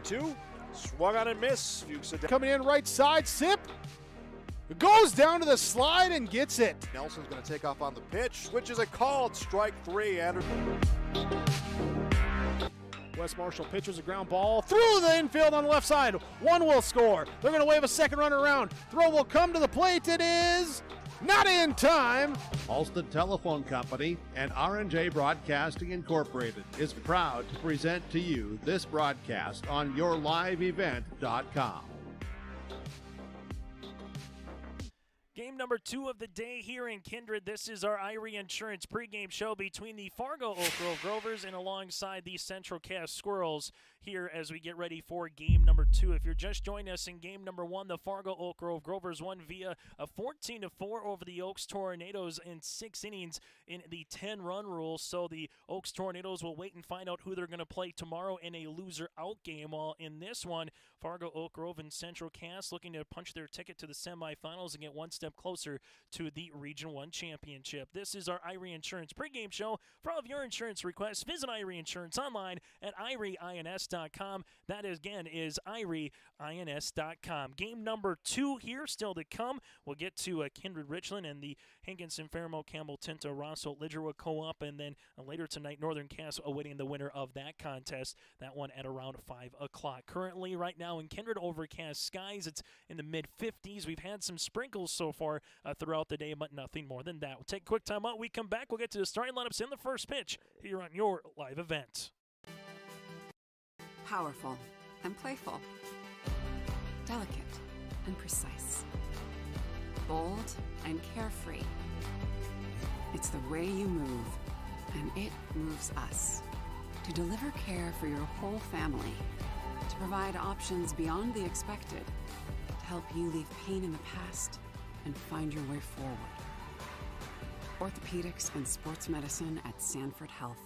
1-2. Swung on and miss. Fuchs coming in right side, Sip. It goes down to the slide and gets it. Nelson's going to take off on the pitch, which is a called strike 3. Wes Marshall pitches a ground ball through the infield on the left side. One will score. They're going to wave a second runner around. Throw will come to the plate. It is not in time. Halstead Telephone Company and R&J Broadcasting Incorporated is proud to present to you this broadcast on yourliveevent.com. Game number 2 of the day here in Kindred. This is our Irie Insurance pregame show between the Fargo Oak Grove Grovers and alongside the Central Cass Squirrels here as we get ready for game number 2. If you're just joining us in game number 1, the Fargo Oak Grove Grovers won via a 14-4 over the Oaks Tornadoes in 6 innings in the 10-run rule. So the Oaks Tornadoes will wait and find out who they're going to play tomorrow in a loser-out game. While in this one, Fargo Oak Grove and Central Cass looking to punch their ticket to the semifinals and get one step closer to the Region 1 championship. This is our Irie Insurance pregame show. For all of your insurance requests, visit Irie Insurance online at irieins.com. That again is irieins.com. Game number 2 here still to come. We'll get to Kindred Richland and the Hankinson, Fairmont, Campbell, Tinto, Rosso, Lidgerwood Co-op, and then later tonight Northern Cass awaiting the winner of that contest. That one at around 5 o'clock. Currently right now in Kindred, overcast skies. It's in the mid-50s. We've had some sprinkles so far throughout the day, but nothing more than that. We'll take a quick time out. We come back. We'll get to the starting lineups in the first pitch here on your live event. Powerful and playful. Delicate and precise. Bold and carefree. It's the way you move, and it moves us. To deliver care for your whole family. To provide options beyond the expected. To help you leave pain in the past and find your way forward. Orthopedics and sports medicine at Sanford Health.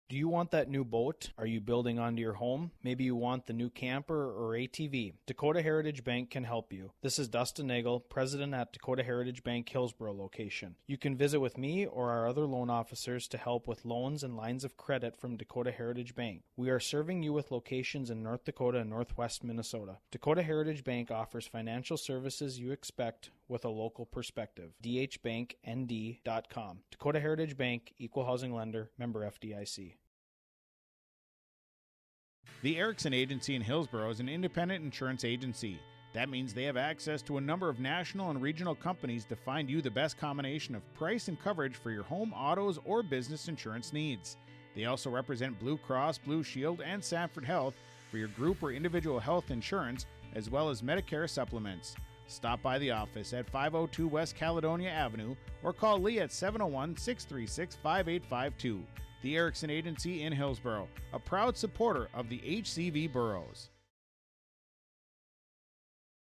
Do you want that new boat? Are you building onto your home? Maybe you want the new camper or ATV. Dakota Heritage Bank can help you. This is Dustin Nagel, president at Dakota Heritage Bank Hillsborough location. You can visit with me or our other loan officers to help with loans and lines of credit from Dakota Heritage Bank. We are serving you with locations in North Dakota and Northwest Minnesota. Dakota Heritage Bank offers financial services you expect with a local perspective. dhbanknd.com. Dakota Heritage Bank, Equal Housing Lender, member FDIC. The Erickson Agency in Hillsborough is an independent insurance agency. That means they have access to a number of national and regional companies to find you the best combination of price and coverage for your home, autos, or business insurance needs. They also represent Blue Cross, Blue Shield, and Sanford Health for your group or individual health insurance, as well as Medicare supplements. Stop by the office at 502 West Caledonia Avenue or call Lee at 701-636-5852. The Erickson Agency in Hillsborough, a proud supporter of the HCV boroughs.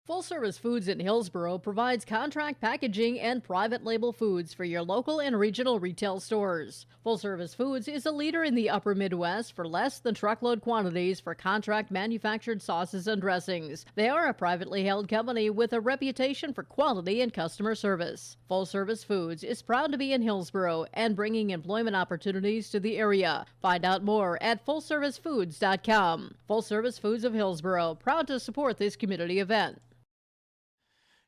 Full Service Foods in Hillsborough provides contract packaging and private label foods for your local and regional retail stores. Full Service Foods is a leader in the upper Midwest for less than truckload quantities for contract manufactured sauces and dressings. They are a privately held company with a reputation for quality and customer service. Full Service Foods is proud to be in Hillsborough and bringing employment opportunities to the area. Find out more at fullservicefoods.com. Full Service Foods of Hillsborough, proud to support this community event.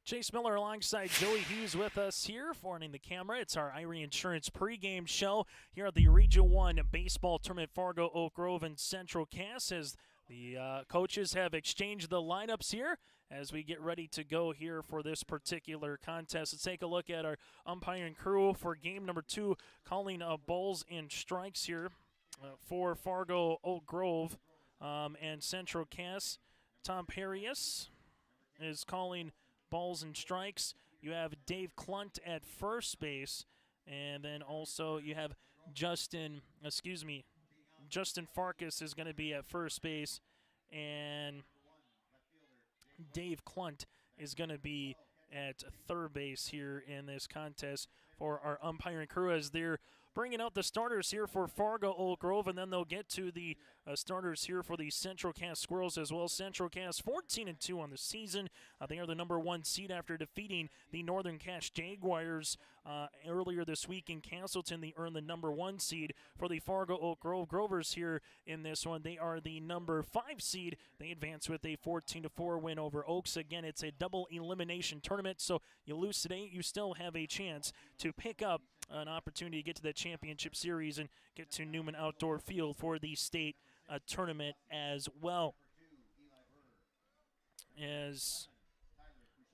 Chase Miller alongside Joey Hughes with us here, running the camera. It's our Irie Insurance pregame show here at the Region 1 Baseball Tournament. Fargo, Oak Grove, and Central Cass as the coaches have exchanged the lineups here as we get ready to go here for this particular contest. Let's take a look at our umpiring crew for game number 2, calling balls and strikes here for Fargo, Oak Grove, and Central Cass. Tom Perius is calling balls and strikes. You have Dave Klunt at first base, and then also you have Justin Farkas is going to be at first base, and Dave Klunt is going to be at third base here in this contest for our umpiring crew as they're bringing out the starters here for Fargo Oak Grove, and then they'll get to the starters here for the Central Cass Squirrels as well. Central Cass 14-2 on the season. They are the number 1 seed after defeating the Northern Cass Jaguars earlier this week in Castleton. They earned the number 1 seed. For the Fargo Oak Grove Grovers here in this one, they are the number 5 seed. They advance with a 14-4 win over Oaks. Again, it's a double elimination tournament, so you lose today, you still have a chance to pick up an opportunity to get to the championship series and get to Newman Outdoor Field for the state tournament as well. As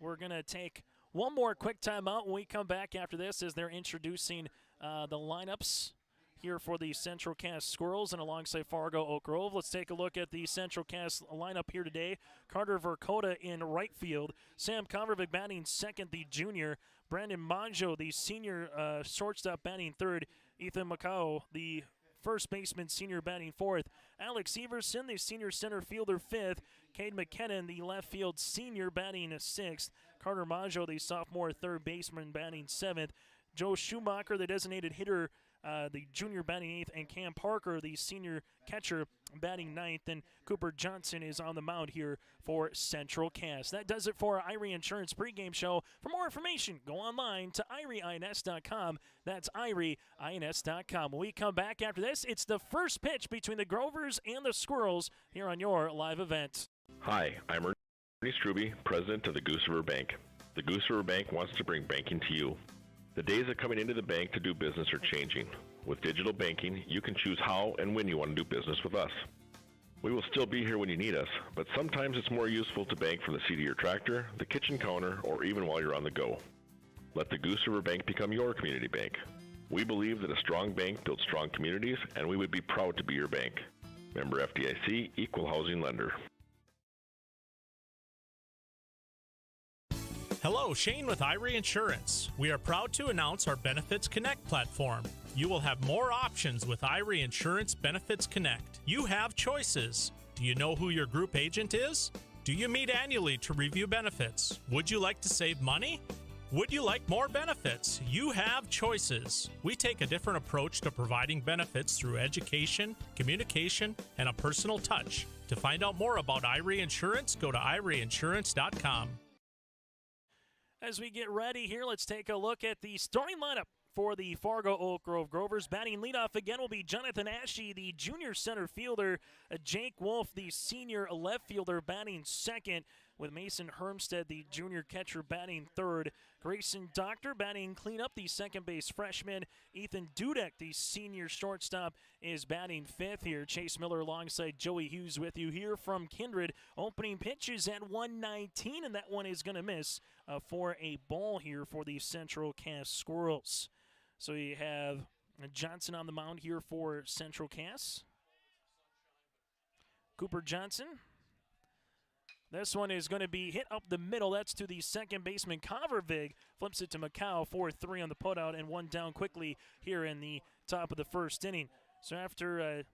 we're going to take one more quick timeout when we come back after this, as they're introducing the lineups here for the Central Cass Squirrels and alongside Fargo Oak Grove. Let's take a look at the Central Cass lineup here today. Carter Verkota in right field. Sam Convervic batting second, the junior. Brandon Monjo, the senior shortstop, batting third. Ethan Macau, the first baseman, senior, batting fourth. Alex Everson, the senior center fielder, fifth. Cade McKinnon, the left field senior, batting sixth. Carter Monjo, the sophomore third baseman, batting seventh. Joe Schumacher, the designated hitter, the junior, batting eighth, and Cam Parker, the senior catcher, batting ninth, and Cooper Johnson is on the mound here for Central Cass. That does it for our Irie Insurance pregame show. For more information, go online to IrieINS.com. That's IrieINS.com. When we come back after this, it's the first pitch between the Grovers and the Squirrels here on your live event. Hi, I'm Ernie Struby, president of the Goose River Bank. The Goose River Bank wants to bring banking to you. The days of coming into the bank to do business are changing. With digital banking, you can choose how and when you want to do business with us. We will still be here when you need us, but sometimes it's more useful to bank from the seat of your tractor, the kitchen counter, or even while you're on the go. Let the Goose River Bank become your community bank. We believe that a strong bank builds strong communities, and we would be proud to be your bank. Member FDIC, Equal Housing Lender. Hello, Shane with Irie Insurance. We are proud to announce our Benefits Connect platform. You will have more options with Irie Insurance Benefits Connect. You have choices. Do you know who your group agent is? Do you meet annually to review benefits? Would you like to save money? Would you like more benefits? You have choices. We take a different approach to providing benefits through education, communication, and a personal touch. To find out more about Irie Insurance, go to IrieInsurance.com. As we get ready here, let's take a look at the starting lineup for the Fargo Oak Grove Grovers. Batting leadoff again will be Jonathan Ashe, the junior center fielder. Jake Wolf, the senior left fielder, batting second, with Mason Hermstead, the junior catcher, batting third. Grayson Doctor batting cleanup, the second base freshman. Ethan Dudek, the senior shortstop, is batting fifth here. Chase Miller alongside Joey Hughes with you here from Kindred. Opening pitches at 119, and that one is going to miss for a ball here for the Central Cass Squirrels. So you have Johnson on the mound here for Central Cass. Cooper Johnson. This one is going to be hit up the middle. That's to the second baseman, Convervig. Flips it to Macau, 4-3 on the putout, and one down quickly here in the top of the first inning. So after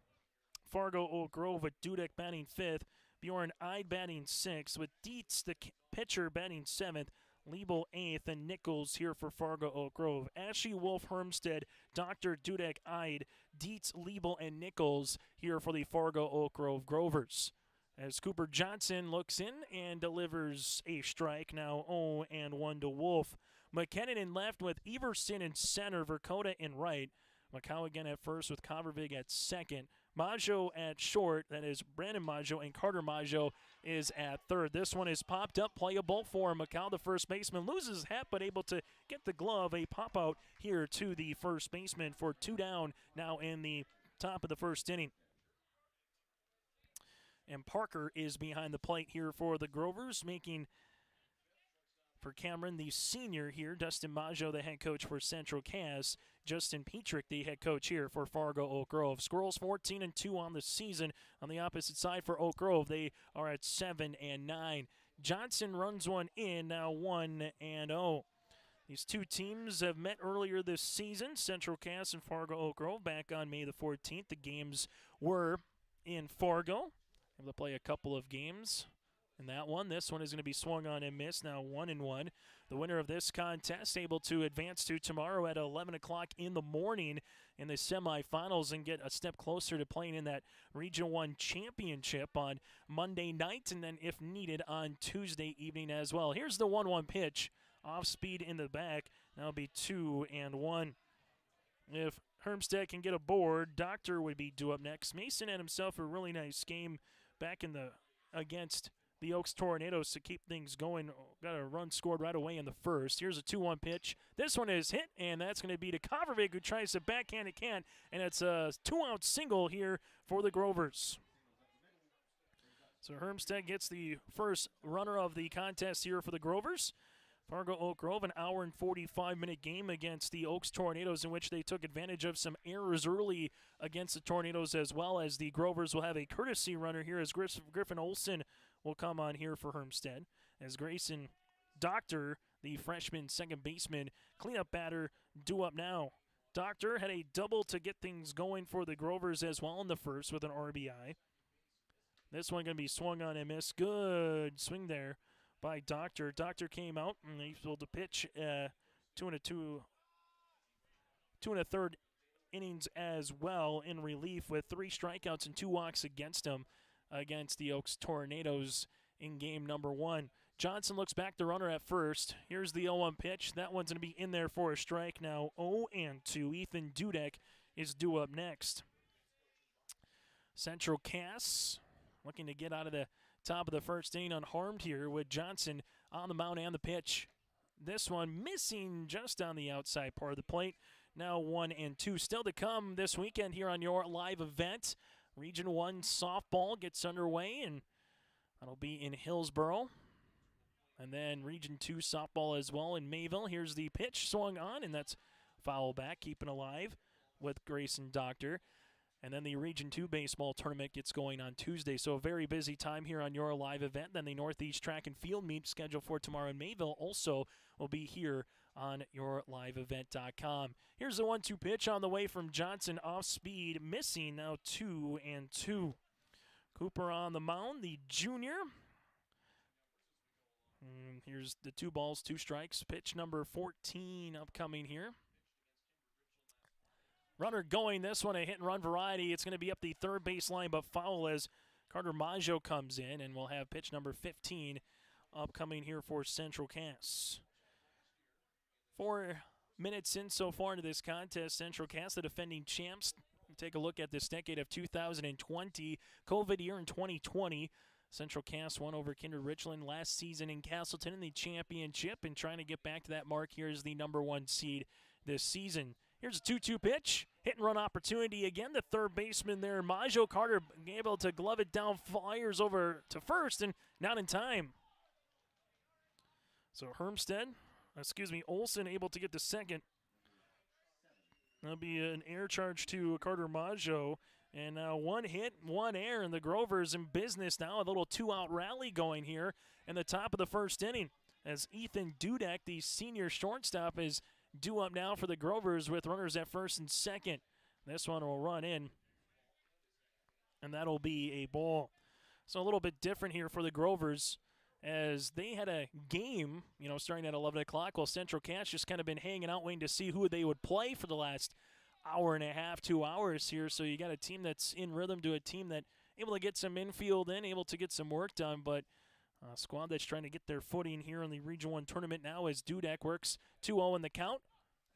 Fargo Oak Grove with Dudek batting fifth, Bjorn Eid batting sixth, with Dietz, the pitcher, batting seventh, Liebel eighth, and Nichols here for Fargo Oak Grove. Ashe, Wolf, Hermstead, Dr. Dudek, Eid, Dietz, Liebel, and Nichols here for the Fargo Oak Grove Grovers. As Cooper Johnson looks in and delivers a strike, now 0-1 to Wolf. McKinnon in left with Everson in center, Verkota in right. Macau again at first with Convervig at second. Maggio at short, that is Brandon Maggio, and Carter Maggio is at third. This one is popped up, playable for Macau. The first baseman loses his hat, but able to get the glove. A pop out here to the first baseman for 2 down now in the top of the first inning. And Parker is behind the plate here for the Grovers, making for Cameron, the senior here. Dustin Maggio, the head coach for Central Cass. Justin Petrick, the head coach here for Fargo Oak Grove. Squirrels 14-2 on the season. On the opposite side for Oak Grove, they are at 7-9. Johnson runs one in, now 1-0. These two teams have met earlier this season, Central Cass and Fargo Oak Grove, back on May the 14th. The games were in Fargo. Able to play a couple of games in that one. This one is going to be swung on and missed, now 1-1. The winner of this contest able to advance to tomorrow at 11 o'clock in the morning in the semifinals and get a step closer to playing in that Region 1 championship on Monday night, and then if needed on Tuesday evening as well. Here's the 1-1 pitch. Off speed in the back. That'll be 2-1. If Hermstead can get aboard, Doctor would be due up next. Mason had himself a really nice game back against the Oaks Tornadoes to keep things going. Got a run scored right away in the first. Here's a 2-1 pitch. This one is hit, and that's going to be to Kovervig, who tries to backhand it can, and it's a 2-out single here for the Grovers. So Hermstead gets the first runner of the contest here for the Grovers. Fargo Oak Grove, an hour and 45-minute game against the Oaks Tornadoes, in which they took advantage of some errors early against the Tornadoes, as well as the Grovers will have a courtesy runner here as Griffin Olson will come on here for Hermstead. As Grayson Doctor, the freshman second baseman, cleanup batter, due up now. Doctor had a double to get things going for the Grovers as well in the first with an RBI. This one going to be swung on and missed. Good swing there by Doctor. Doctor came out and he filled the pitch 2 1/3 innings as well in relief with 3 strikeouts and 2 walks against him against the Oaks Tornadoes in game number 1. Johnson looks back the runner at first. Here's the 0-1 pitch. That one's going to be in there for a strike now. 0-2. Ethan Dudek is due up next. Central Cass looking to get out of the top of the first inning unharmed here with Johnson on the mound and the pitch. This one missing just on the outside part of the plate. Now 1-2. Still to come this weekend here on your live event. Region 1 softball gets underway, and that'll be in Hillsboro. And then Region 2 softball as well in Mayville. Here's the pitch swung on, and that's foul back, keeping alive with Grayson Doctor. And then the Region 2 baseball tournament gets going on Tuesday. So a very busy time here on your live event. Then the Northeast Track and Field meet scheduled for tomorrow in Mayville also will be here on yourliveevent.com. Here's the 1-2 pitch on the way from Johnson, off speed, missing, now 2-2. Cooper on the mound, the junior. And here's the 2 balls, 2 strikes. Pitch number 14 upcoming here. Runner going, this one a hit-and-run variety. It's going to be up the third base line, but foul as Carter Maggio comes in, and we'll have pitch number 15 upcoming here for Central Cass. 4 minutes in so far into this contest. Central Cass, the defending champs. Take a look at this decade of 2020, COVID year in 2020. Central Cass won over Kindred Richland last season in Castleton in the championship, and trying to get back to that mark here as the number 1 seed this season. Here's a 2-2 pitch. Hit and run opportunity again. The third baseman there, Maggio. Carter able to glove it down, fires over to first, and not in time. So Olson able to get to second. That'll be an air charge to Carter Maggio. And now 1 hit, 1 error, and the Grovers in business now. A little 2-out rally going here in the top of the first inning as Ethan Dudek, the senior shortstop, is due up now for the Grovers with runners at first and second. This one will run in, and that'll be a ball. So a little bit different here for the Grovers as they had a game, starting at 11 o'clock, while Central Cass just kind of been hanging out waiting to see who they would play for the last hour and a half, 2 hours here. So you got a team that's in rhythm to a team that able to get some infield in, able to get some work done, but a squad that's trying to get their footing here in the Region 1 tournament now as Dudek works 2-0 in the count.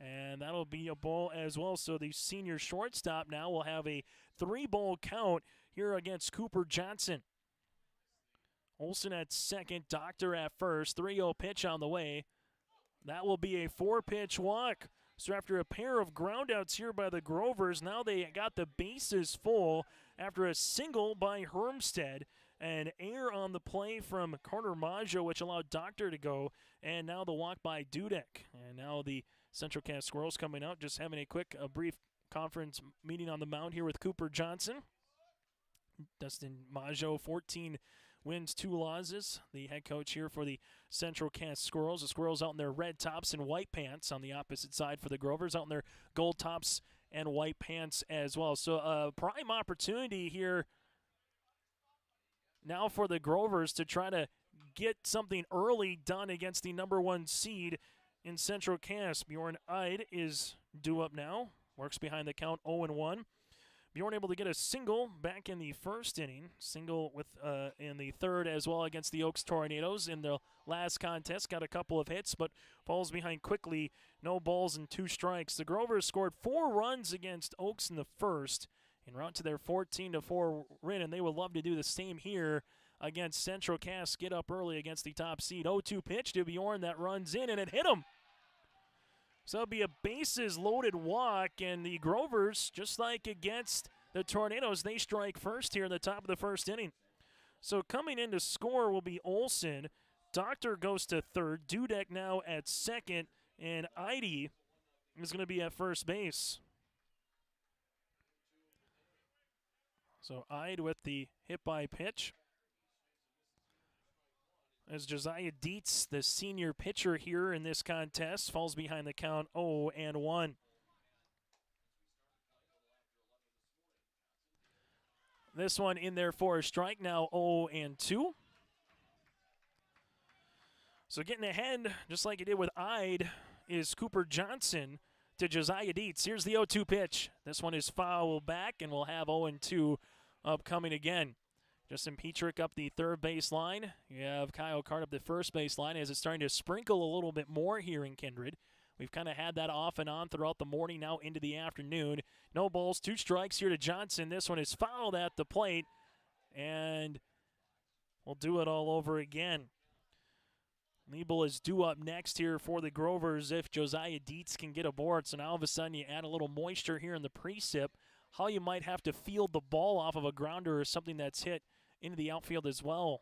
And that'll be a ball as well. So the senior shortstop now will have a 3-ball count here against Cooper Johnson. Olson at second, Doctor at first. 3-0 pitch on the way. That will be a 4-pitch walk. So after a pair of groundouts here by the Grovers, now they got the bases full after a single by Hermstead. An error on the play from Carter Maggio, which allowed Doctor to go. And now the walk by Dudek. And now the Central Cass Squirrels coming out, just having a brief conference meeting on the mound here with Cooper Johnson. Dustin Maggio, 14 wins, 2 losses. The head coach here for the Central Cass Squirrels. The Squirrels out in their red tops and white pants on the opposite side for the Grovers, out in their gold tops and white pants as well. So a prime opportunity here now for the Grovers to try to get something early done against the number 1 seed in Central Cass. Bjorn Eid is due up now works behind the count 0-1. Bjorn able to get a single back in the first inning. Single with in the third as well against the Oaks Tornadoes in the last contest. Got a couple of hits, but falls behind quickly. No balls and 2 strikes. The Grovers scored 4 runs against Oaks in the first en route to their 14-4 win, and they would love to do the same here against Central Cass. Get up early against the top seed. 0-2 pitch to Bjorn that runs in, and it hit him. So it'll be a bases-loaded walk, and the Grovers, just like against the Tornadoes, they strike first here in the top of the first inning. So coming in to score will be Olson. Doctor goes to third. Dudek now at second, and Eide is going to be at first base. So Eide with the hit-by pitch. As Josiah Dietz, the senior pitcher here in this contest, falls behind the count 0-1. This one in there for a strike, now 0-2. So getting ahead, just like he did with Eide, is Cooper Johnson to Josiah Dietz. Here's the 0-2 pitch. This one is foul back, and we'll have 0-2 upcoming again. Justin Petrick up the third base line. You have Kyle Card up the first base line as it's starting to sprinkle a little bit more here in Kindred. We've kind of had that off and on throughout the morning, now into the afternoon. No balls, 2 strikes here to Johnson. This one is fouled at the plate, and we'll do it all over again. Liebel is due up next here for the Grovers if Josiah Dietz can get aboard. So now all of a sudden you add a little moisture here in the precip. How you might have to field the ball off of a grounder or something that's hit into the outfield as well.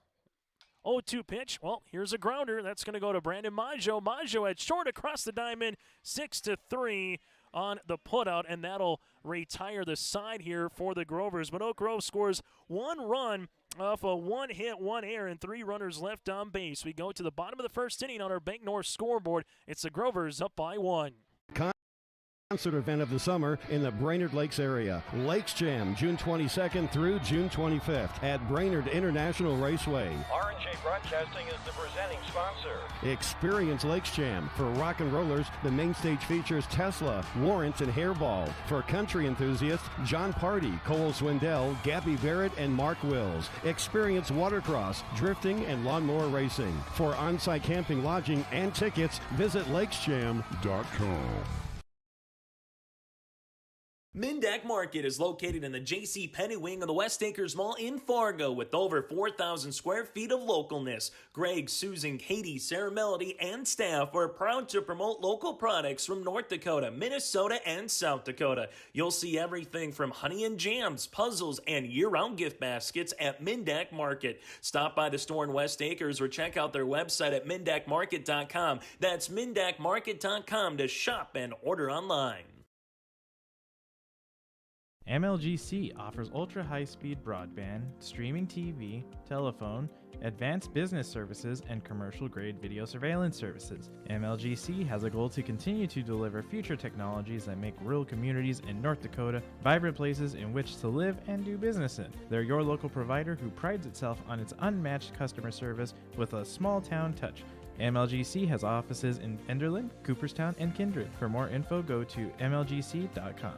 0-2 pitch. Well, here's a grounder. That's going to go to Brandon Maggio. Maggio at short across the diamond. 6-3 on the putout, and that'll retire the side here for the Grovers. But Oak Grove scores 1 run off a 1 hit, 1 error, and 3 runners left on base. We go to the bottom of the first inning on our Bank North scoreboard. It's the Grovers up by 1. Concert event of the summer in the Brainerd Lakes area. Lakes Jam, June 22nd through June 25th at Brainerd International Raceway. R&J Broadcasting is the presenting sponsor. Experience Lakes Jam. For rock and rollers, the main stage features Tesla, Warrants, and Hairball. For country enthusiasts, John Party, Cole Swindell, Gabby Barrett, and Mark Wills. Experience watercross, drifting, and lawnmower racing. For on-site camping, lodging, and tickets, visit lakesjam.com. Mindak Market is located in the J.C. Penney wing of the West Acres Mall in Fargo with over 4,000 square feet of localness. Greg, Susan, Katie, Sarah Melody, and staff are proud to promote local products from North Dakota, Minnesota, and South Dakota. You'll see everything from honey and jams, puzzles, and year-round gift baskets at Mindak Market. Stop by the store in West Acres or check out their website at mindakmarket.com. That's mindakmarket.com to shop and order online. MLGC offers ultra-high-speed broadband, streaming TV, telephone, advanced business services, and commercial-grade video surveillance services. MLGC has a goal to continue to deliver future technologies that make rural communities in North Dakota vibrant places in which to live and do business in. They're your local provider who prides itself on its unmatched customer service with a small-town touch. MLGC has offices in Enderlin, Cooperstown, and Kindred. For more info, go to mlgc.com.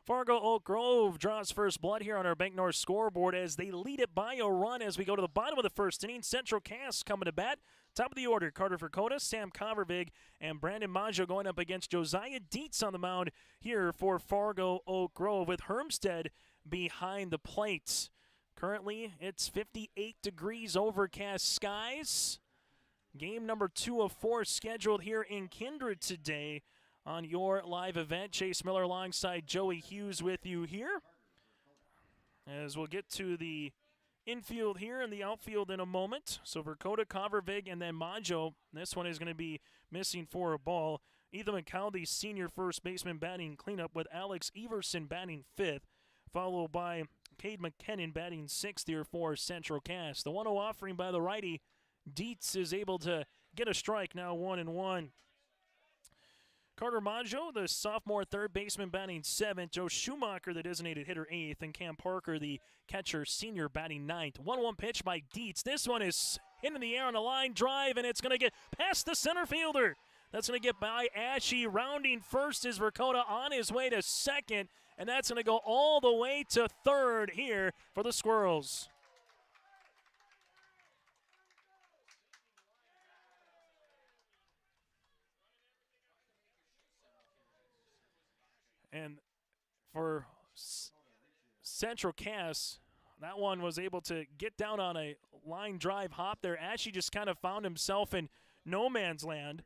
Fargo Oak Grove draws first blood here on our Bank North scoreboard as they lead it by a run as we go to the bottom of the first inning. Central Cass coming to bat. Top of the order, Carter Verkota, Sam Covervig, and Brandon Maggio going up against Josiah Dietz on the mound here for Fargo Oak Grove with Hermstead behind the plate. Currently, it's 58 degrees overcast skies. Game number 2 of 4 scheduled here in Kindred today on your live event. Chase Miller alongside Joey Hughes with you here. As we'll get to the infield here and the outfield in a moment. So Verkota, Covervig, and then Maggio. This one is going to be missing for a ball. Ethan McCaldy, senior first baseman, batting cleanup with Alex Everson batting 5th, followed by Cade McKinnon batting 6th here for Central Cass. The 1-0 offering by the righty. Dietz is able to get a strike, now 1-1. Carter Maggio, the sophomore third baseman, batting 7th. Joe Schumacher, the designated hitter, 8th. And Cam Parker, the catcher, senior, batting 9th. 1-1 pitch by Dietz. This one is hit in the air on a line drive, and it's going to get past the center fielder. That's going to get by Ashe. Rounding first is Verkota on his way to second, and that's going to go all the way to third here for the Squirrels. And for Central Cass, that one was able to get down on a line drive hop there. Ashe just kind of found himself in no man's land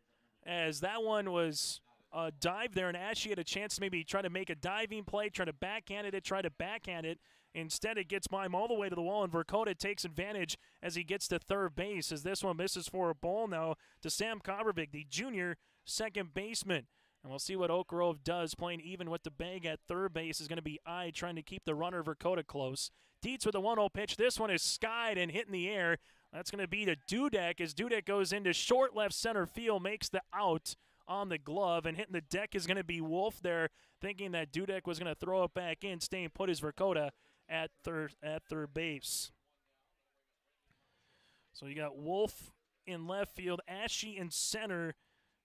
as that one was a dive there, and Ashe had a chance to maybe try to make a diving play, try to backhand it. Instead, it gets by him all the way to the wall, and Verkota takes advantage as he gets to third base as this one misses for a ball now to Sam Kobervig, the junior second baseman. And we'll see what Oak Grove does. Playing even with the bag at third base is going to be I trying to keep the runner Verkota close. Dietz with a 1-0 pitch. This one is skied and hit in the air. That's going to be to Dudek as Dudek goes into short left center field, makes the out on the glove, and hitting the deck is going to be Wolf there, thinking that Dudek was going to throw it back in. Staying put is Verkota at third base. So you got Wolf in left field, Ashe in center,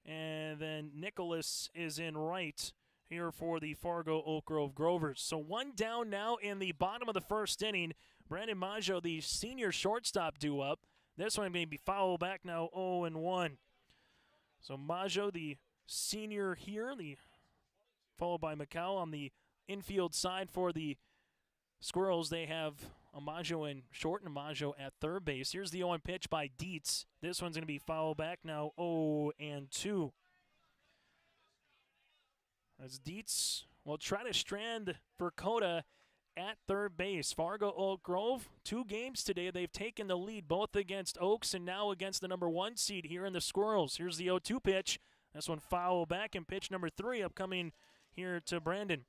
and then Nicholas is in right here for the Fargo Oak Grove Grovers. So one down now in the bottom of the first inning. Brandon Maggio, the senior shortstop, due up. This one may be foul back now, 0-1. So Maggio, the senior here, followed by Macau on the infield side for the Squirrels. They have Maggio in short and Maggio at third base. Here's the 0-1 pitch by Dietz. This one's going to be foul back now, 0-2. As Dietz will try to strand Verkota at third base. Fargo Oak Grove, 2 games today. They've taken the lead both against Oaks and now against the number 1 seed here in the Squirrels. Here's the 0-2 pitch. This one foul back, and pitch number 3 upcoming here to Brandon.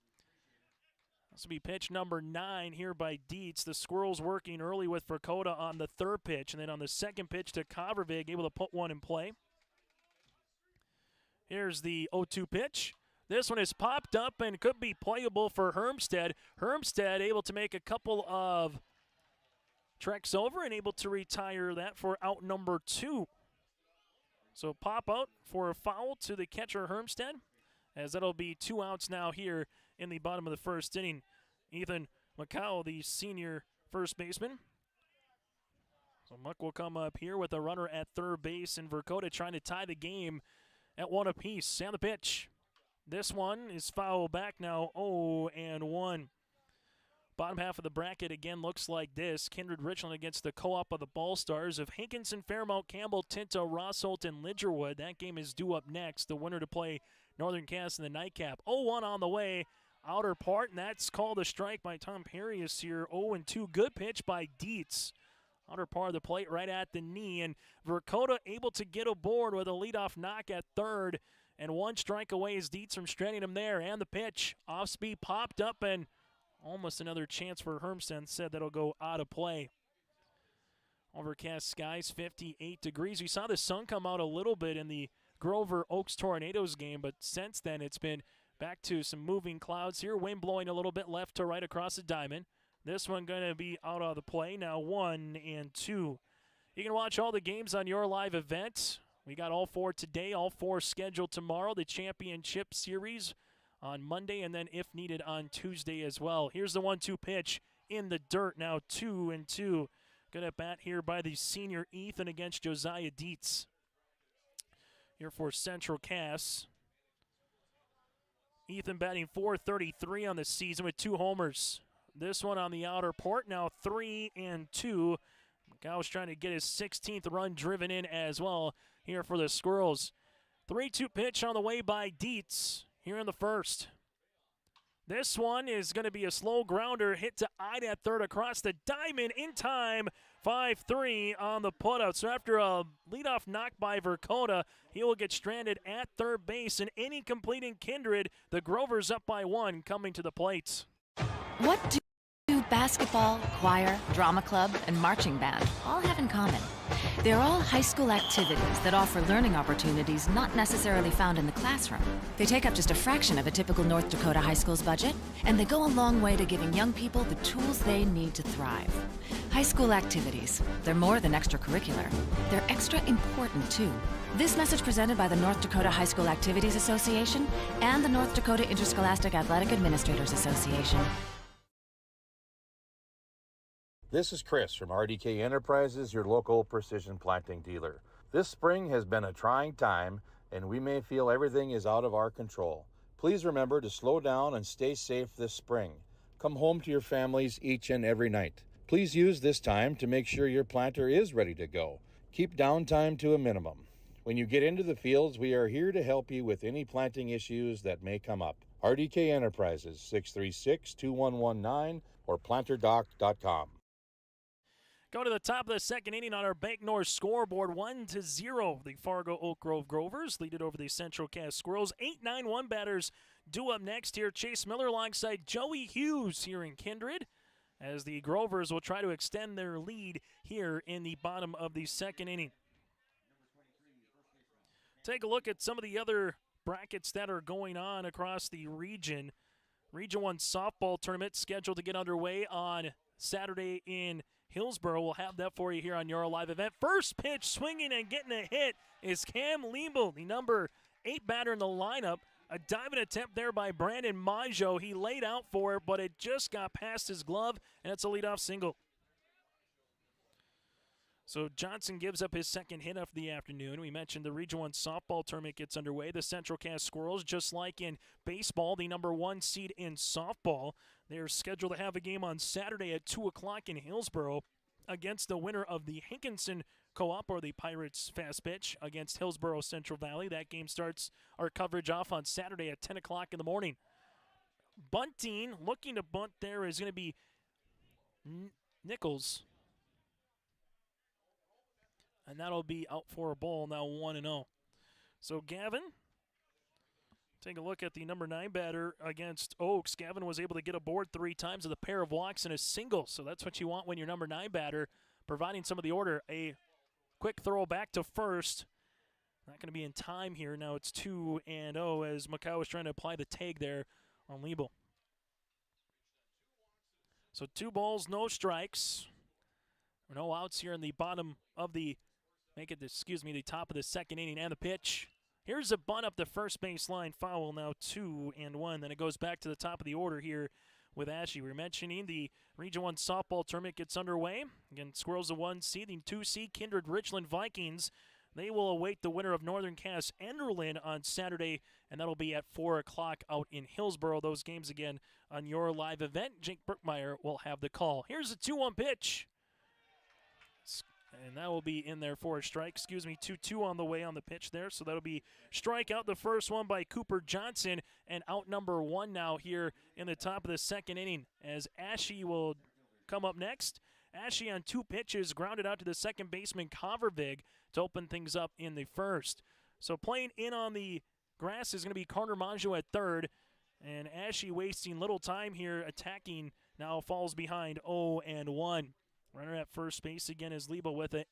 This will be pitch number 9 here by Dietz. The Squirrels working early with Verkota on the third pitch, and then on the second pitch to Kovervig, able to put one in play. Here's the 0-2 pitch. This one is popped up and could be playable for Hermstead. Hermstead able to make a couple of treks over and able to retire that for out number 2. So pop out for a foul to the catcher Hermstead, as that'll be 2 outs now here in the bottom of the first inning. Ethan Macau, the senior first baseman. So Muck will come up here with a runner at third base, and Verkota trying to tie the game at 1 apiece. And the pitch. This one is foul back now, 0-1. Bottom half of the bracket again looks like this. Kindred Richland against the co-op of the Ball Stars of Hankinson, Fairmount, Campbell, Tinto, Rossholt, and Lidgerwood. That game is due up next. The winner to play Northern Cass in the nightcap. 0-1 on the way. Outer part, and that's called a strike by Tom Perius here. 0-2. Good pitch by Dietz. Outer part of the plate right at the knee. And Verkota able to get aboard with a leadoff knock at third. And 1 strike away is Dietz from stranding him there. And the pitch. Off speed popped up, and almost another chance for Hermstead. Said that'll go out of play. Overcast skies, 58 degrees. We saw the sun come out a little bit in the Grover Oaks Tornadoes game, but since then it's been back to some moving clouds here. Wind blowing a little bit left to right across the diamond. This one going to be out of the play. Now 1-2. You can watch all the games on your live event. We got all 4 today, all 4 scheduled tomorrow. The championship series on Monday, and then if needed on Tuesday as well. Here's the 1-2 pitch in the dirt. Now 2-2. Good at bat here by the senior Ethan against Josiah Dietz. Here for Central Cass. Ethan batting .433 on the season with 2 homers. This one on the outer port, now 3-2. Macau's trying to get his 16th run driven in as well here for the Squirrels. 3-2 pitch on the way by Dietz here in the first. This one is going to be a slow grounder hit to Ida at third across the diamond in time. 5-3 on the putout. So after a leadoff knock by Verkota, he will get stranded at third base. An inning completing Kindred. The Grovers up by 1 coming to the plate. What do basketball, choir, drama club, and marching band all have in common? They're all high school activities that offer learning opportunities not necessarily found in the classroom. They take up just a fraction of a typical North Dakota high school's budget, and they go a long way to giving young people the tools they need to thrive. High school activities, they're more than extracurricular. They're extra important, too. This message presented by the North Dakota High School Activities Association and the North Dakota Interscholastic Athletic Administrators Association. This is Chris from RDK Enterprises, your local precision planting dealer. This spring has been a trying time, and we may feel everything is out of our control. Please remember to slow down and stay safe this spring. Come home to your families each and every night. Please use this time to make sure your planter is ready to go. Keep downtime to a minimum. When you get into the fields, we are here to help you with any planting issues that may come up. RDK Enterprises, 636-2119 or planterdoc.com. Go to the top of the second inning on our Bank North scoreboard, 1-0. The Fargo Oak Grove Grovers lead it over the Central Cass Squirrels. 8-9-1 batters due up next here. Chase Miller alongside Joey Hughes here in Kindred, as the Grovers will try to extend their lead here in the bottom of the second inning. Take a look at some of the other brackets that are going on across the region. Region 1 softball tournament scheduled to get underway on Saturday in Hillsboro. We'll have that for you here on your live event. First pitch, swinging and getting a hit, is Cam Liebel, the number 8 batter in the lineup. A diving attempt there by Brandon Maggio. He laid out for it, but it just got past his glove, and it's a leadoff single. So Johnson gives up his second hit of the afternoon. We mentioned the Region 1 softball tournament gets underway. The Central Cass Squirrels, just like in baseball, the number 1 seed in softball, they're scheduled to have a game on Saturday at 2 o'clock in Hillsboro against the winner of the Hankinson Co-op, or the Pirates fast pitch, against Hillsboro Central Valley. That game starts our coverage off on Saturday at 10 o'clock in the morning. Bunting, looking to bunt there, is going to be Nichols. And that'll be out for a ball, now 1-0. So Gavin, take a look at the number 9 batter against Oaks. Gavin was able to get aboard 3 times with a pair of walks and a single. So that's what you want when you're number 9 batter, providing some of the order. A quick throw back to first. Not going to be in time here. Now it's 2-0 as Macau was trying to apply the tag there on Liebel. So 2 balls, no strikes. No outs here in the bottom of the the top of the second inning, and the pitch. Here's a bunt up the first base line, foul, now 2-1. Then it goes back to the top of the order here with Ashe. We were mentioning the Region 1 softball tournament gets underway. Again, Squirrels the 1 seed, the 2 seed Kindred Richland Vikings. They will await the winner of Northern Cass Enderlin on Saturday, and that'll be at 4 o'clock out in Hillsboro. Those games again on your live event. Jake Burkmeyer will have the call. Here's a 2-1 pitch. And that will be in there for a strike. 2-2 on the way on the pitch there. So that'll be strikeout, the first one by Cooper Johnson, and out number 1 now here in the top of the second inning, as Ashe will come up next. Ashe on 2 pitches, grounded out to the second baseman Covervig to open things up in the first. So playing in on the grass is going to be Carter Maggio at third, and Ashe wasting little time here attacking, now falls behind 0-1. Runner at first base again is Liebel with a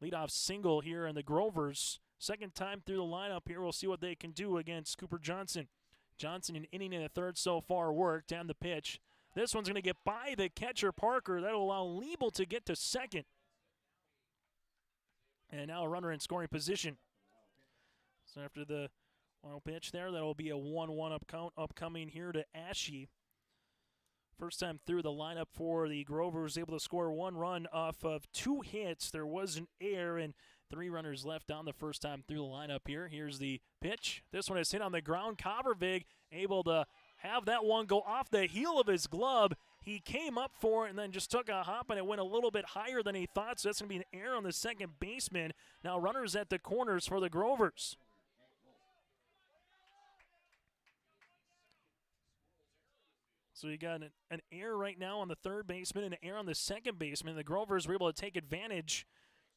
leadoff single here in the Grovers. Second time through the lineup here. We'll see what they can do against Cooper Johnson. Johnson, an inning and a third so far worked, and the pitch. This one's going to get by the catcher, Parker. That'll allow Liebel to get to second. And now a runner in scoring position. So after the final pitch there, that'll be a 1-1 up count upcoming here to Ashe. First time through the lineup for the Grovers, able to score 1 run off of 2 hits. There was an error and 3 runners left on the first time through the lineup here. Here's the pitch. This one is hit on the ground. Covervig able to have that one go off the heel of his glove. He came up for it and then just took a hop, and it went a little bit higher than he thought, so that's going to be an error on the second baseman. Now runners at the corners for the Grovers. So you got an error right now on the third baseman and an error on the second baseman. The Grovers were able to take advantage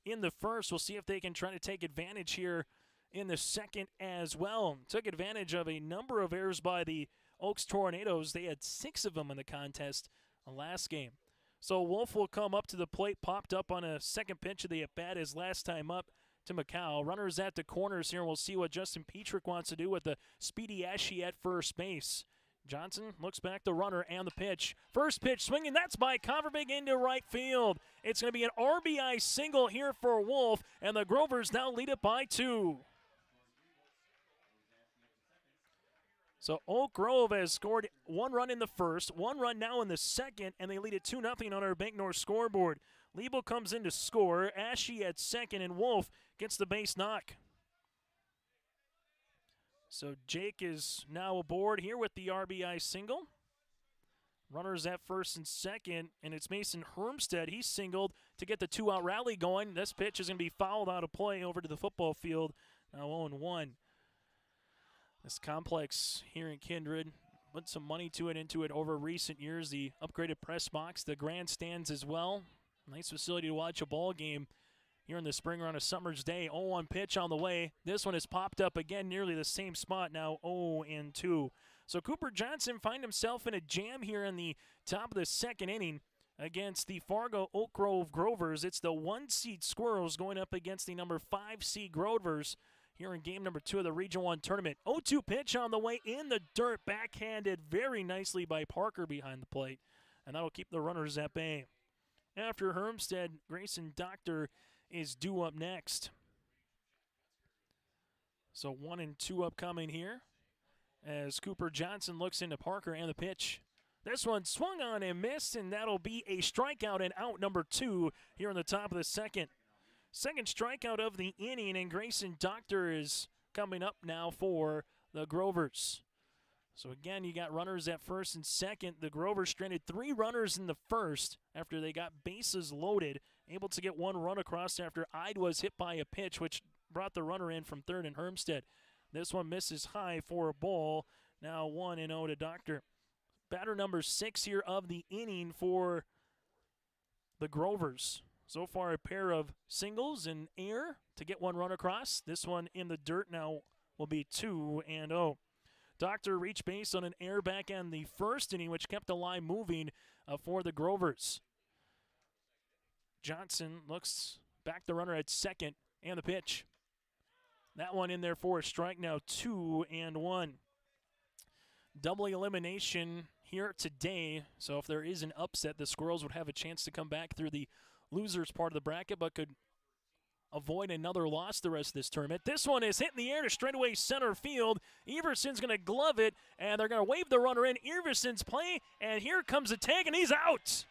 in the first. We'll see if they can try to take advantage here in the second as well. Took advantage of a number of errors by the Oaks Tornadoes. They had 6 of them in the contest last game. So Wolf will come up to the plate, popped up on a second pitch of the at-bat his last time up to Macau. Runners at the corners here, and we'll see what Justin Petrick wants to do with the speedy Ashe at first base. Johnson looks back the runner and the pitch. First pitch swinging, that's by Converbig into right field. It's going to be an RBI single here for Wolf, and the Grovers now lead it by 2. So Oak Grove has scored 1 run in the first, 1 run now in the second, and they lead it 2-0 on our Bank North scoreboard. Liebel comes in to score, Ashe at second, and Wolf gets the base knock. So Jake is now aboard here with the RBI single. Runners at first and second, and it's Mason Hermstead. He's singled to get the 2-out rally going. This pitch is going to be fouled out of play over to the football field. Now 0-1. This complex here in Kindred put some money into it over recent years. The upgraded press box, the grandstands as well. Nice facility to watch a ball game here in the spring or on a summer's day. 0-1 pitch on the way. This one has popped up again, nearly the same spot now, 0-2. So Cooper Johnson find himself in a jam here in the top of the second inning against the Fargo Oak Grove Grovers. It's the 1-seed Squirrels going up against the number 5-seed Grovers here in game number 2 of the Region 1 tournament. 0-2 pitch on the way in the dirt, backhanded very nicely by Parker behind the plate, and that'll keep the runners at bay. After Hermstead, Grayson Doctor is due up next. So 1-2 upcoming here as Cooper Johnson looks into Parker and the pitch. This one swung on and missed, and that'll be a strikeout and out number 2 here in the top of the second. Second strikeout of the inning, and Grayson Doctor is coming up now for the Grovers. So again, you got runners at first and second. The Grovers stranded 3 runners in the first after they got bases loaded, able to get 1 run across after Ide was hit by a pitch, which brought the runner in from third and Hermstead. This one misses high for a ball. Now 1-0 to Doctor. Batter number 6 here of the inning for the Grovers. So far, a pair of singles in air to get 1 run across. This one in the dirt now will be 2-0. Doctor reached base on an air back in the first inning, which kept the line moving for the Grovers. Johnson looks back the runner at second, and the pitch. That one in there for a strike, now 2-1. Double elimination here today, so if there is an upset, the Squirrels would have a chance to come back through the losers part of the bracket, but could avoid another loss the rest of this tournament. This one is hit in the air to straightaway center field. Everson's going to glove it, and they're going to wave the runner in. Everson's play, and here comes the tag, and he's out.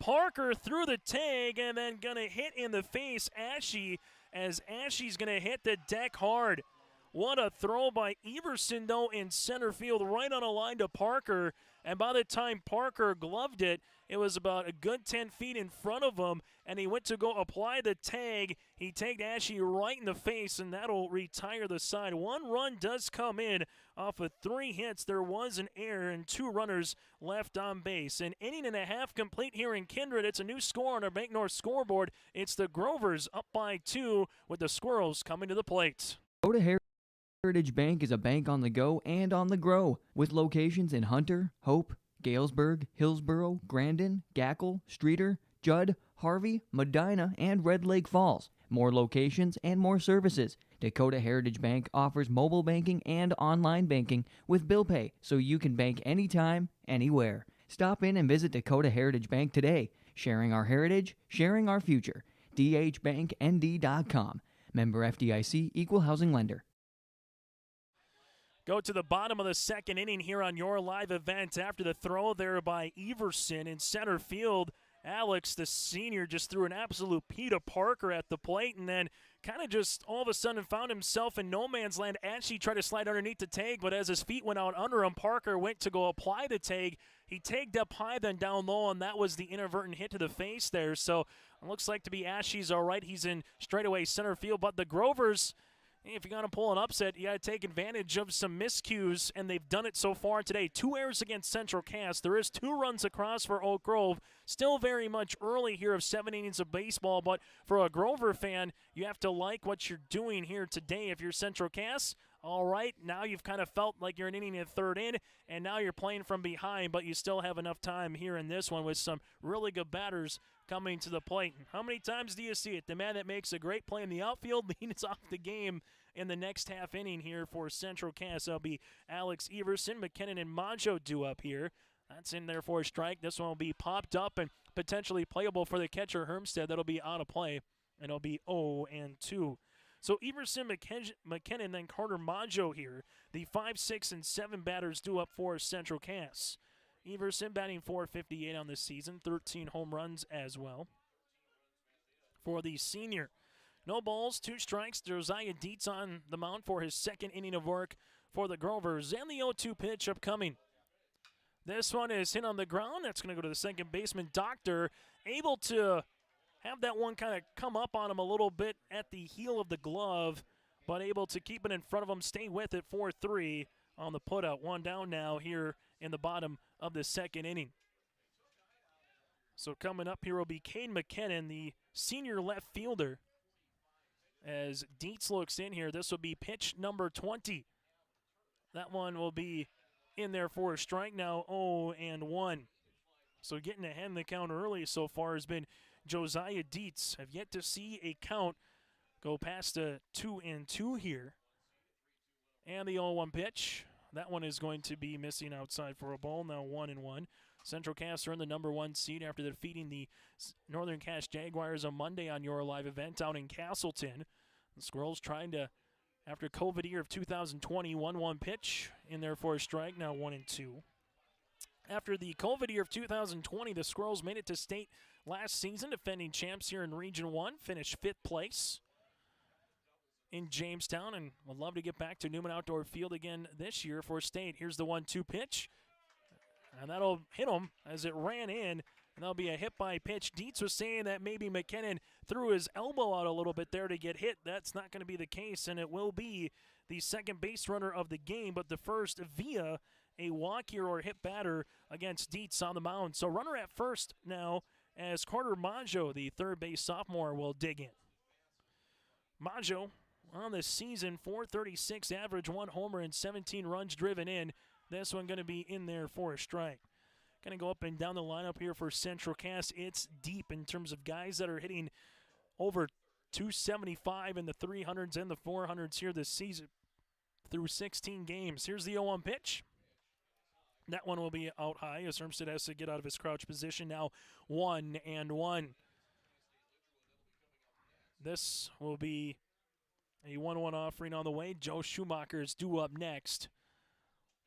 Parker threw the tag, and then going to hit in the face Ashe, as Ashe's going to hit the deck hard. What a throw by Everson, though, in center field, right on a line to Parker. And by the time Parker gloved it, it was about a good 10 feet in front of him, and he went to go apply the tag. He tagged Ashe right in the face, and that'll retire the side. 1 run does come in off of 3 hits. There was an error and 2 runners left on base. An inning and a half complete here in Kindred. It's a new score on our Bank North scoreboard. It's the Grovers up by 2 with the Squirrels coming to the plate. Go to Heritage Bank is a bank on the go and on the grow, with locations in Hunter, Hope, Galesburg, Hillsborough, Grandin, Gackle, Streeter, Judd, Harvey, Medina, and Red Lake Falls. More locations and more services. Dakota Heritage Bank offers mobile banking and online banking with bill pay, so you can bank anytime, anywhere. Stop in and visit Dakota Heritage Bank today. Sharing our heritage, sharing our future. dhbanknd.com. Member FDIC, Equal Housing Lender. Go to the bottom of the second inning here on your live event after the throw there by Everson in center field. Alex, the senior, just threw an absolute pea to Parker at the plate, and then kind of just all of a sudden found himself in no man's land. Ashe tried to slide underneath the tag, but as his feet went out under him, Parker went to go apply the tag. He tagged up high, then down low, and that was the inadvertent hit to the face there. So it looks like to be Ashe's all right. He's in straightaway center field, but the Grovers, if you're going to pull an upset, you got to take advantage of some miscues, and they've done it so far today. 2 errors against Central Cass. There is 2 runs across for Oak Grove. Still very much early here of 7 innings of baseball, but for a Grover fan, you have to like what you're doing here today. If you're Central Cass, all right, now you've kind of felt like you're an inning and third in, and now you're playing from behind, but you still have enough time here in this one with some really good batters coming to the plate. How many times do you see it? The man that makes a great play in the outfield leads off the game in the next half inning here for Central Cass. That'll be Alex Everson, McKinnon, and Maggio due up here. That's in there for a strike. This one will be popped up and potentially playable for the catcher, Hermstead. That'll be out of play, and it'll be 0-2. So Everson, McKinnon, then Carter Maggio here. The 5, 6, and 7 batters due up for Central Cass. Everson batting .458 on this season, 13 home runs as well for the senior. No balls, 2 strikes. Josiah Dietz on the mound for his second inning of work for the Grovers. And the 0-2 pitch upcoming. This one is hit on the ground. That's going to go to the second baseman, Doctor, able to have that one kind of come up on him a little bit at the heel of the glove, but able to keep it in front of him, stay with it 4-3 on the putout. 1 down now here in the bottom of the second inning. So coming up here will be Cade McKinnon, the senior left fielder. As Dietz looks in here, this will be pitch number 20. That one will be in there for a strike now, 0-1. So getting ahead in the count early so far has been Josiah Dietz. Have yet to see a count go past a 2-2 here. And the 0-1 pitch. That one is going to be missing outside for a ball. Now 1-1. Central Cass are in the number 1 seed after defeating the Northern Cass Jaguars on Monday on your live event down in Castleton. The Squirrels trying to, after COVID year of 2020, 1-1 pitch in there for a strike. Now 1-2. After the COVID year of 2020, the Squirrels made it to state last season, defending champs here in Region 1, finished 5th place in Jamestown, and would love to get back to Newman Outdoor Field again this year for state. Here's the 1-2 pitch, and that'll hit him as it ran in, and that'll be a hit by pitch. Dietz was saying that maybe McKinnon threw his elbow out a little bit there to get hit. That's not going to be the case, and it will be the second base runner of the game, but the first via a walk here or hit batter against Dietz on the mound. So runner at first now as Carter Maggio, the third base sophomore, will dig in. Maggio on the season, .436 average, 1 homer and 17 runs driven in. This one going to be in there for a strike. Going to go up and down the lineup here for Central Cass. It's deep in terms of guys that are hitting over 275 in the 300s and the 400s here this season through 16 games. Here's the 0-1 pitch. That one will be out high as Hermstead has to get out of his crouch position. Now 1-1. This will be a 1-1 offering on the way. Joe Schumacher is due up next.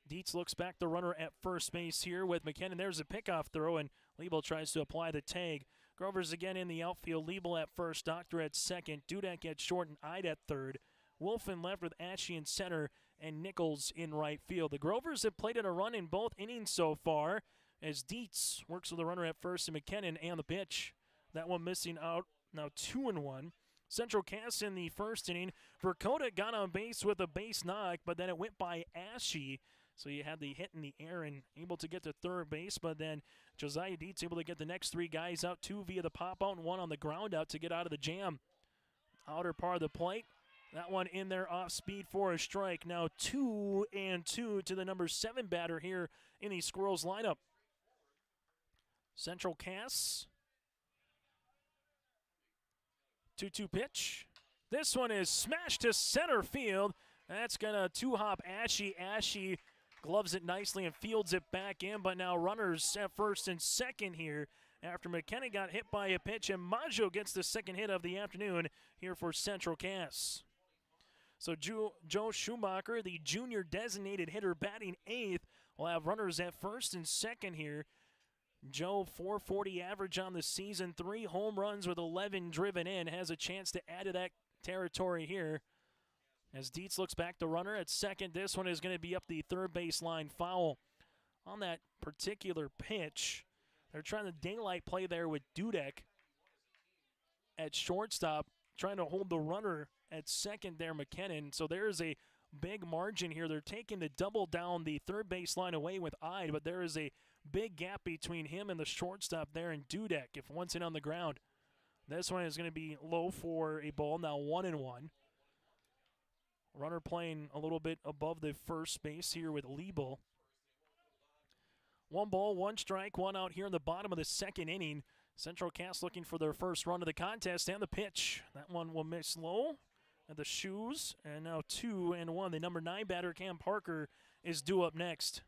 Dietz looks back the runner at first base here with McKinnon. There's a pickoff throw, and Liebel tries to apply the tag. Grovers again in the outfield. Liebel at first, Doctor at second, Dudek at short, and Ide at third. Wolf in left with Ashe in center, and Nichols in right field. The Grovers have played in a run in both innings so far as Dietz works with the runner at first and McKinnon and the pitch. That one missing out, now 2-1. Central Cass in the first inning. Verkota got on base with a base knock, but then it went by Ashe. So you had the hit in the air and able to get to third base, but then Josiah Dietz able to get the next 3 guys out, 2 via the pop out and 1 on the ground out to get out of the jam. Outer part of the plate. That one in there off speed for a strike. Now 2-2 to the number 7 batter here in the Squirrels lineup. Central Cass. 2-2 pitch. This one is smashed to center field. That's going to 2-hop Ashe. Ashe gloves it nicely and fields it back in, but now runners at first and second here after McKenna got hit by a pitch, and Maggio gets the second hit of the afternoon here for Central Cass. So Joe Schumacher, the junior designated hitter, batting 8th, will have runners at first and second here. Joe, .440 average on the season, 3 home runs with 11 driven in, has a chance to add to that territory here. As Dietz looks back the runner at second, this one is going to be up the third baseline foul. On that particular pitch, they're trying to daylight play there with Dudek at shortstop, trying to hold the runner at second there, McKinnon. So there's a big margin here. They're taking the double down the third baseline away with Ide, but there is a big gap between him and the shortstop there and Dudek if one's in on the ground. This one is going to be low for a ball, now 1-1. Runner playing a little bit above the first base here with Liebel. 1 ball, 1 strike, 1 out here in the bottom of the second inning. Central Cass looking for their first run of the contest, and the pitch. That one will miss low at the shoes, and now 2-1. The number 9 batter, Cam Parker, is due up next.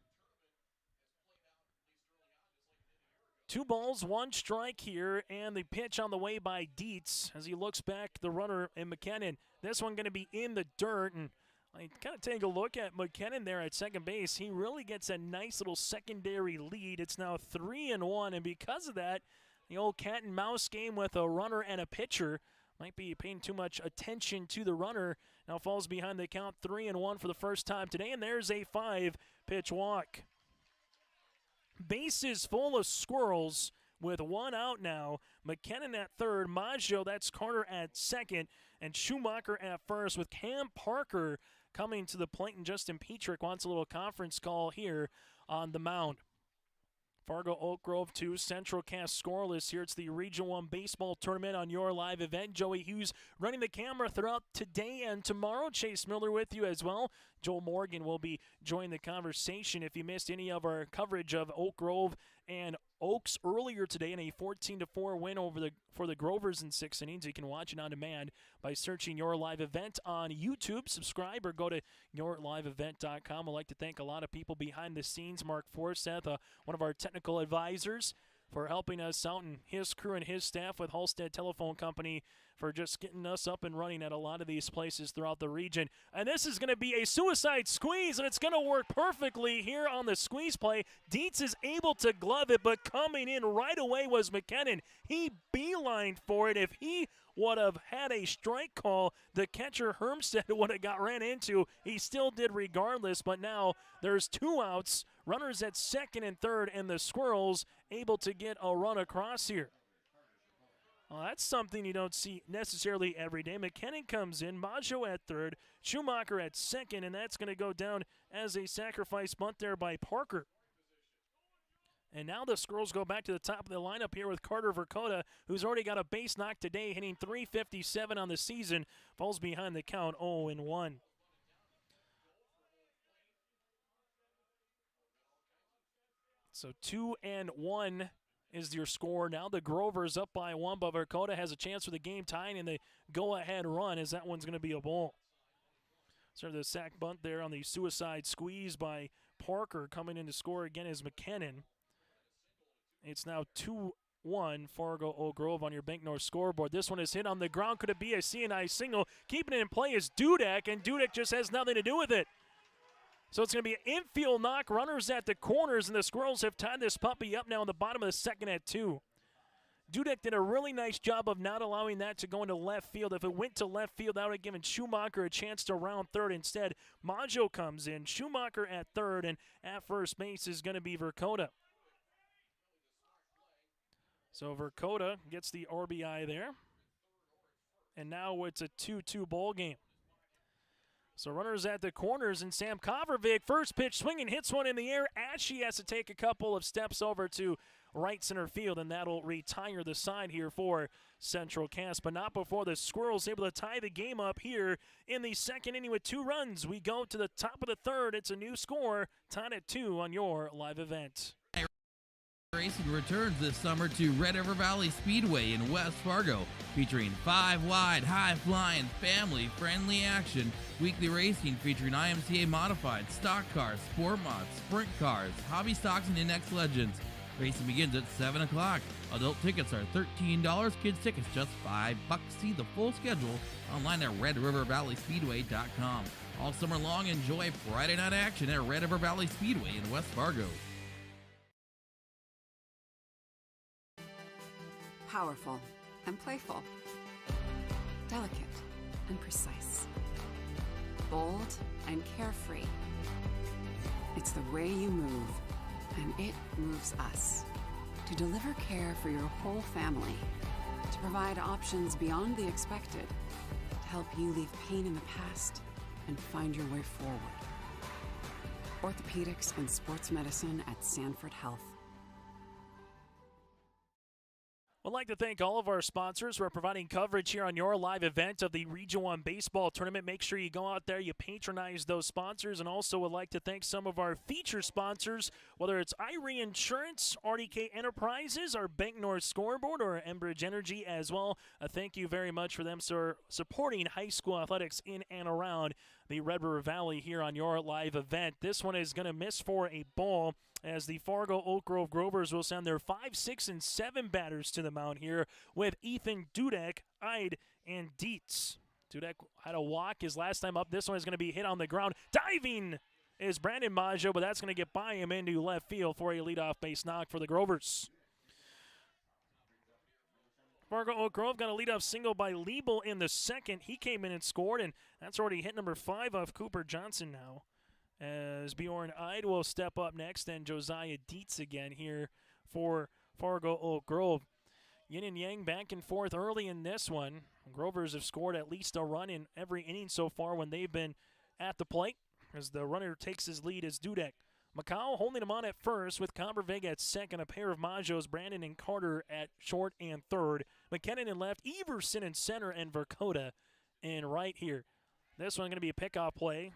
2 balls, 1 strike here, and the pitch on the way by Dietz as he looks back the runner in McKinnon. This one going to be in the dirt, and I kind of take a look at McKinnon there at second base. He really gets a nice little secondary lead. It's now 3-1, and because of that, the old cat and mouse game with a runner and a pitcher might be paying too much attention to the runner. Now falls behind the count, 3-1 for the first time today, and there's a 5-pitch walk. Bases full of squirrels with 1 out now. McKinnon at third, Maggio, that's Carter at second, and Schumacher at first with Cam Parker coming to the plate, and Justin Petrick wants a little conference call here on the mound. Fargo Oak Grove 2, Central Cass scoreless here. It's the Region 1 baseball tournament on your live event. Joey Hughes running the camera throughout today and tomorrow. Chase Miller with you as well. Joel Morgan will be joining the conversation. If you missed any of our coverage of Oak Grove and Oaks earlier today in a 14-4 win for the Grovers in 6 innings, you can watch it on demand by searching Your Live Event on YouTube. Subscribe or go to yourliveevent.com. I'd like to thank a lot of people behind the scenes. Mark Forseth, one of our technical advisors, for helping us out, and his crew and his staff with Halstead Telephone Company for just getting us up and running at a lot of these places throughout the region. And this is going to be a suicide squeeze, and it's going to work perfectly here on the squeeze play. Dietz is able to glove it, but coming in right away was McKinnon. He beelined for it. If he would have had a strike call, the catcher Hermstead would have got ran into. He still did regardless, but now there's 2 outs, runners at second and third, and the Squirrels able to get a run across here. Well, that's something you don't see necessarily every day. McKinnon comes in, Maggio at third, Schumacher at second, and that's going to go down as a sacrifice bunt there by Parker. And now the Squirrels go back to the top of the lineup here with Carter Verkota, who's already got a base knock today, hitting .357 on the season, falls behind the count 0-1. So 2-1 is your score. Now the Grovers up by 1, but Verkota has a chance for the game tying and the go-ahead run, as that one's going to be a ball. So the sack bunt there on the suicide squeeze by Parker. Coming in to score again is McKinnon. It's now 2-1 Fargo Oak Grove on your Bank North scoreboard. This one is hit on the ground. Could it be a CNI single? Keeping it in play is Dudek, and Dudek just has nothing to do with it. So it's going to be an infield knock, runners at the corners, and the Squirrels have tied this puppy up now in the bottom of the second at 2. Dudek did a really nice job of not allowing that to go into left field. If it went to left field, that would have given Schumacher a chance to round third. Instead, Maggio comes in, Schumacher at third, and at first base is going to be Verkota. So Verkota gets the RBI there. And now it's a 2-2 ball game. So runners at the corners, and Sam Kovervik, first pitch swinging, hits one in the air. Ashe has to take a couple of steps over to right center field, and that'll retire the side here for Central Cass, but not before the Squirrels able to tie the game up here in the second inning with 2 runs. We go to the top of the third. It's a new score, tied at 2 on your live event. Racing returns this summer to Red River Valley Speedway in West Fargo, featuring 5-wide, high-flying, family-friendly action. Weekly racing featuring IMCA modified, stock cars, sport mods, sprint cars, hobby stocks, and index legends. Racing begins at 7 o'clock. Adult tickets are $13, kids tickets just $5. See the full schedule online at RedRiverValleySpeedway.com. All summer long, enjoy Friday night action at Red River Valley Speedway in West Fargo. Powerful and playful. Delicate and precise. Bold and carefree. It's the way you move, and it moves us. To deliver care for your whole family. To provide options beyond the expected. To help you leave pain in the past and find your way forward. Orthopedics and sports medicine at Sanford Health. I'd like to thank all of our sponsors for providing coverage here on your live event of the Region 1 Baseball Tournament. Make sure you go out there, you patronize those sponsors, and also would like to thank some of our feature sponsors, whether it's Irie Insurance, RDK Enterprises, our Bank North Scoreboard, or Enbridge Energy as well. Thank you very much for them supporting high school athletics in and around the Red River Valley here on your live event. This one is going to miss for a ball, as the Fargo Oak Grove Grovers will send their 5, 6, and 7 batters to the mound here with Ethan Dudek, Ide, and Dietz. Dudek had a walk his last time up. This one is going to be hit on the ground. Diving is Brandon Maggio, but that's going to get by him into left field for a leadoff base knock for the Grovers. Fargo Oak Grove got a leadoff single by Liebel in the second. He came in and scored, and that's already hit number 5 off Cooper Johnson now. As Bjorn Ide will step up next, and Josiah Dietz again here for Fargo Oak Grove. Yin and yang back and forth early in this one. Grovers have scored at least a run in every inning so far when they've been at the plate, as the runner takes his lead as Dudek. Macau holding him on at first with Combervig at second, a pair of Majos, Brandon and Carter at short and third. McKinnon in left, Everson in center, and Verkota in right here. This one going to be a pickoff play.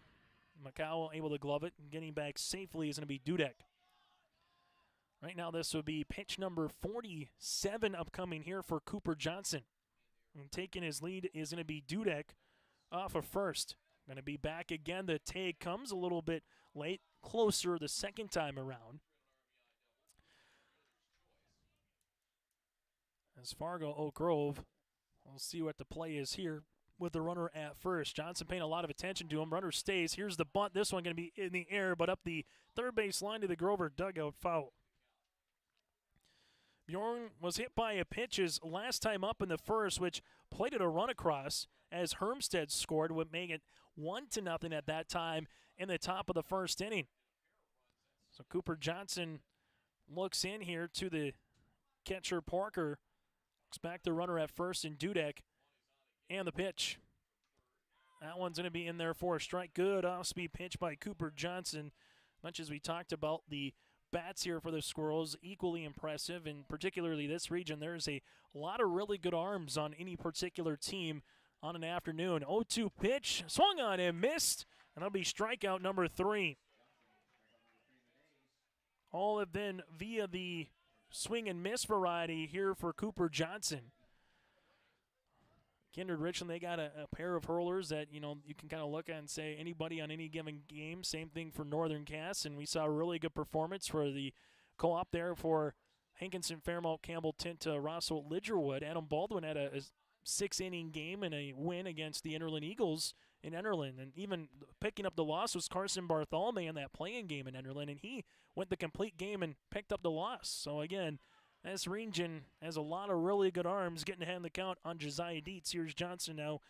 Macau able to glove it, and getting back safely is going to be Dudek. Right now this would be pitch number 47 upcoming here for Cooper Johnson. And taking his lead is going to be Dudek off of first. Going to be back again. The take comes a little bit late, closer the second time around. As Fargo Oak Grove, we'll see what the play is here with the runner at first. Johnson paying a lot of attention to him. Runner stays. Here's the bunt. This one going to be in the air, but up the third base line to the Grover dugout, foul. Bjorn was hit by a pitch his last time up in the first, which plated a run across as Hermstead scored, would make it 1-0 at that time in the top of the first inning. So Cooper Johnson looks in here to the catcher Parker. Looks back the runner at first in Dudek. And the pitch. That one's going to be in there for a strike. Good off-speed pitch by Cooper Johnson. Much as we talked about the bats here for the Squirrels, equally impressive, and particularly this region, there's a lot of really good arms on any particular team on an afternoon. 0-2 pitch, swung on and missed, and that'll be strikeout number 3. All have been via the swing and miss variety here for Cooper Johnson. Kindred Richland, they got a pair of hurlers that, you can kind of look at and say anybody on any given game. Same thing for Northern Cass, and we saw a really good performance for the co-op there for Hankinson, Fairmount, Campbell, Tinta, Rosso, Lidgerwood. Adam Baldwin had a 6-inning game and a win against the Enderlin Eagles in Enderlin. And even picking up the loss was Carson Bartholomew in that playing game in Enderlin, and he went the complete game and picked up the loss. So, again, this region has a lot of really good arms getting ahead in the count on Josiah Dietz. Here's Johnson now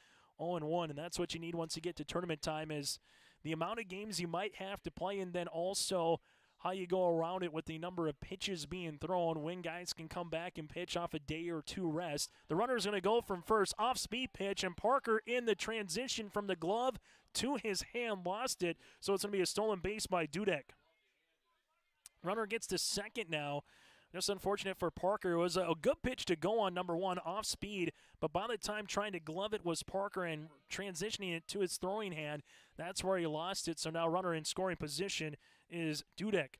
0-1, and that's what you need once you get to tournament time, is the amount of games you might have to play, and then also how you go around it with the number of pitches being thrown, when guys can come back and pitch off a day or two rest. The runner's going to go from first, off-speed pitch, and Parker in the transition from the glove to his hand lost it, so it's going to be a stolen base by Dudek. Runner gets to second now. Just unfortunate for Parker. It was a good pitch to go on number 1 off speed, but by the time trying to glove it was Parker and transitioning it to his throwing hand, that's where he lost it. So now runner in scoring position is Dudek.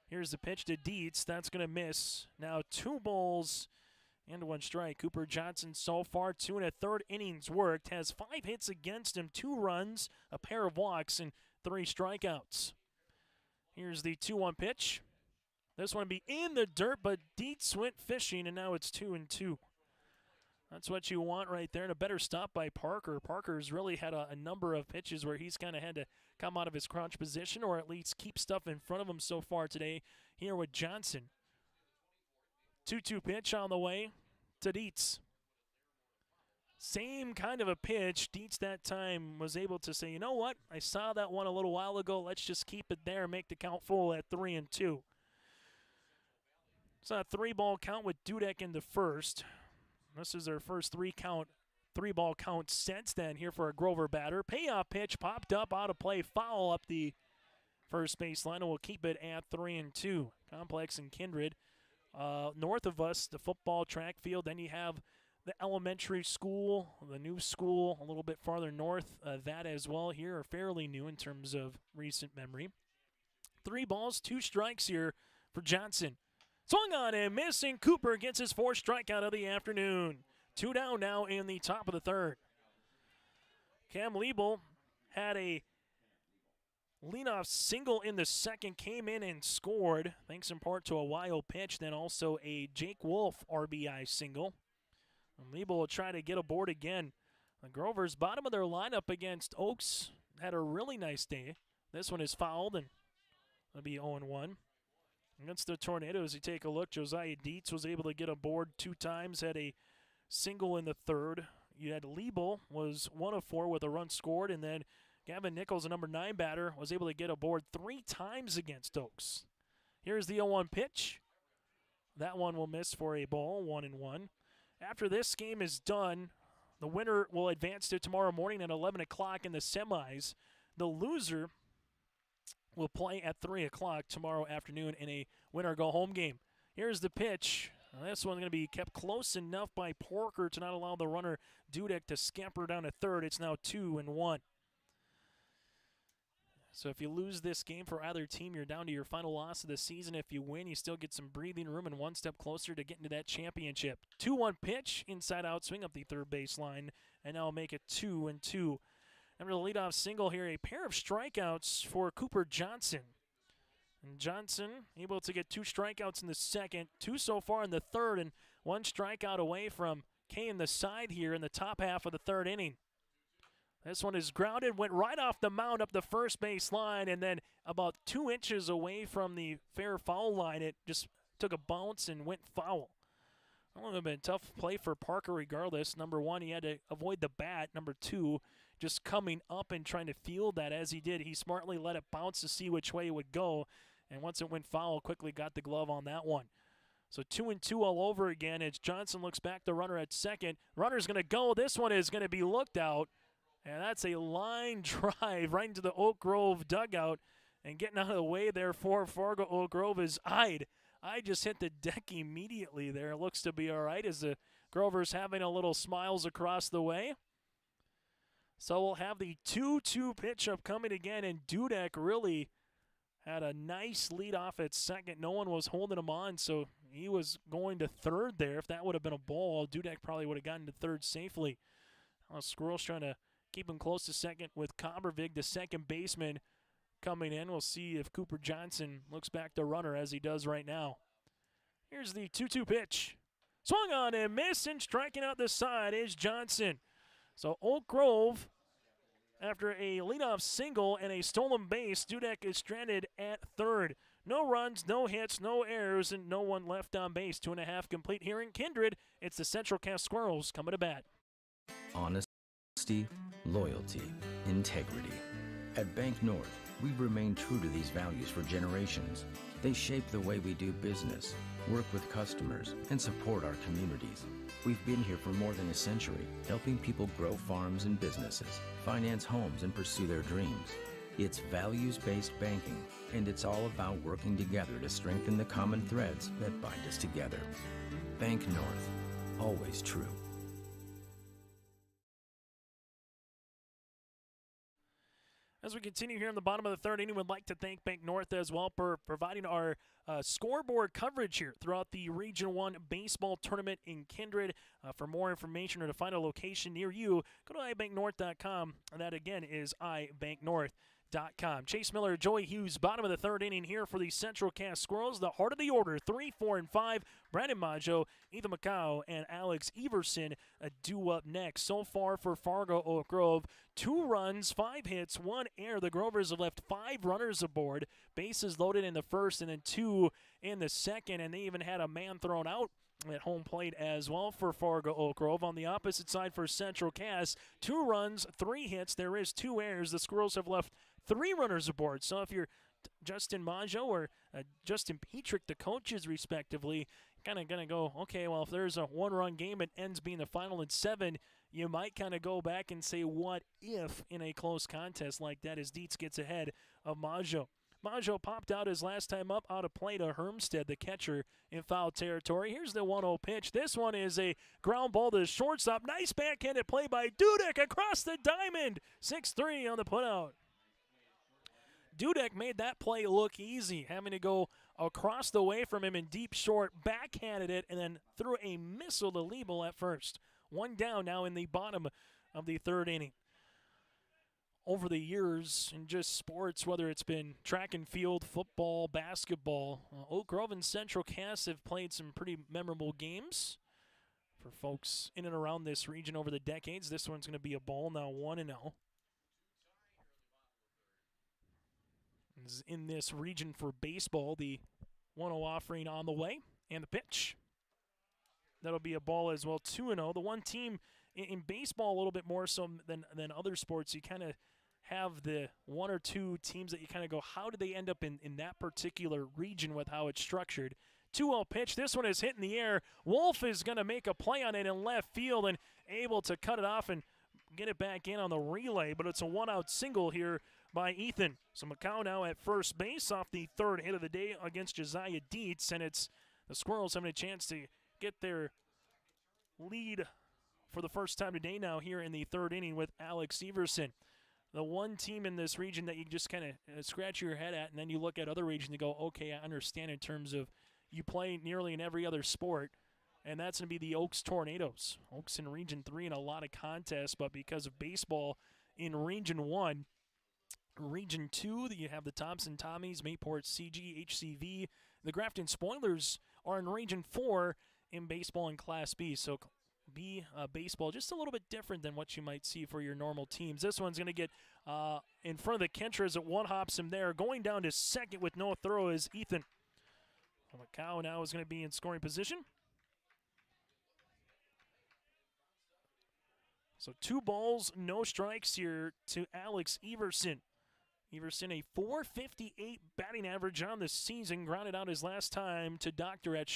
Here's the pitch to Dietz. That's going to miss. Now 2 balls and 1 strike. Cooper Johnson so far 2 1/3 innings worked, has 5 hits against him, 2 runs, a pair of walks, and 3 strikeouts. Here's the 2-1 pitch. This one will be in the dirt, but Dietz went fishing, and now it's 2-2. That's what you want right there, and a better stop by Parker. Parker's really had a number of pitches where he's kind of had to come out of his crouch position, or at least keep stuff in front of him so far today here with Johnson. 2-2 pitch on the way to Dietz. Same kind of a pitch. Dietz that time was able to say, you know what, I saw that one a little while ago. Let's just keep it there and make the count full at 3-2. It's a 3-ball count with Dudek in the first. This is their first 3-ball count since then here for a Grover batter. Payoff pitch popped up out of play, foul up the first base line, and we'll keep it at 3-2. Complex and Kindred North of us, the football track field. Then you have the elementary school, the new school a little bit farther north. That as well here are fairly new in terms of recent memory. 3 balls, 2 strikes here for Johnson. Swung on and missing. Cooper gets his 4th strikeout of the afternoon. 2 down now in the top of the 3rd. Cam Liebel had a leadoff single in the 2nd, came in and scored, thanks in part to a wild pitch, then also a Jake Wolf RBI single. And Liebel will try to get aboard again. The Grovers, bottom of their lineup against Oaks, had a really nice day. This one is fouled, and it'll be 0-1. Against the Tornadoes, you take a look, Josiah Dietz was able to get aboard 2 times, had a single in the 3rd. You had Liebel, was 1 of 4 with a run scored, and then Gavin Nichols, a number 9 batter, was able to get aboard 3 times against Oaks. Here's the 0-1 pitch. That one will miss for a ball, 1-1. After this game is done, the winner will advance to tomorrow morning at 11 o'clock in the semis. The loser will play at 3 o'clock tomorrow afternoon in a winner-go-home game. Here's the pitch. This one's going to be kept close enough by Porker to not allow the runner Dudek to scamper down to 3rd. It's now 2-1. So if you lose this game for either team, you're down to your final loss of the season. If you win, you still get some breathing room and 1 step closer to getting to that championship. 2-1 pitch, inside out swing up the 3rd baseline, and now make it 2-2. After the leadoff single here, a pair of strikeouts for Cooper Johnson. And Johnson able to get 2 strikeouts in the 2nd, 2 so far in the 3rd, and 1 strikeout away from K in the side here in the top half of the 3rd inning. This one is grounded, went right off the mound up the first base line, and then about 2 inches away from the fair foul line, it just took a bounce and went foul. That would have been a tough play for Parker regardless. Number 1, he had to avoid the bat. Number 2, just coming up and trying to field that as he did. He smartly let it bounce to see which way it would go, and once it went foul, quickly got the glove on that one. So 2-2 all over again as Johnson looks back the runner at 2nd. Runner's going to go. This one is going to be looked out. And that's a line drive right into the Oak Grove dugout. And getting out of the way there for Fargo Oak Grove is Ide. Ide just hit the deck immediately there. Looks to be all right as the Grovers having a little smiles across the way. So we'll have the 2-2 pitch up coming again. And Dudek really had a nice lead off at 2nd. No one was holding him on, so he was going to 3rd there. If that would have been a ball, Dudek probably would have gotten to 3rd safely. Squirrel's trying to keep him close to 2nd with Combervig, the 2nd baseman, coming in. We'll see if Cooper Johnson looks back the runner as he does right now. Here's the 2-2 pitch. Swung on and missed, and striking out the side is Johnson. So Oak Grove, after a leadoff single and a stolen base, Dudek is stranded at 3rd. No runs, no hits, no errors, and no one left on base. 2.5 complete here in Kindred. It's the Central Cass Squirrels coming to bat. Honesty, loyalty, integrity. At Bank North, we've remained true to these values for generations. They shape the way we do business, work with customers, and support our communities. We've been here for more than a century, helping people grow farms and businesses, finance homes, and pursue their dreams. It's values-based banking, and it's all about working together to strengthen the common threads that bind us together. Bank North, always true. As we continue here in the bottom of the 3rd inning, we'd like to thank Bank North as well for providing our scoreboard coverage here throughout the Region 1 baseball tournament in Kindred. For more information or to find a location near you, go to ibanknorth.com, and that again is ibanknorth.com. Chase Miller, Joey Hughes, bottom of the 3rd inning here for the Central Cass Squirrels. The heart of the order, 3, 4, and 5. Brandon Maggio, Ethan McCow, and Alex Everson due up next. So far for Fargo Oak Grove, 2 runs, 5 hits, 1 error. The Grovers have left 5 runners aboard. Bases loaded in the 1st and then 2 in the 2nd, and they even had a man thrown out at home plate as well for Fargo Oak Grove. On the opposite side for Central Cass, 2 runs, 3 hits. There is 2 errors. The Squirrels have left 3 runners aboard. So if you're Justin Maggio or Justin Petrick, the coaches respectively, kind of going to go, okay, well, if there's a 1-run game, it ends being the final in 7, you might kind of go back and say, what if in a close contest like that as Dietz gets ahead of Maggio. Maggio popped out his last time up out of play to Hermstead, the catcher, in foul territory. Here's the 1-0 pitch. This one is a ground ball to shortstop. Nice backhanded play by Dudek across the diamond. 6-3 on the putout. Dudek made that play look easy, having to go across the way from him in deep short, backhanded it, and then threw a missile to Liebel at first. One down now in the bottom of the third inning. Over the years in just sports, whether it's been track and field, football, basketball, Oak Grove and Central Cass have played some pretty memorable games for folks in and around this region over the decades. This one's going to be a ball now, 1-0. In this region for baseball, the 1-0 offering on the way, and the pitch. That'll be a ball as well, 2-0. The one team in baseball, a little bit more so than other sports, you kind of have the one or two teams that you kind of go, how did they end up in that particular region with how it's structured? 2-0 pitch. This one is hit in the air. Wolf is going to make a play on it in left field and able to cut it off and get it back in on the relay, but it's a one-out single here by Ethan. So Macau now at first base off the third hit of the day against Josiah Dietz, and it's the Squirrels having a chance to get their lead for the first time today now here in the third inning with Alex Everson. The one team in this region that you just kind of scratch your head at, and then you look at other regions and go, okay, I understand in terms of you play nearly in every other sport, and that's going to be the Oaks Tornadoes. Oaks in Region 3 in a lot of contests, but because of baseball in Region 1, Region 2, you have the Thompson Tommies, Mayport CG, HCV. The Grafton Spoilers are in Region 4 in baseball in Class B, so B baseball just a little bit different than what you might see for your normal teams. This one's going to get in front of the catcher as it one-hops him there. Going down to second with no throw is Ethan. Macau now is going to be in scoring position. So 2 balls, no strikes here to Alex Everson. Everson, a .458 batting average on the season, grounded out his last time to Doctor at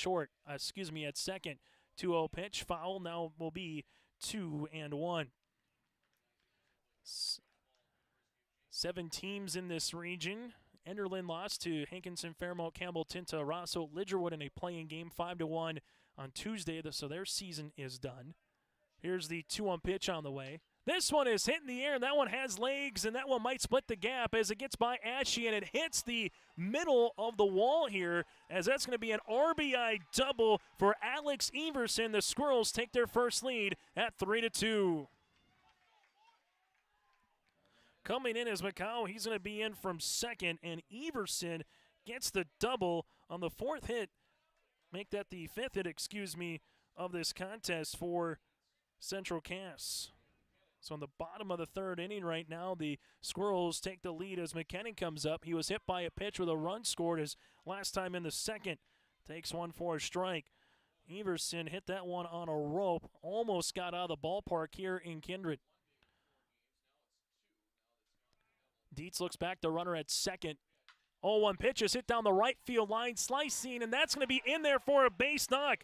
at second. 2-0 pitch, foul, now will be 2-1. 7 teams in this region. Enderlin lost to Hankinson, Fairmount, Campbell, Tinta, Rosso, Lidgerwood in a playing game 5-1 on Tuesday, so their season is done. Here's the 2-1 pitch on the way. This one is hit in the air, and that one has legs, and that one might split the gap as it gets by Ashe, and it hits the middle of the wall here, as that's going to be an RBI double for Alex Everson. The Squirrels take their first lead at 3-2. Coming in as Macau, he's going to be in from second, and Everson gets the double on the fourth hit. Make that the fifth hit, of this contest for Central Cass. So in the bottom of the third inning right now, the Squirrels take the lead as McKinnon comes up. He was hit by a pitch with a run scored his last time in the second. Takes one for a strike. Everson hit that one on a rope. Almost got out of the ballpark here in Kindred. Dietz looks back, the runner at second. 0-1 pitch is hit down the right field line, slicing, and that's going to be in there for a base knock.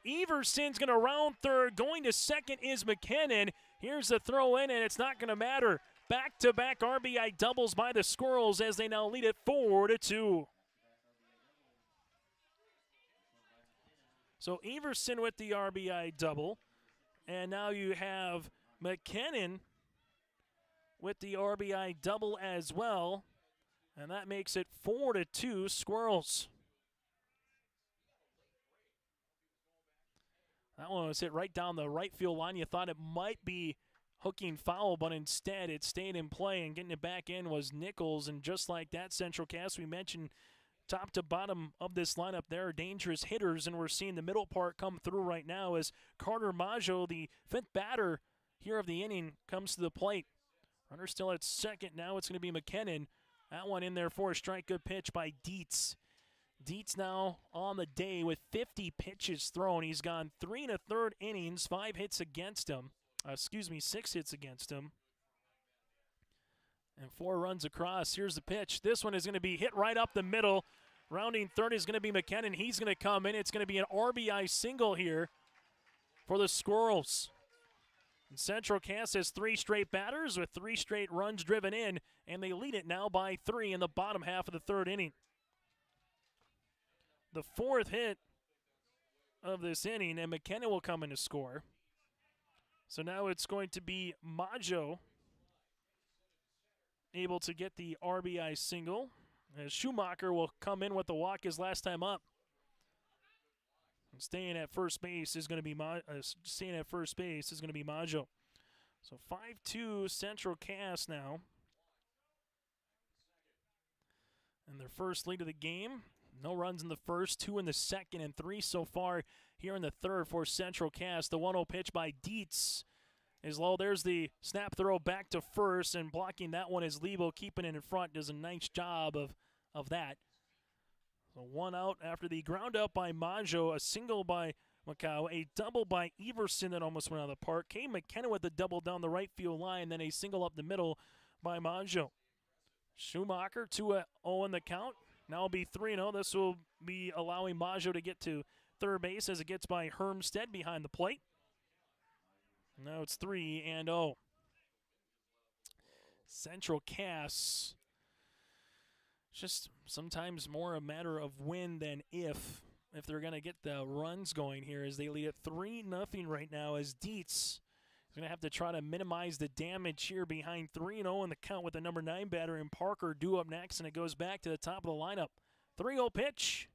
Everson's going to round third. Going to second is McKinnon. Here's the throw in, and it's not going to matter. Back-to-back RBI doubles by the Squirrels as they now lead it 4-2. So Everson with the RBI double. And now you have McKinnon with the RBI double as well. And that makes it 4-2 Squirrels. That one was hit right down the right field line. You thought it might be hooking foul, but instead it stayed in play, and getting it back in was Nichols. And just like that, Central Cass, we mentioned top to bottom of this lineup, there are dangerous hitters, and we're seeing the middle part come through right now as Carter Maggio, the fifth batter here of the inning, comes to the plate. Runner still at second. Now it's going to be McKinnon. That one in there for a strike. Good pitch by Dietz. Dietz now on the day with 50 pitches thrown. He's gone 3 1/3 innings, 6 hits against him. And 4 runs across. Here's the pitch. This one is going to be hit right up the middle. Rounding third is going to be McKinnon. He's going to come in. It's going to be an RBI single here for the Squirrels. And Central Cass has 3 straight batters with 3 straight runs driven in, and they lead it now by 3 in the bottom half of the 3rd inning. The 4th hit of this inning, and McKenna will come in to score. So now it's going to be Maggio able to get the RBI single, as Schumacher will come in with the walk his last time up. And staying at first base is going to be Maggio. So 5-2 Central Cass now. And their first lead of the game. No runs in the first, 2 in the second, and 3 so far here in the 3rd for Central Cass. The 1-0 pitch by Dietz is low. There's the snap throw back to first, and blocking that one is Lebo. Keeping it in front does a nice job of that. So 1 out after the ground out by Maggio, a single by Macau, a double by Everson that almost went out of the park. Kane McKenna with the double down the right field line, then a single up the middle by Maggio. Schumacher 2-0 in the count. Now it'll be 3-0. This will be allowing Maggio to get to third base as it gets by Hermstead behind the plate. Now it's 3-0. Central Cass, just sometimes more a matter of when than if they're going to get the runs going here, as they lead at 3-0 right now, as Dietz is going to have to try to minimize the damage here behind 3-0 in the count with the number 9 batter in Parker due up next, and it goes back to the top of the lineup. 3-0 pitch.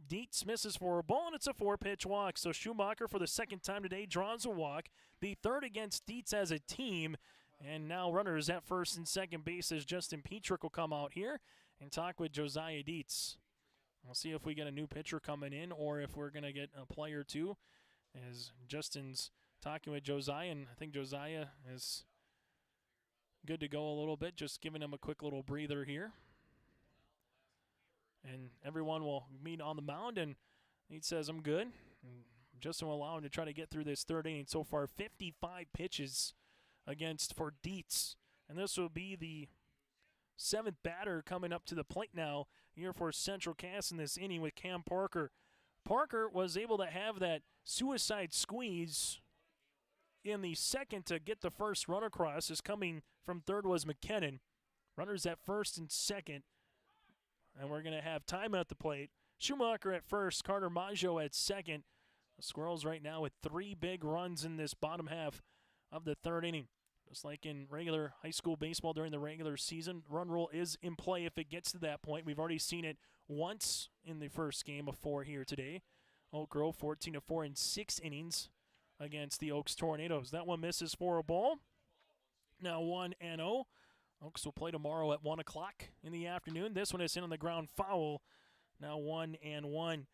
Dietz misses for a ball, and it's a 4-pitch walk. So Schumacher, for the 2nd time today, draws a walk. The 3rd against Dietz as a team. And now runners at first and second base as Justin Petrick will come out here and talk with Josiah Dietz. We'll see if we get a new pitcher coming in or if we're going to get a play or two, as Justin's talking with Josiah, and I think Josiah is good to go a little bit, just giving him a quick little breather here. And everyone will meet on the mound, and he says, I'm good. And Justin will allow him to try to get through this 3rd inning. So far, 55 pitches for Dietz. And this will be the 7th batter coming up to the plate now here for Central Cass in this inning with Cam Parker. Parker was able to have that suicide squeeze in the 2nd to get the first run across, as coming from 3rd was McKinnon. Runners at 1st and 2nd. And we're going to have time at the plate. Schumacher at 1st, Carter Maggio at 2nd. The Squirrels right now with 3 big runs in this bottom half of the 3rd inning. Just like in regular high school baseball during the regular season, run rule is in play if it gets to that point. We've already seen it once in the first game of 4 here today. Oak Grove 14-4 in 6 innings against the Oaks Tornadoes. That one misses for a ball. Now 1-0. Oaks will play tomorrow at 1 o'clock in the afternoon. This one is in on the ground foul. Now 1-1.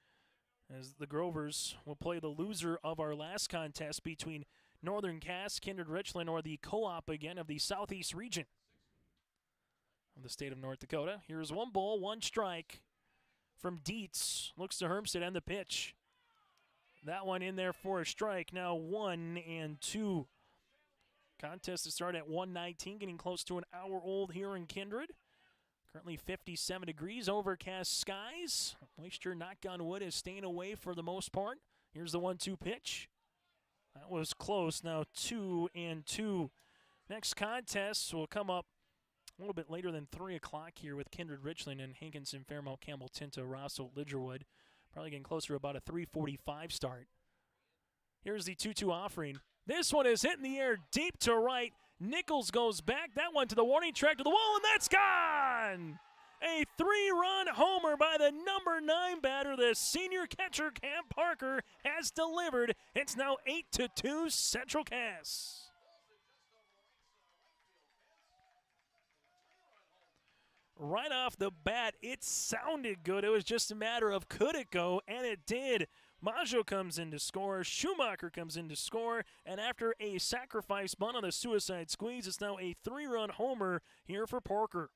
As the Grovers will play the loser of our last contest between Northern Cass, Kindred Richland, or the co-op again of the Southeast region of the state of North Dakota. Here's 1 ball, 1 strike from Dietz. Looks to Hermstead and the pitch. That one in there for a strike. Now 1-2. Contest to start at 1:19, getting close to an hour old here in Kindred. Currently 57 degrees, overcast skies. Moisture, knock on wood, is staying away for the most part. Here's the 1-2 pitch. That was close. Now 2-2. Next contest will come up a little bit later than 3 o'clock here with Kindred Richland and Hankinson, Fairmount, Campbell, Tinta, Rosso, Lidgerwood. Probably getting closer to about a 3:45 start. Here's the 2-2 offering. This one is hit in the air deep to right. Nichols goes back. That one to the warning track to the wall, and that's gone! A 3-run homer by the number 9 batter. The senior catcher, Cam Parker, has delivered. It's now 8-2 Central Cass. Right off the bat, it sounded good. It was just a matter of could it go, and it did. Maggio comes in to score, Schumacher comes in to score, and after a sacrifice bunt on the suicide squeeze, it's now a 3-run homer here for Parker.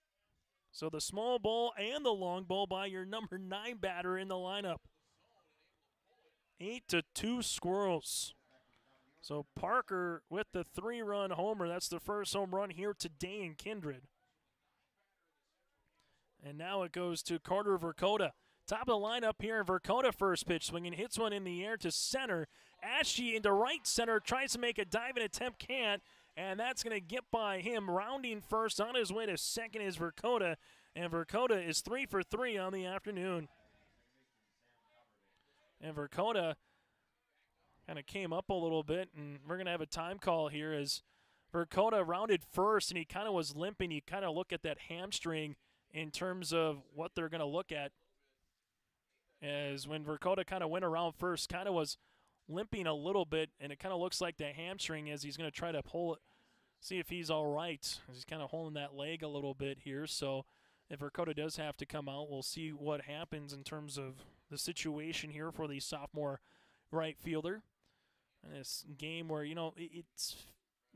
So the small ball and the long ball by your number 9 batter in the lineup. 8-2 Squirrels. So Parker with the 3-run homer. That's the first home run here today in Kindred. And now it goes to Carter Vercoda. Top of the lineup here, Verkota first pitch swinging, hits one in the air to center. Ashe into right center, tries to make a diving attempt, can't, and that's going to get by him. Rounding first, on his way to second is Verkota, and Verkota is 3 for 3 on the afternoon. And Verkota kind of came up a little bit, and we're going to have a time call here as Verkota rounded first, and he kind of was limping. You kind of look at that hamstring in terms of what they're going to look at. As when Verkota kind of went around first, kind of was limping a little bit, and it kind of looks like the hamstring as he's going to try to pull it, see if he's all right. He's kind of holding that leg a little bit here, so if Verkota does have to come out, we'll see what happens in terms of the situation here for the sophomore right fielder. And this game where, you know, it's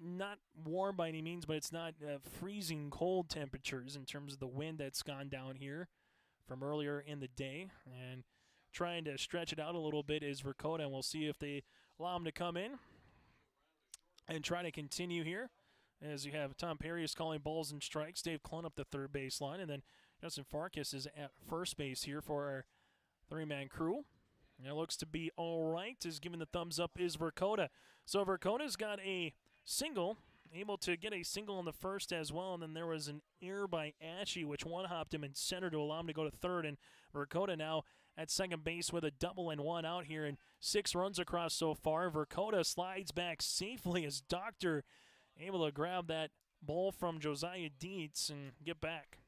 not warm by any means, but it's not freezing cold temperatures in terms of the wind that's gone down here from earlier in the day. And trying to stretch it out a little bit is Verkota, and we'll see if they allow him to come in and try to continue here. As you have Tom Perry is calling balls and strikes, Dave Clun up the third base line, and then Justin Farkas is at first base here for our three-man crew. And it looks to be all right, is giving the thumbs up is Verkota. So Verkota's got a single, able to get a single in the first as well, and then there was an error by Ashe, which one-hopped him in center to allow him to go to third, and Verkota now at second base with a double and one out here, and 6 runs across so far. Verkota slides back safely as Doctor able to grab that ball from Josiah Dietz and get back.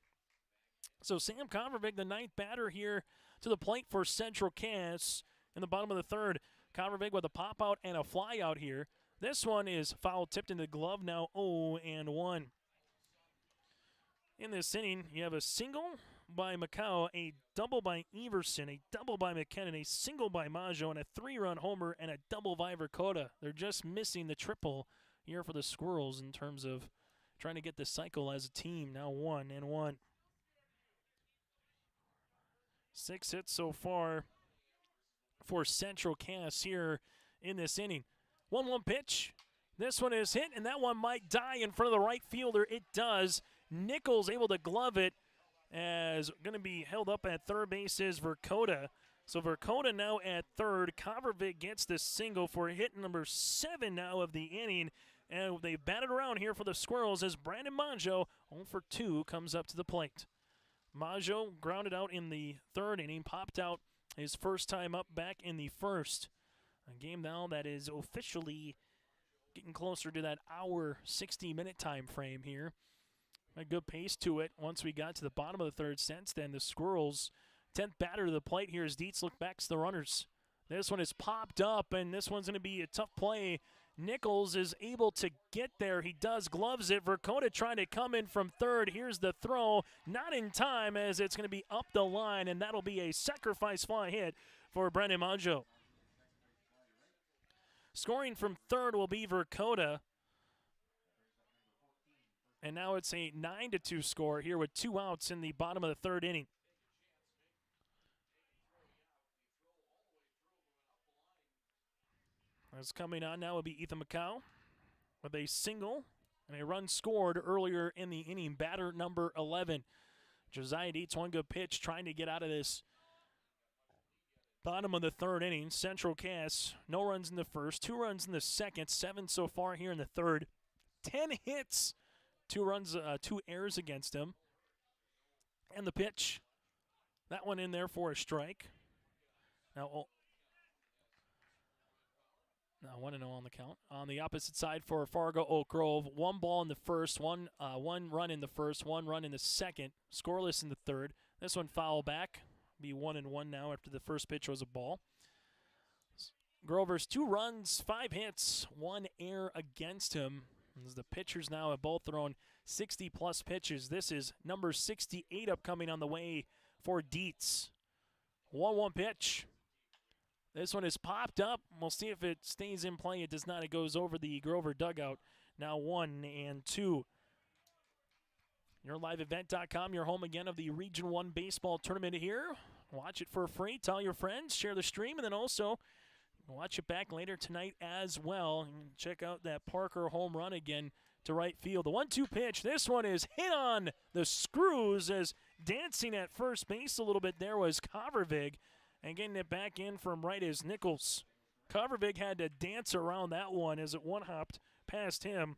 So Sam Convervig, the 9th batter here to the plate for Central Cass in the bottom of the third. Convervig with a pop out and a fly out here. This one is foul tipped in the glove, now 0-1. In this inning, you have a single by Macau, a double by Everson, a double by McKinnon, a single by Maggio, and a 3-run homer and a double by Verkota. They're just missing the triple here for the Squirrels in terms of trying to get the cycle as a team. Now 1-1. 6 hits so far for Central Cass here in this inning. 1-1 pitch. This one is hit, and that one might die in front of the right fielder. It does. Nichols able to glove it, as going to be held up at third base is Verkota. So Verkota now at third. Convervig gets the single for hit number 7 now of the inning. And they batted around here for the Squirrels as Brandon Maggio, 0 for 2, comes up to the plate. Maggio grounded out in the third inning, popped out his first time up back in the first. A game now that is officially getting closer to that hour, 60-minute time frame here. A good pace to it once we got to the bottom of the third. Since then, the Squirrels, 10th batter to the plate here as Dietz look back to the runners. This one is popped up, and this one's going to be a tough play. Nichols is able to get there. He does, gloves it. Verkota trying to come in from third. Here's the throw. Not in time, as it's going to be up the line, and that'll be a sacrifice fly hit for Brandon Maggio. Scoring from third will be Verkota. And now it's a 9-2 score here with 2 outs in the bottom of the third inning. As coming on now will be Ethan Macau with a single and a run scored earlier in the inning. Batter number 11. Josiah Dietz, one good pitch, trying to get out of this bottom of the third inning. Central Cass, no runs in the first, 2 runs in the second, 7 so far here in the third. 10 hits, 2 runs, 2 errors against him. And the pitch, that one in there for a strike. Now 1-0 on the count. On the opposite side for Fargo Oak Grove, 1 ball in the first, one run in the first, 1 run in the second, scoreless in the third. This one foul back, be 1-1 now after the first pitch was a ball. Grover's 2 runs, 5 hits, 1 error against him. As the pitchers now have both thrown 60-plus pitches. This is number 68 upcoming on the way for Dietz. 1-1 pitch. This one is popped up. We'll see if it stays in play. It does not. It goes over the Grover dugout. Now 1-2. Your liveevent.com, your home again of the Region 1 baseball tournament here. Watch it for free. Tell your friends. Share the stream. And then also watch it back later tonight as well. And check out that Parker home run again to right field. The 1-2 pitch. This one is hit on the screws as dancing at first base a little bit there was Covervig, and getting it back in from right is Nichols. Covervig had to dance around that one as it one-hopped past him.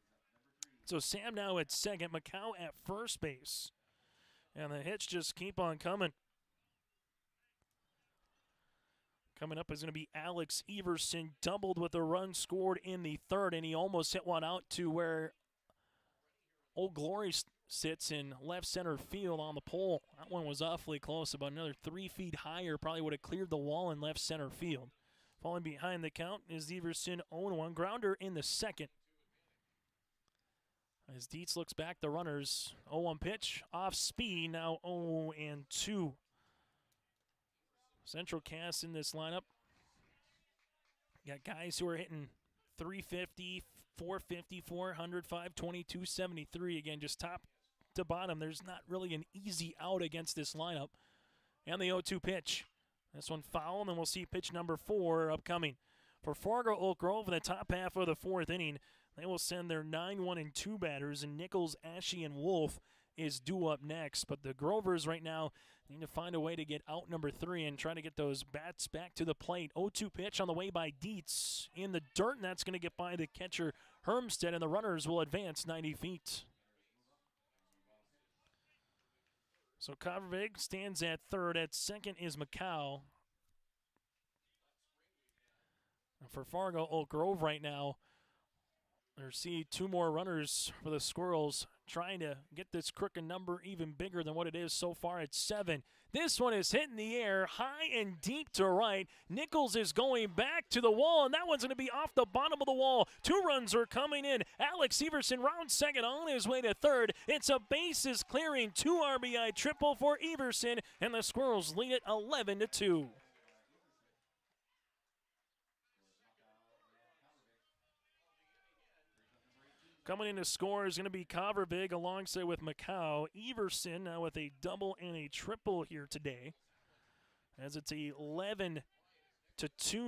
So Sam now at second, Macau at first base. And the hits just keep on coming. Coming up is going to be Alex Everson, doubled with a run scored in the third, and he almost hit one out to where Old Glory sits in left center field on the pole. That one was awfully close, about another 3 feet higher, probably would have cleared the wall in left center field. Falling behind the count is Everson, 0-1. Grounder in the second. As Dietz looks back, the runners, 0-1 pitch, off speed, now 0-2. Central Cass in this lineup. Got guys who are hitting 350, 450, 400, 520, 273. Again, just top to bottom. There's not really an easy out against this lineup. And the 0-2 pitch. This one foul, and then we'll see pitch number 4 upcoming. For Fargo Oak Grove in the top half of the fourth inning, they will send their 9-1 and 2 batters, and Nichols, Ashe, and Wolf is due up next. But the Grovers right now need to find a way to get out number 3 and try to get those bats back to the plate. 0-2 pitch on the way by Dietz in the dirt, and that's going to get by the catcher Hermstead, and the runners will advance 90 feet. So Covervig stands at third. At second is Macau. And for Fargo Oak Grove right now, there see 2 more runners for the Squirrels, trying to get this crooked number even bigger than what it is so far at 7. This one is hitting the air high and deep to right. Nichols is going back to the wall, and that one's going to be off the bottom of the wall. 2 runs are coming in. Alex Everson rounds second, on his way to third. It's a bases clearing 2 RBI triple for Everson, and the Squirrels lead it 11-2. Coming in to score is going to be Covervig alongside with Macau. Everson now with a double and a triple here today, as it's 11-2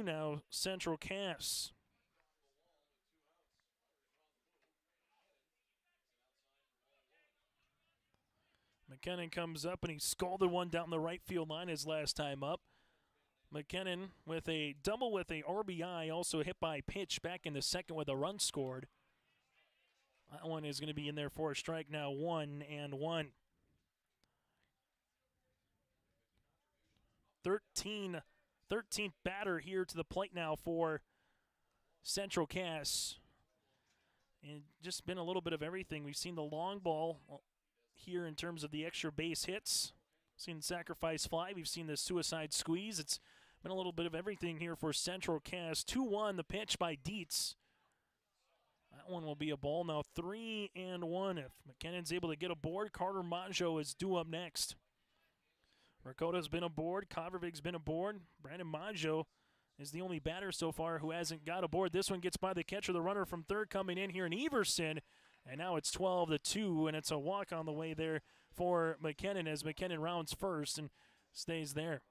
now, Central Cass. McKinnon comes up, and he scalded one down the right field line his last time up. McKinnon with a double with a RBI, also hit by pitch back in the second with a run scored. That one is going to be in there for a strike now, 1-1. 13th batter here to the plate now for Central Cass. And just been a little bit of everything. We've seen the long ball here in terms of the extra base hits. Seen the sacrifice fly. We've seen the suicide squeeze. It's been a little bit of everything here for Central Cass. 2-1, the pitch by Dietz. That one will be a ball now, 3-1. If McKinnon's able to get aboard, Carter Maggio is due up next. Rakota's been aboard, Covervig's been aboard. Brandon Maggio is the only batter so far who hasn't got aboard. This one gets by the catcher, the runner from third coming in here in Everson. And now it's 12-2, and it's a walk on the way there for McKinnon as McKinnon rounds first and stays there.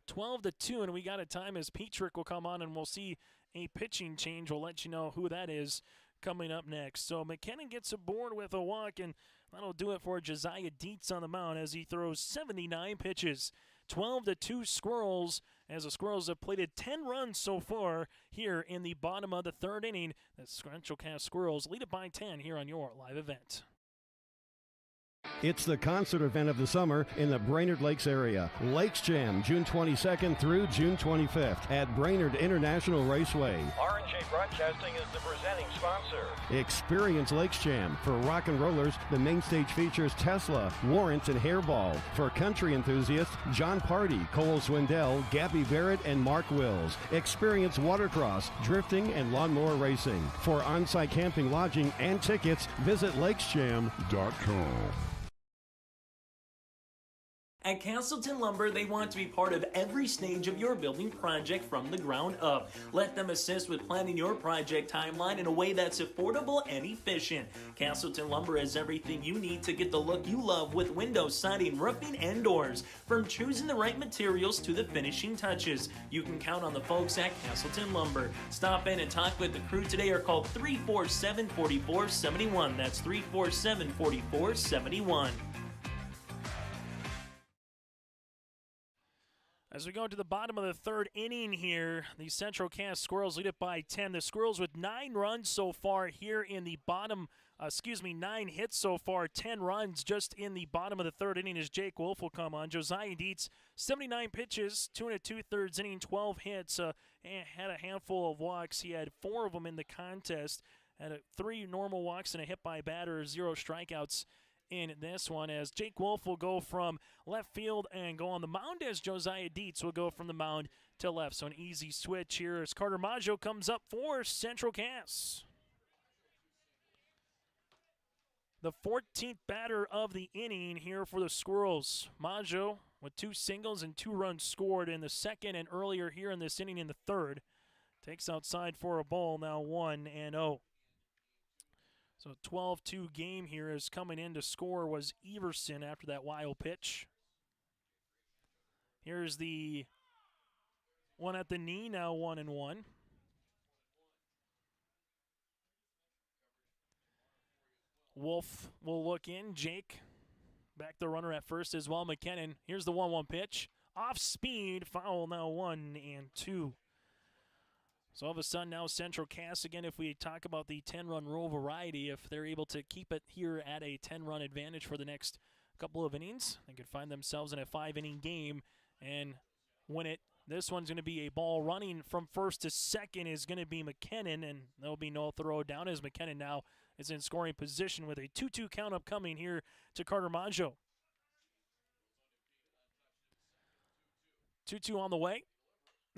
12-2, and we got a time as Petrick will come on, and we'll see a pitching change. We'll let you know who that is coming up next. So McKinnon gets aboard with a walk, and that'll do it for Josiah Dietz on the mound as he throws 79 pitches. 12-2 Squirrels, as the Squirrels have plated 10 runs so far here in the bottom of the third inning. The Central Cass Squirrels lead it by 10 here on your live event. It's the concert event of the summer in the Brainerd Lakes area. Lakes Jam, June 22nd through June 25th at Brainerd International Raceway. R&J Broadcasting is the presenting sponsor. Experience Lakes Jam. For rock and rollers, the main stage features Tesla, Warrants, and Hairball. For country enthusiasts, John Party, Cole Swindell, Gabby Barrett, and Mark Wills. Experience watercross, drifting, and lawnmower racing. For on-site camping, lodging, and tickets, visit lakesjam.com. At Castleton Lumber, they want to be part of every stage of your building project from the ground up. Let them assist with planning your project timeline in a way that's affordable and efficient. Castleton Lumber has everything you need to get the look you love with windows, siding, roofing, and doors. From choosing the right materials to the finishing touches, you can count on the folks at Castleton Lumber. Stop in and talk with the crew today or call 347-4471. That's 347-4471. As we go to the bottom of the third inning here, the Central Cass Squirrels lead it by 10. The Squirrels with 9 runs so far here in the bottom, 9 hits so far, 10 runs just in the bottom of the third inning as Jake Wolf will come on. Josiah Dietz, 79 pitches, 2 2/3 inning, 12 hits, had a handful of walks. He had 4 of them in the contest, had 3 normal walks and a hit by batter, 0 strikeouts in this one, as Jake Wolf will go from left field and go on the mound as Josiah Dietz will go from the mound to left. So an easy switch here as Carter Maggio comes up for Central Cass. The 14th batter of the inning here for the Squirrels. Maggio with 2 singles and 2 runs scored in the second and earlier here in this inning in the third. Takes outside for a ball, now 1-0. So 12-2 game here is coming in to score was Everson after that wild pitch. Here's the one at the knee, now 1-1. Wolf will look in. Jake back the runner at first as well. McKinnon. Here's the 1-1 pitch. Off speed, foul, now 1-2. So all of a sudden now Central Cass, again, if we talk about the 10-run rule variety, if they're able to keep it here at a 10-run advantage for the next couple of innings, they could find themselves in a 5-inning game and win it. This one's going to be a ball running from first to second is going to be McKinnon, and there'll be no throw down as McKinnon now is in scoring position with a 2-2 count upcoming here to Carter Maggio. 2-2 on the way.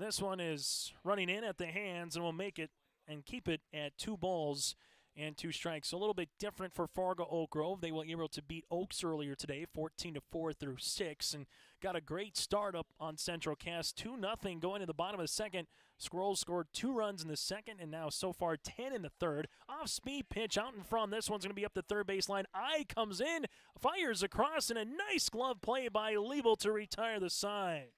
This one is running in at the hands and will make it and keep it at 2 balls and 2 strikes. So a little bit different for Fargo Oak Grove. They were able to beat Oaks earlier today, 14-4 through 6, and got a great start up on Central Cass. 2-0 going to the bottom of the second. Squirrels scored 2 runs in the second, and now so far 10 in the third. Off-speed pitch out in front. This one's going to be up the third baseline. Eye comes in, fires across, and a nice glove play by Liebel to retire the side.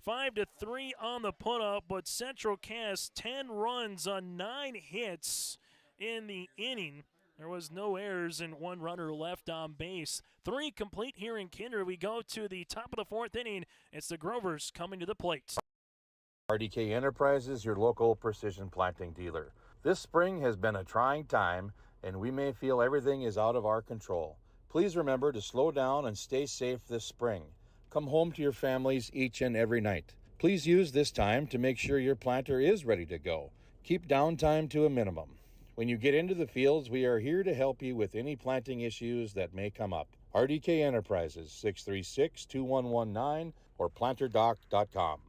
5-3 on the put-up, but Central Cass 10 runs on 9 hits in the inning. There was no errors and 1 runner left on base. 3 complete here in Kinder. We go to the top of the 4th inning. It's the Grovers coming to the plate. RDK Enterprises, your local precision planting dealer. This spring has been a trying time, and we may feel everything is out of our control. Please remember to slow down and stay safe this spring. Come home to your families each and every night. Please use this time to make sure your planter is ready to go. Keep downtime to a minimum. When you get into the fields, we are here to help you with any planting issues that may come up. RDK Enterprises, 636-2119 or planterdoc.com.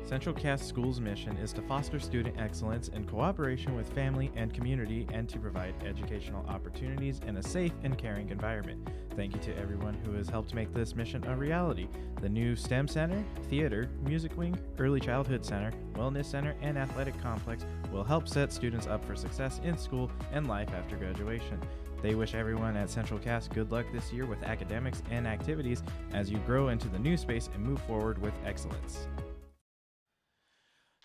Central Cass School's mission is to foster student excellence in cooperation with family and community and to provide educational opportunities in a safe and caring environment. Thank you to everyone who has helped make this mission a reality. The new STEM Center, Theater, Music Wing, Early Childhood Center, Wellness Center, and Athletic Complex will help set students up for success in school and life after graduation. They wish everyone at Central Cass good luck this year with academics and activities as you grow into the new space and move forward with excellence.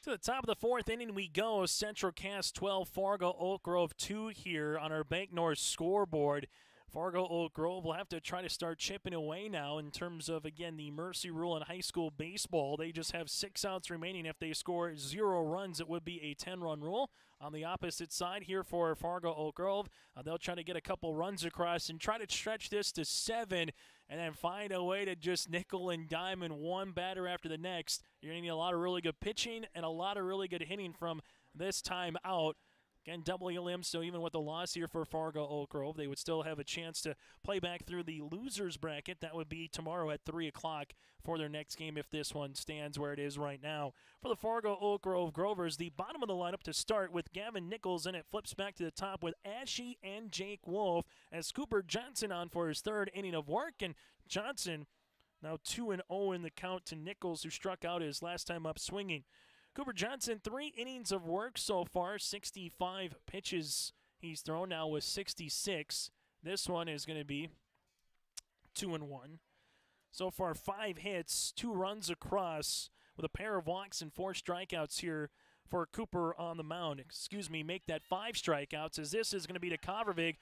To the top of the 4th inning we go. Central Cass 12, Fargo Oak Grove 2 here on our Bank North scoreboard. Fargo Oak Grove will have to try to start chipping away now in terms of, again, the mercy rule in high school baseball. They just have 6 outs remaining. If they score 0 runs, it would be a 10-run rule. On the opposite side here for Fargo Oak Grove, they'll try to get a couple runs across and try to stretch this to 7 and then find a way to just nickel and dime in one batter after the next. You're going to need a lot of really good pitching and a lot of really good hitting from this time out. Again, double elims, so even with the loss here for Fargo Oak Grove, they would still have a chance to play back through the losers bracket. That would be tomorrow at 3 o'clock for their next game if this one stands where it is right now. For the Fargo Oak Grove Grovers, the bottom of the lineup to start with Gavin Nichols, and it flips back to the top with Ashe and Jake Wolf as Cooper Johnson on for his 3rd inning of work, and Johnson now 2-0 in the count to Nichols, who struck out his last time up swinging. Cooper Johnson, 3 innings of work so far, 65 pitches he's thrown now with 66. This one is going to be 2-1. So far, 5 hits, 2 runs across with a pair of walks and 4 strikeouts here for Cooper on the mound. Make that 5 strikeouts, as this is going to be to Kovervig.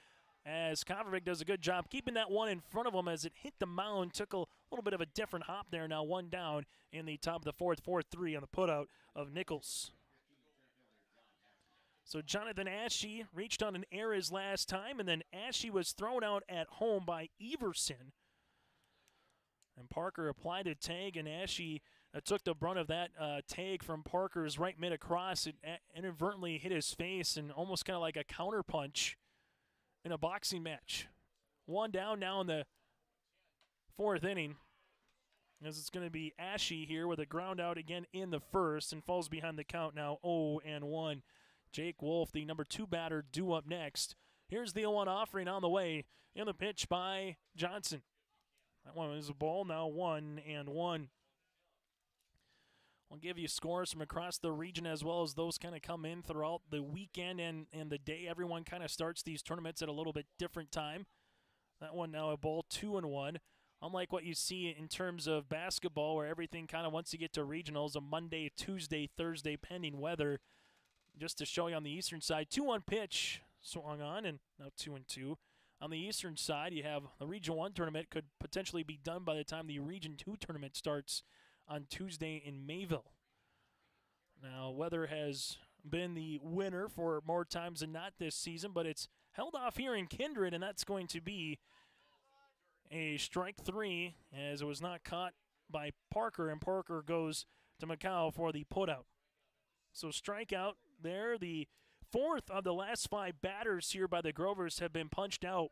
as Kovacic does a good job keeping that one in front of him as it hit the mound. Took a little bit of a different hop there. Now one down in the top of the fourth, 4-3 on the putout of Nichols. So Jonathan Ashe reached on an error his last time, and then Ashe was thrown out at home by Everson. And Parker applied a tag, and Ashe took the brunt of that tag from Parker's right mid across. It inadvertently hit his face and almost kind of like a counter punch in a boxing match. One down now in the fourth inning, as it's going to be Ashe here with a ground out again in the first and falls behind the count now 0-1. Jake Wolf, the number 2 batter, due up next. Here's the 0-1 offering on the way in the pitch by Johnson. That one is a ball, now 1-1. We'll give you scores from across the region as well as those kind of come in throughout the weekend and the day. Everyone kind of starts these tournaments at a little bit different time. That one now a ball, 2-1. Unlike what you see in terms of basketball where everything kind of once you get to regionals, a Monday, Tuesday, Thursday, pending weather. Just to show you on the eastern side, 2-1 pitch swung on and now 2-2. On the eastern side, you have the Region 1 tournament could potentially be done by the time the Region 2 tournament starts on Tuesday in Mayville. Now, weather has been the winner for more times than not this season, but it's held off here in Kindred, and that's going to be a strike 3 as it was not caught by Parker, and Parker goes to Macau for the putout. So strikeout there. The 4th of the last 5 batters here by the Grovers have been punched out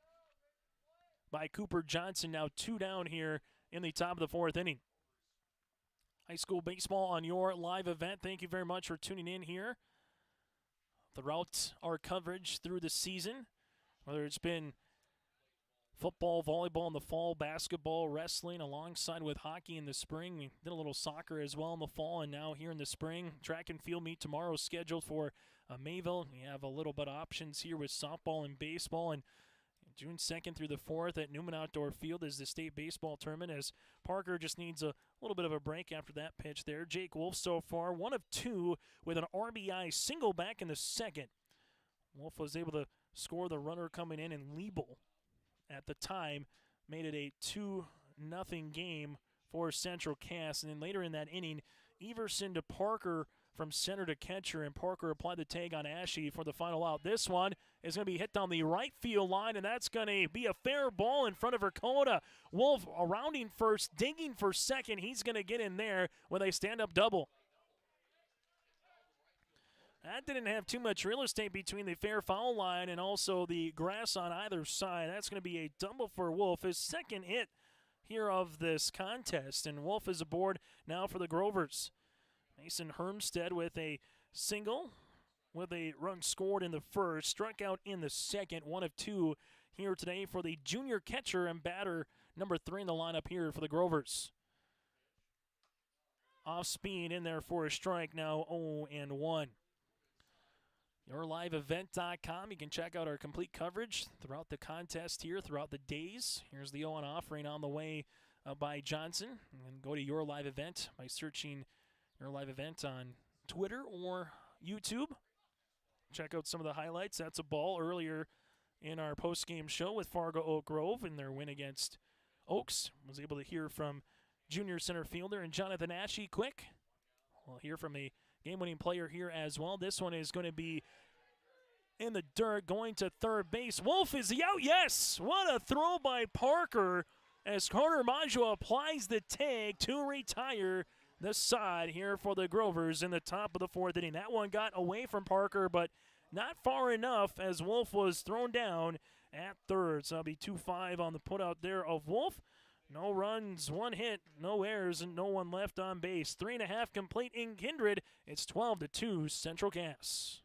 by Cooper Johnson. Now 2 down here in the top of the 4th inning. High school baseball on your live event. Thank you very much for tuning in here throughout our coverage through the season, whether it's been football, volleyball in the fall, basketball, wrestling, alongside with hockey in the spring. We did a little soccer as well in the fall, and now here in the spring. Track and field meet tomorrow is scheduled for Mayville. We have a little bit of options here with softball and baseball, and June 2nd through the 4th at Newman Outdoor Field is the state baseball tournament, as Parker just needs a little bit of a break after that pitch there. Jake Wolf so far 1 of 2 with an RBI single back in the second. Wolf was able to score the runner coming in, and Liebel at the time made it a 2-0 game for Central Cass. And then later in that inning, Everson to Parker from center to catcher, and Parker applied the tag on Ashe for the final out. This one is going to be hit down the right field line, and that's going to be a fair ball in front of Vercoda. Wolf rounding first, digging for second. He's going to get in there with a stand-up double. That didn't have too much real estate between the fair foul line and also the grass on either side. That's going to be a double for Wolf, his second hit here of this contest, and Wolf is aboard now for the Grovers. Mason Hermstead with a single, with a run scored in the first, struck out in the second, 1 of 2 here today for the junior catcher and batter, number 3 in the lineup here for the Grovers. Off speed in there for a strike, now 0-1. YourLiveEvent.com. You can check out our complete coverage throughout the contest here, throughout the days. Here's the 0-1 offering on the way by Johnson. And go to Your Live Event by searching Your Live Event on Twitter or YouTube. Check out some of the highlights. That's a ball earlier in our post-game show with Fargo Oak Grove in their win against Oaks. Was able to hear from junior center fielder and Jonathan Ashe quick. We'll hear from a game-winning player here as well. This one is going to be in the dirt, going to third base. Wolf is out, yes! What a throw by Parker as Carter Maggio applies the tag to retire the side here for the Grovers in the top of the 4th inning. That one got away from Parker, but not far enough as Wolf was thrown down at third. So that'll be 2-5 on the putout there of Wolf. No runs, 1 hit, no errors, and no one left on base. 3.5 complete in Kindred. It's 12-2 Central Cass.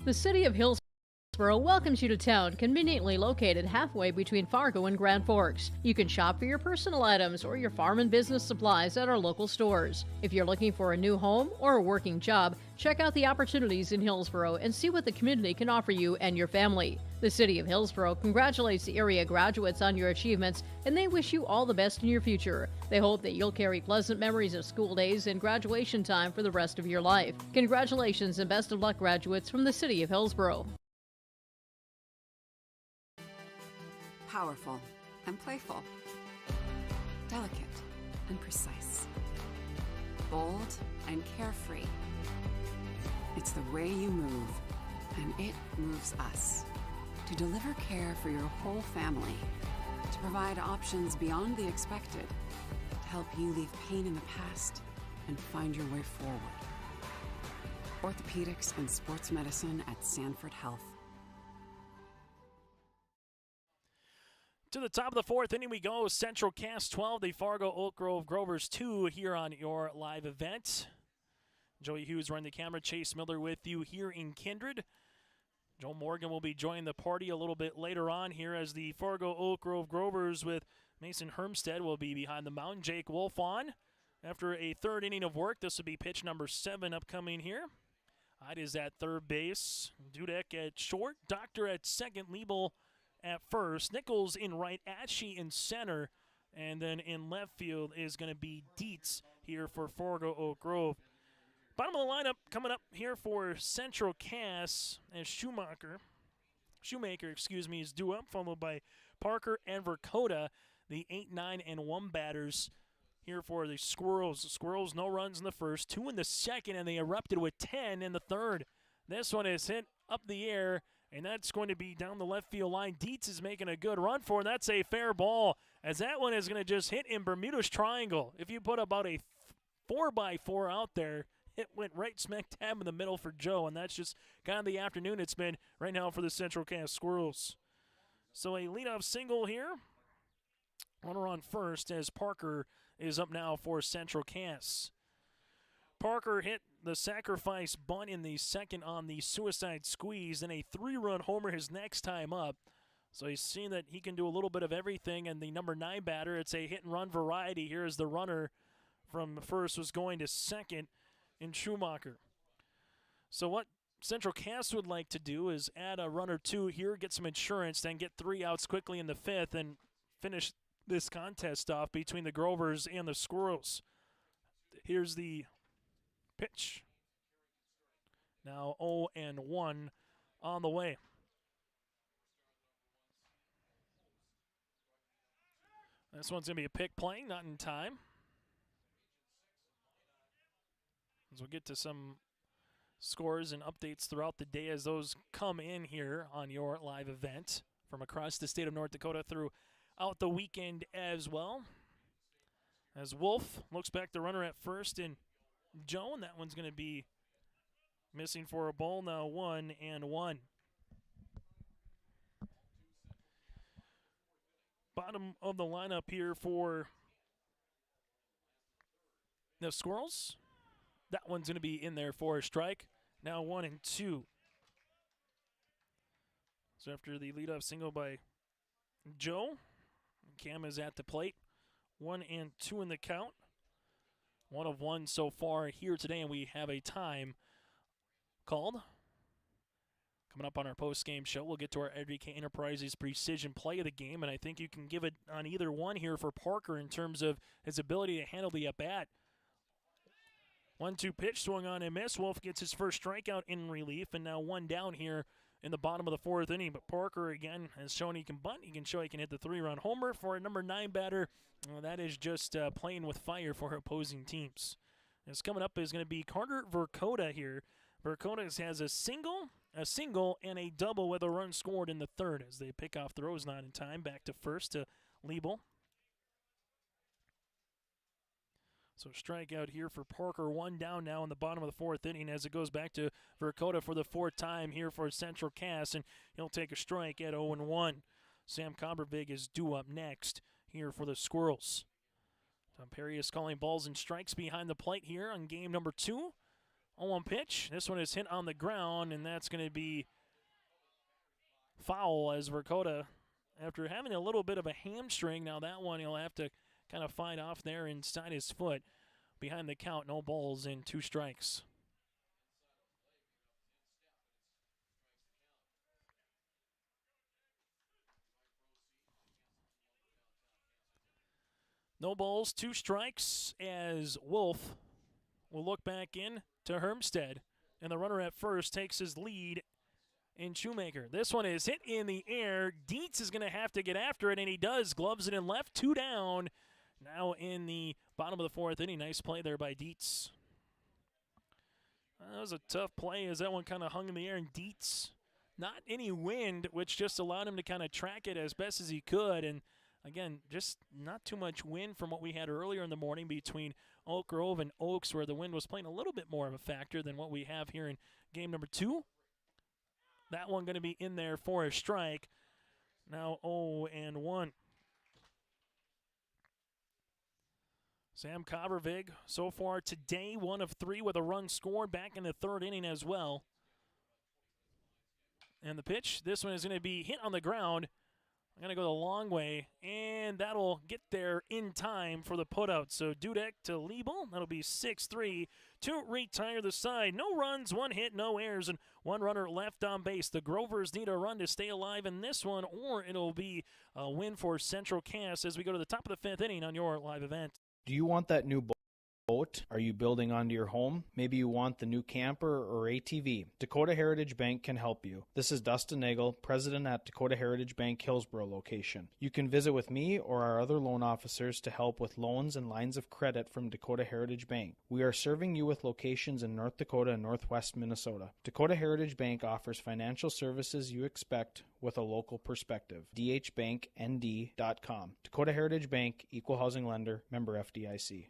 The city of Hillsborough welcomes you to town, conveniently located halfway between Fargo and Grand Forks. You can shop for your personal items or your farm and business supplies at our local stores. If you're looking for a new home or a working job, check out the opportunities in Hillsborough and see what the community can offer you and your family. The city of Hillsborough congratulates the area graduates on your achievements, and they wish you all the best in your future. They hope that you'll carry pleasant memories of school days and graduation time for the rest of your life. Congratulations and best of luck, graduates from the city of Hillsborough. powerful and playful, delicate and precise, bold and carefree. It's the way you move, and it moves us. To deliver care for your whole family, to provide options beyond the expected, to help you leave pain in the past and find your way forward. Orthopedics and sports medicine at Sanford Health. To the top of the fourth inning we go. Central Cass 12, the Fargo Oak Grove Grovers 2 here on your live event. Joey Hughes running the camera. Chase Miller with you here in Kindred. Joe Morgan will be joining the party a little bit later on here as the Fargo Oak Grove Grovers with Mason Hermstead will be behind the mound. Jake Wolf on. After a third inning of work, this will be pitch number 7 upcoming here. Hyde is at third base. Dudek at short. Doctor at second. Liebel at first. Nichols in right. Ashe in center. And then in left field is going to be Dietz here for Fargo Oak Grove. Bottom of the lineup coming up here for Central Cass as Shoemaker, is due up, followed by Parker and Verkota, the 8, 9, and 1 batters here for the Squirrels. The Squirrels, no runs in the first, 2 in the second, and they erupted with 10 in the third. This one is hit up the air, and that's going to be down the left field line. Dietz is making a good run for it, and that's a fair ball, as that one is going to just hit in Bermuda's Triangle. If you put about a 4x4 out there, it went right smack dab in the middle for Joe, and that's just kind of the afternoon it's been right now for the Central Cass Squirrels. So a leadoff single here. Runner on first as Parker is up now for Central Cass. Parker hit the sacrifice bunt in the second on the suicide squeeze, and a 3-run homer his next time up. So he's seen that he can do a little bit of everything, and the number 9 batter, it's a hit-and-run variety. Here as the runner from first was going to second in Schumacher. So what Central Cass would like to do is add a run or 2 here, get some insurance, then get 3 outs quickly in the 5th and finish this contest off between the Grovers and the Squirrels. Here's the pitch. Now 0-1 on the way. This one's going to be a pick playing, not in time. As we'll get to some scores and updates throughout the day as those come in here on your live event from across the state of North Dakota throughout the weekend as well. As Wolf looks back the runner at first and Joe, and that one's going to be missing for a ball now, 1-1. Bottom of the lineup here for the Squirrels. That one's going to be in there for a strike. Now 1-2. So after the leadoff single by Joe, Cam is at the plate. 1-2 in the count. 1 of 1 so far here today, and we have a time called. Coming up on our post-game show, we'll get to our RDK Enterprises precision play of the game, and I think you can give it on either one here for Parker in terms of his ability to handle the at-bat. 1-2 pitch, swung on and miss. Wolf gets his first strikeout in relief, and now 1 down here in the bottom of the 4th inning. But Parker, again, has shown he can bunt. He can show he can hit the 3-run homer for a number 9 batter. That is just playing with fire for opposing teams. What's coming up is going to be Carter Verkota here. Verkota has a single, and a double with a run scored in the 3rd as they pick off throws not in time. Back to first to Liebel. So strikeout here for Parker. 1 down now in the bottom of the 4th inning as it goes back to Verkota for the 4th time here for Central Cass, and he'll take a strike at 0-1. Sam Cobbervig is due up next here for the Squirrels. Tom Perry is calling balls and strikes behind the plate here on game number 2. 0-1 pitch. This one is hit on the ground, and that's going to be foul as Verkota, after having a little bit of a hamstring, now that one he'll have to kind of fight off there inside his foot. Behind the count, no balls and 2 strikes. No balls, 2 strikes as Wolf will look back in to Hermstead. And the runner at first takes his lead and Shoemaker. This one is hit in the air. Dietz is going to have to get after it, and he does. Gloves it in left, 2 down. Now in the bottom of the 4th inning. Nice play there by Dietz. That was a tough play as that one kind of hung in the air, and Dietz, not any wind, which just allowed him to kind of track it as best as he could. And again, just not too much wind from what we had earlier in the morning between Oak Grove and Oaks, where the wind was playing a little bit more of a factor than what we have here in game number 2. That one going to be in there for a strike. Now 0-1. Sam Kovervig, so far today, 1 of 3 with a run scored back in the 3rd inning as well. And the pitch, this one is going to be hit on the ground. I'm going to go the long way, and that'll get there in time for the putout. So Dudek to Liebel, that'll be 6-3 to retire the side. No runs, 1 hit, no errors, and 1 runner left on base. The Grovers need a run to stay alive in this one, or it'll be a win for Central Cass as we go to the top of the 5th inning on your live event. Do you want that new boat? Are you building onto your home? Maybe you want the new camper or ATV. Dakota Heritage Bank can help you. This is Dustin Nagel, president at Dakota Heritage Bank Hillsborough location. You can visit with me or our other loan officers to help with loans and lines of credit from Dakota Heritage Bank. We are serving you with locations in North Dakota and Northwest Minnesota. Dakota Heritage Bank offers financial services you expect with a local perspective. dhbanknd.com. Dakota Heritage Bank, Equal Housing Lender, member FDIC.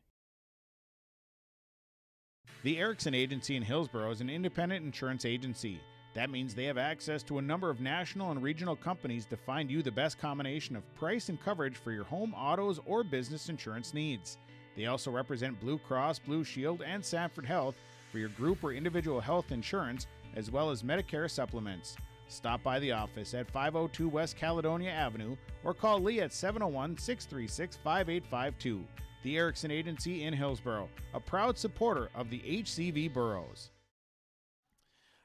The Erickson Agency in Hillsborough is an independent insurance agency. That means they have access to a number of national and regional companies to find you the best combination of price and coverage for your home, autos, or business insurance needs. They also represent Blue Cross, Blue Shield, and Sanford Health for your group or individual health insurance, as well as Medicare supplements. Stop by the office at 502 West Caledonia Avenue or call Lee at 701-636-5852. The Erickson Agency in Hillsborough, a proud supporter of the HCV Boroughs.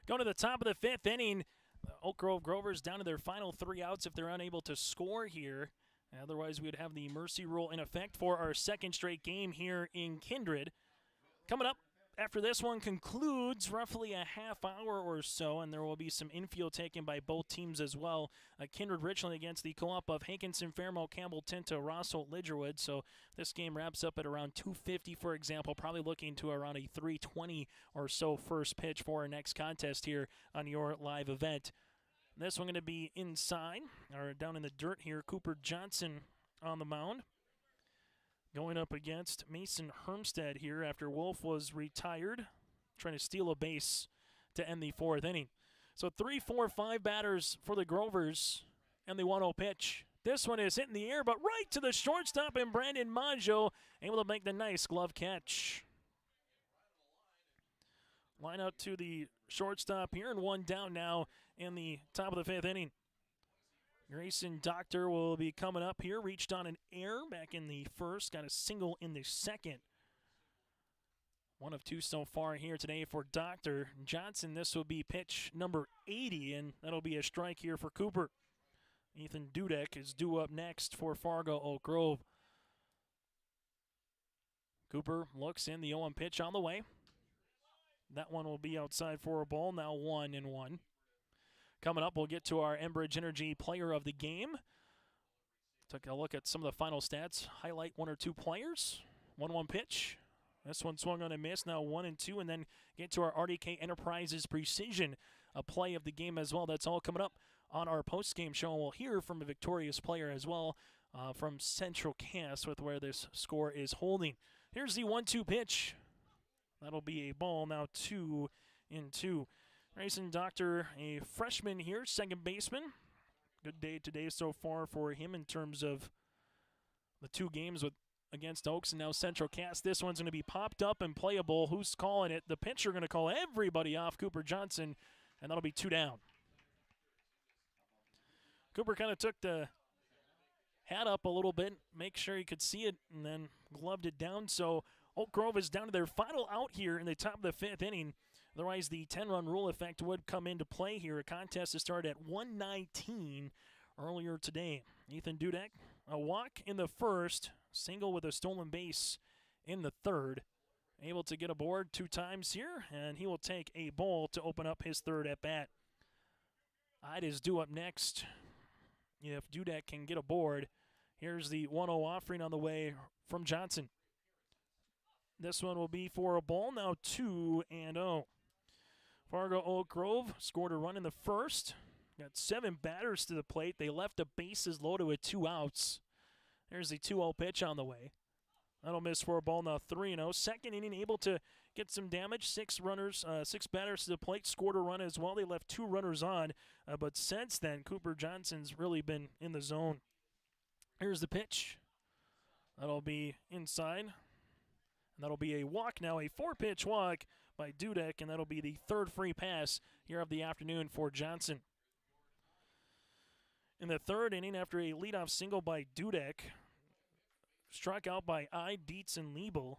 Going to the top of the 5th inning, Oak Grove Grovers down to their final 3 outs if they're unable to score here. Otherwise, we would have the mercy rule in effect for our 2nd straight game here in Kindred. Coming up after this one concludes, roughly a half hour or so, and there will be some infield taken by both teams as well. Kindred Richland against the co-op of Hankinson, Fairmount, Campbell, Tinta, Rosso, Lidgerwood. So this game wraps up at around 2:50, for example, probably looking to around a 3:20 or so first pitch for our next contest here on your live event. This one going to be inside, or down in the dirt here. Cooper Johnson on the mound, going up against Mason Hermstead here after Wolf was retired, trying to steal a base to end the 4th inning. So 3, 4, 5 batters for the Grovers, and the 1-0 pitch. This one is hitting the air, but right to the shortstop, and Brandon Maggio able to make the nice glove catch. Line out to the shortstop here, and 1 down now in the top of the 5th inning. Grayson Doctor will be coming up here. Reached on an error back in the 1st. Got a single in the 2nd. 1 of 2 so far here today for Doctor. Johnson, this will be pitch number 80, and that'll be a strike here for Cooper. Ethan Dudek is due up next for Fargo Oak Grove. Cooper looks in, the 0-1 pitch on the way. That one will be outside for a ball. Now 1-1. Coming up, we'll get to our Enbridge Energy Player of the Game. Took a look at some of the final stats. Highlight 1 or 2 players. 1-1 pitch. This one swung on a miss. Now 1-2, and then get to our RDK Enterprises Precision, a play of the game as well. That's all coming up on our post-game show. We'll hear from a victorious player as well from Central Cass with where this score is holding. Here's the 1-2 pitch. That'll be a ball. Now 2-2. Grayson Doctor, a freshman here, second baseman. Good day today so far for him in terms of the 2 games against Oaks and now Central Cass. This one's going to be popped up and playable. Who's calling it? The pitcher going to call everybody off, Cooper Johnson, and that'll be 2 down. Cooper kind of took the hat up a little bit, make sure he could see it, and then gloved it down. So Oak Grove is down to their final out here in the top of the 5th inning. Otherwise, the 10-run rule effect would come into play here. A contest that started at 1:19 earlier today. Ethan Dudek, a walk in the 1st, single with a stolen base in the 3rd. Able to get aboard 2 times here, and he will take a ball to open up his 3rd at-bat. Ide is due up next. If Dudek can get aboard, here's the 1-0 offering on the way from Johnson. This one will be for a ball, now 2-0. Fargo Oak Grove scored a run in the first. Got 7 batters to the plate. They left the bases loaded with 2 outs. There's the 2-0 pitch on the way. That'll miss for a ball, now 3-0. Second inning, able to get some damage. 6 batters to the plate, scored a run as well. They left 2 runners on, but since then, Cooper Johnson's really been in the zone. Here's the pitch. That'll be inside. And that'll be a walk now, a 4-pitch walk by Dudek, and that'll be the 3rd free pass here of the afternoon for Johnson. In the 3rd inning, after a leadoff single by Dudek, struck out by Ide, Dietz, and Liebel,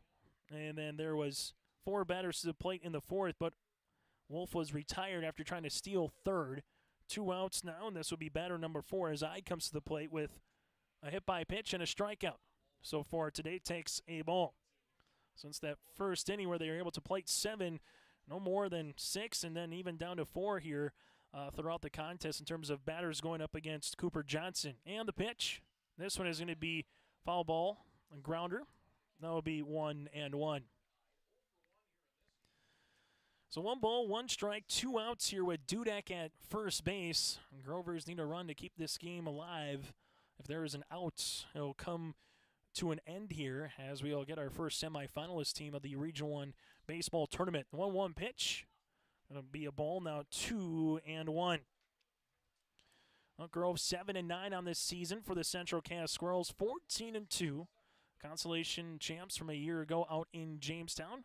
and then there was 4 batters to the plate in the 4th, but Wolf was retired after trying to steal 3rd. 2 outs now, and this will be batter number 4 as Ide comes to the plate with a hit by pitch and a strikeout. So far today takes a ball. Since that first inning where they were able to plate 7, no more than 6, and then even down to 4 here throughout the contest in terms of batters going up against Cooper Johnson. And the pitch. This one is going to be foul ball and grounder. That will be 1-1. So 1 ball, 1 strike, 2 outs here with Dudek at first base. And Grovers need a run to keep this game alive. If there is an out, it'll come to an end here as we all get our first semifinalist team of the Region 1 baseball tournament. 1-1 pitch. It'll be a ball, now 2-1. Oak Grove 7-9 on this season for the Central Cass Squirrels, 14-2. Consolation champs from a year ago out in Jamestown.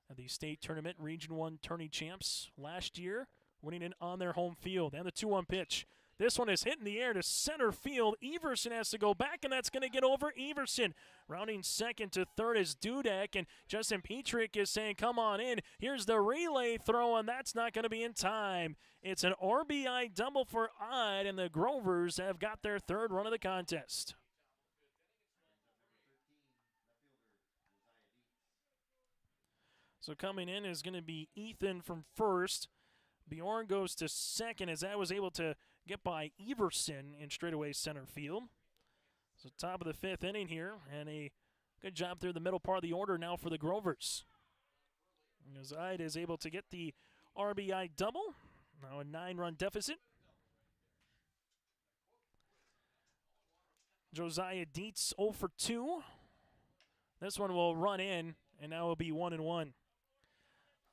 At the state tournament, Region 1 tourney champs last year, winning it on their home field. And the 2-1 pitch. This one is hit in the air to center field. Everson has to go back, and that's going to get over Everson. Rounding second to third is Dudek, and Justin Petrick is saying, come on in. Here's the relay throw, and that's not going to be in time. It's an RBI double for Ide, and the Grovers have got their 3rd run of the contest. So coming in is going to be Ethan from first. Bjorn goes to second as that was able to get by Everson in straightaway center field. So top of the 5th inning here, and a good job through the middle part of the order now for the Grovers. As Ide is able to get the RBI double, now a 9-run deficit. Josiah Dietz 0 for 2. This one will run in, and now will be 1-1.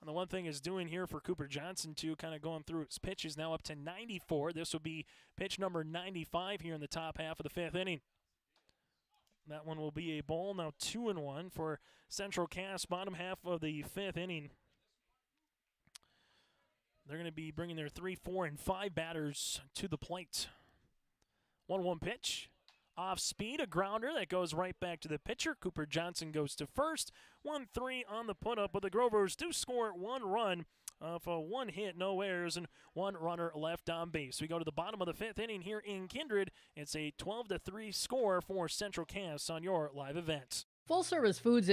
And the one thing is doing here for Cooper Johnson, too, kind of going through his pitches, now up to 94. This will be pitch number 95 here in the top half of the 5th inning. That one will be a ball, now 2-1 for Central Cass, bottom half of the 5th inning. They're going to be bringing their 3, 4, and 5 batters to the plate. 1-1 pitch. Off speed, a grounder that goes right back to the pitcher. Cooper Johnson goes to first. 1-3 on the put-up, but the Grovers do score 1 run for 1 hit, no errors, and 1 runner left on base. We go to the bottom of the 5th inning here in Kindred. It's a 12-3 score for Central Cass on your live event. Full Service Foods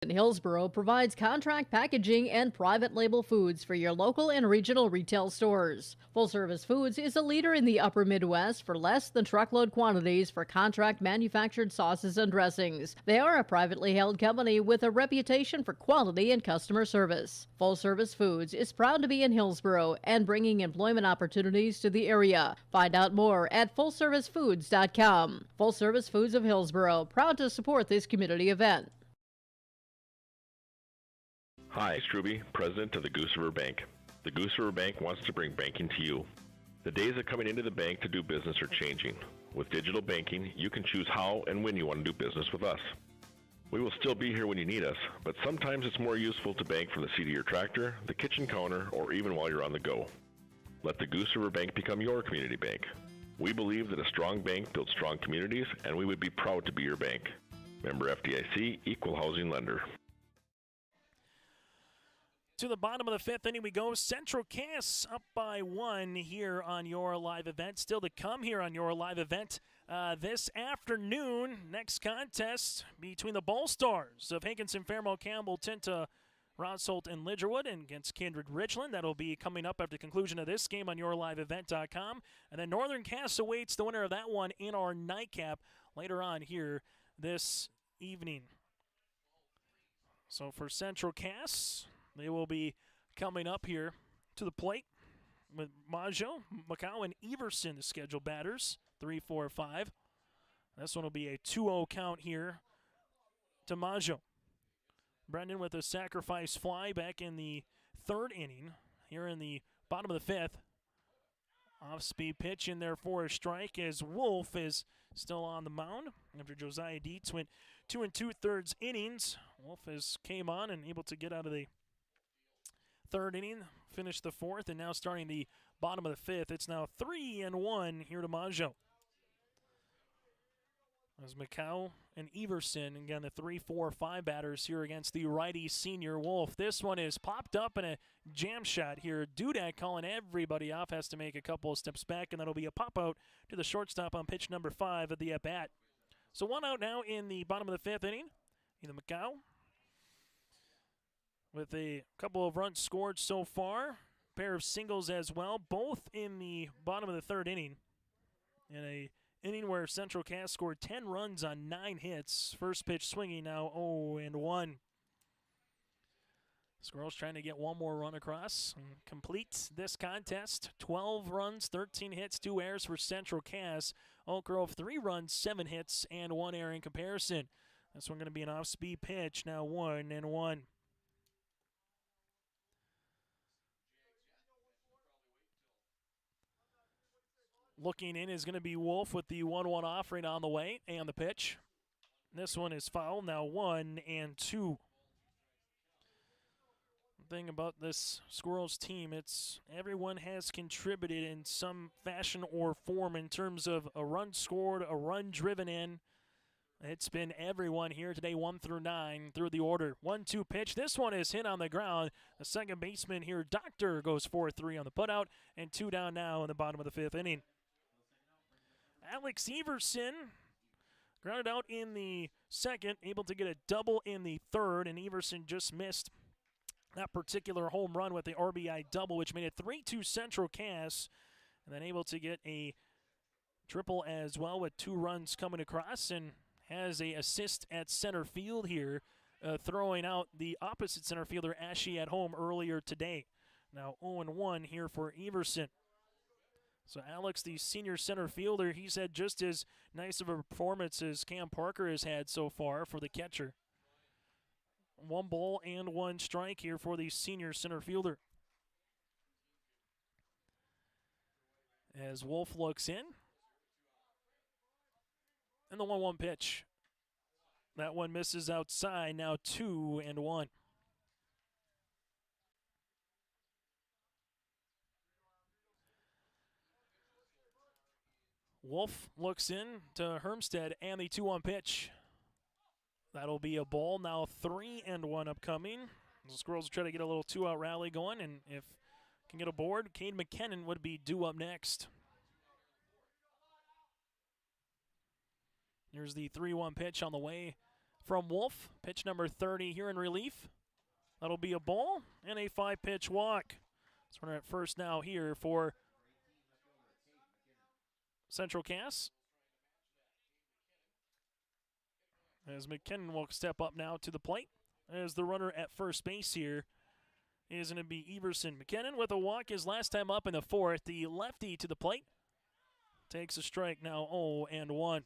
in Hillsborough provides contract packaging and private label foods for your local and regional retail stores. Full Service Foods is a leader in the upper Midwest for less than truckload quantities for contract manufactured sauces and dressings. They are a privately held company with a reputation for quality and customer service. Full Service Foods is proud to be in Hillsborough and bringing employment opportunities to the area. Find out more at fullservicefoods.com. Full Service Foods of Hillsborough, proud to support this community event. Hi, Struby, president of the Goose River Bank. The Goose River Bank wants to bring banking to you. The days of coming into the bank to do business are changing. With digital banking, you can choose how and when you want to do business with us. We will still be here when you need us, but sometimes it's more useful to bank from the seat of your tractor, the kitchen counter, or even while you're on the go. Let the Goose River Bank become your community bank. We believe that a strong bank builds strong communities, and we would be proud to be your bank. Member FDIC, Equal Housing Lender. To the bottom of the 5th inning we go. Central Cass up by 1 here on your live event. Still to come here on your live event this afternoon. Next contest between the Ball Stars of Hankinson Fairmont Campbell, Tinta Rosholt and Lidgerwood and against Kindred Richland. That'll be coming up after the conclusion of this game on yourliveevent.com. And then Northern Cass awaits the winner of that one in our nightcap later on here this evening. So for Central Cass, they will be coming up here to the plate with Maggio, Macau, and Everson, the scheduled batters, 3, 4, 5. This one will be a 2-0 count here to Maggio. Brendan with a sacrifice fly back in the third inning. Here in the bottom of the fifth. Off-speed pitch in there for a strike as Wolf is still on the mound. After Josiah Dietz went 2 2/3 innings, Wolf has came on and able to get out of the third inning, finish the fourth, and now starting the bottom of the fifth. It's now 3-1 here to Maggio. As Macau and Everson, again, the 3, 4, 5 batters here against the righty senior Wolf. This one is popped up in a jam shot here. Dudek calling everybody off, has to make a couple of steps back, and that'll be a pop out to the shortstop on pitch number 5 of the at-bat. So 1 out now in the bottom of the fifth inning. Either Macau with a couple of runs scored so far. Pair of singles as well, both in the bottom of the third inning. In a inning where Central Cass scored 10 runs on 9 hits. First pitch swinging now 0-1. Squirrels trying to get one more run across and complete this contest. 12 runs, 13 hits, 2 errors for Central Cass. Oak Grove 3 runs, 7 hits, and 1 error in comparison. This one going to be an off-speed pitch, now 1-1. Looking in is going to be Wolf with the 1-1 offering on the way and the pitch. This one is foul, now 1-2. The thing about this Squirrels team, it's everyone has contributed in some fashion or form in terms of a run scored, a run driven in. It's been everyone here today, 1 through 9 through the order. 1-2 pitch. This one is hit on the ground. The second baseman here, Doctor, goes 4-3 on the putout, and 2 down now in the bottom of the fifth inning. Alex Everson grounded out in the second, able to get a double in the third, and Everson just missed that particular home run with the RBI double, which made it 3-2 Central Cass, and then able to get a triple as well with 2 runs coming across, and has a assist at center field here, throwing out the opposite center fielder, Ashe, at home earlier today. Now 0-1 here for Everson. So Alex, the senior center fielder, he's had just as nice of a performance as Cam Parker has had so far for the catcher. 1 ball and 1 strike here for the senior center fielder. As Wolf looks in. And the 1-1 pitch. That one misses outside, now 2-1. Wolf looks in to Hermstead and the 2-1 pitch. That'll be a ball, now 3-1 upcoming. The Squirrels will try to get a little 2-out rally going, and if can get aboard, Cade McKinnon would be due up next. Here's the 3-1 pitch on the way from Wolf. Pitch number 30 here in relief. That'll be a ball and a 5-pitch walk. So we're at first now here for Central Cass. As McKinnon will step up now to the plate. As the runner at first base here is going to be Everson. McKinnon with a walk his last time up in the fourth. The lefty to the plate takes a strike, now 0-1.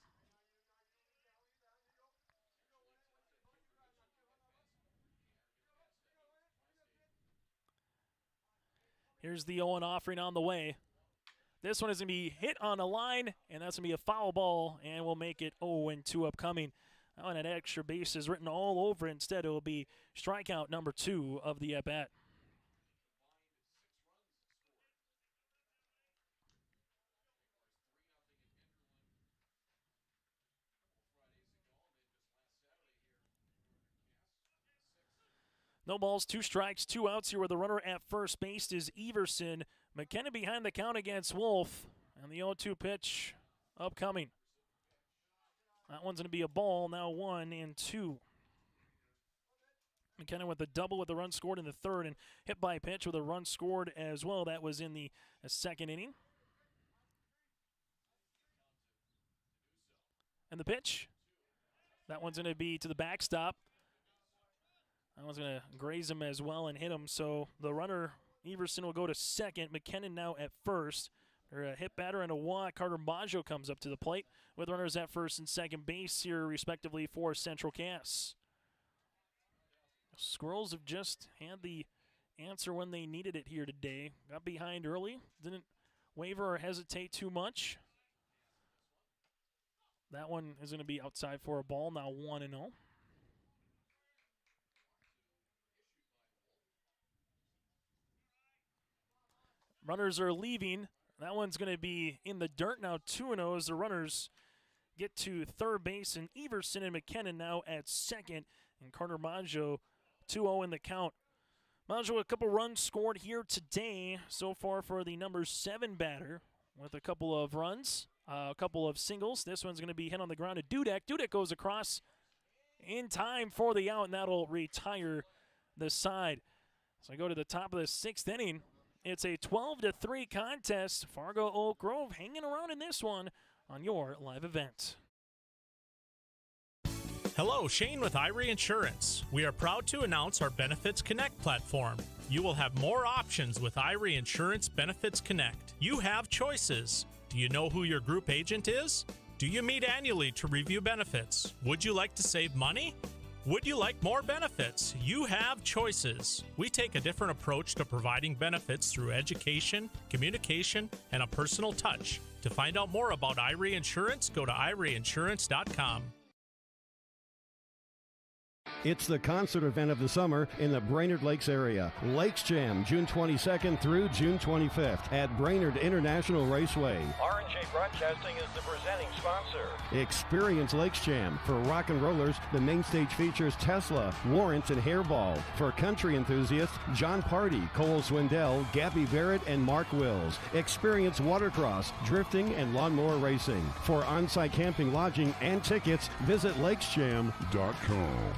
Here's the 0-1 offering on the way. This one is going to be hit on a line, and that's going to be a foul ball, and we'll make it 0-2 upcoming. That one had extra bases written all over. Instead, it will be strikeout number 2 of the at-bat. No balls, 2 strikes, 2 outs here where the runner at first base is Everson. McKenna behind the count against Wolf. And the 0-2 pitch upcoming. That one's going to be a ball, now 1-2. McKenna with a double with a run scored in the third, and hit by pitch with a run scored as well. That was in the second inning. And the pitch. That one's going to be to the backstop. That one's going to graze him as well and hit him. So the runner, Everson, will go to second. McKinnon now at first. A hit batter and a walk. Carter Maggio comes up to the plate with runners at first and second base here, respectively, for Central Cass. Squirrels have just had the answer when they needed it here today. Got behind early. Didn't waver or hesitate too much. That one is going to be outside for a ball, now 1-0. Runners are leaving. That one's going to be in the dirt now, 2-0 as the runners get to third base, and Everson and McKinnon now at second, and Carter Maggio 2-0 in the count. Maggio, a couple runs scored here today so far for the number 7 batter with a couple of runs, a couple of singles. This one's going to be hit on the ground to Dudek. Dudek goes across in time for the out, and that'll retire the side. So I go to the top of the 6th inning. It's a 12-3 contest. Fargo Oak Grove hanging around in this one on your live event. Hello, Shane with Irie Insurance. We are proud to announce our Benefits Connect platform. You will have more options with Irie Insurance Benefits Connect. You have choices. Do you know who your group agent is? Do you meet annually to review benefits? Would you like to save money? Would you like more benefits? You have choices. We take a different approach to providing benefits through education, communication, and a personal touch. To find out more about Irie Insurance, go to IrieInsurance.com. It's the concert event of the summer in the Brainerd Lakes area. Lakes Jam, June 22nd through June 25th at Brainerd International Raceway. R&J Broadcasting is the presenting sponsor. Experience Lakes Jam. For rock and rollers, the main stage features Tesla, Warrants, and Hairball. For country enthusiasts, John Party, Cole Swindell, Gabby Barrett, and Mark Wills. Experience watercross, drifting, and lawnmower racing. For on-site camping, lodging, and tickets, visit lakesjam.com.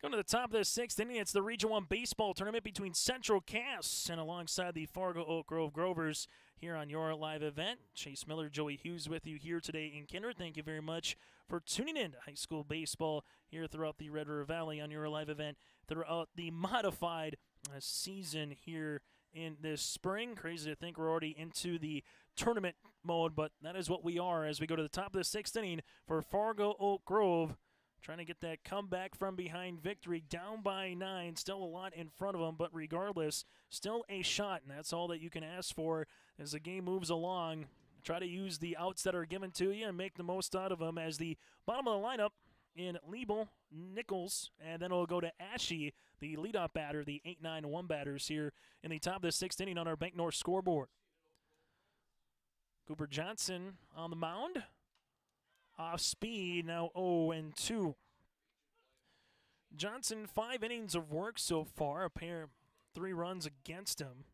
Going to the top of the 6th inning, it's the Region 1 baseball tournament between Central Cass and alongside the Fargo Oak Grove Grovers here on your live event. Chase Miller, Joey Hughes with you here today in Kinder. Thank you very much for tuning in to high school baseball here throughout the Red River Valley on your live event throughout the modified season here in this spring. Crazy to think we're already into the tournament mode, but that is what we are as we go to the top of the 6th inning for Fargo Oak Grove. Trying to get that comeback from behind victory, down by 9. Still a lot in front of them, but regardless, still a shot, and that's all that you can ask for as the game moves along. Try to use the outs that are given to you and make the most out of them as the bottom of the lineup in Liebel, Nichols, and then it'll go to Ashe, the leadoff batter, the 8-9-1 batters here in the top of the 6th inning on our Bank North scoreboard. Cooper Johnson on the mound. Off speed, now 0-2. Johnson, 5 innings of work so far, a pair, 3 runs against him.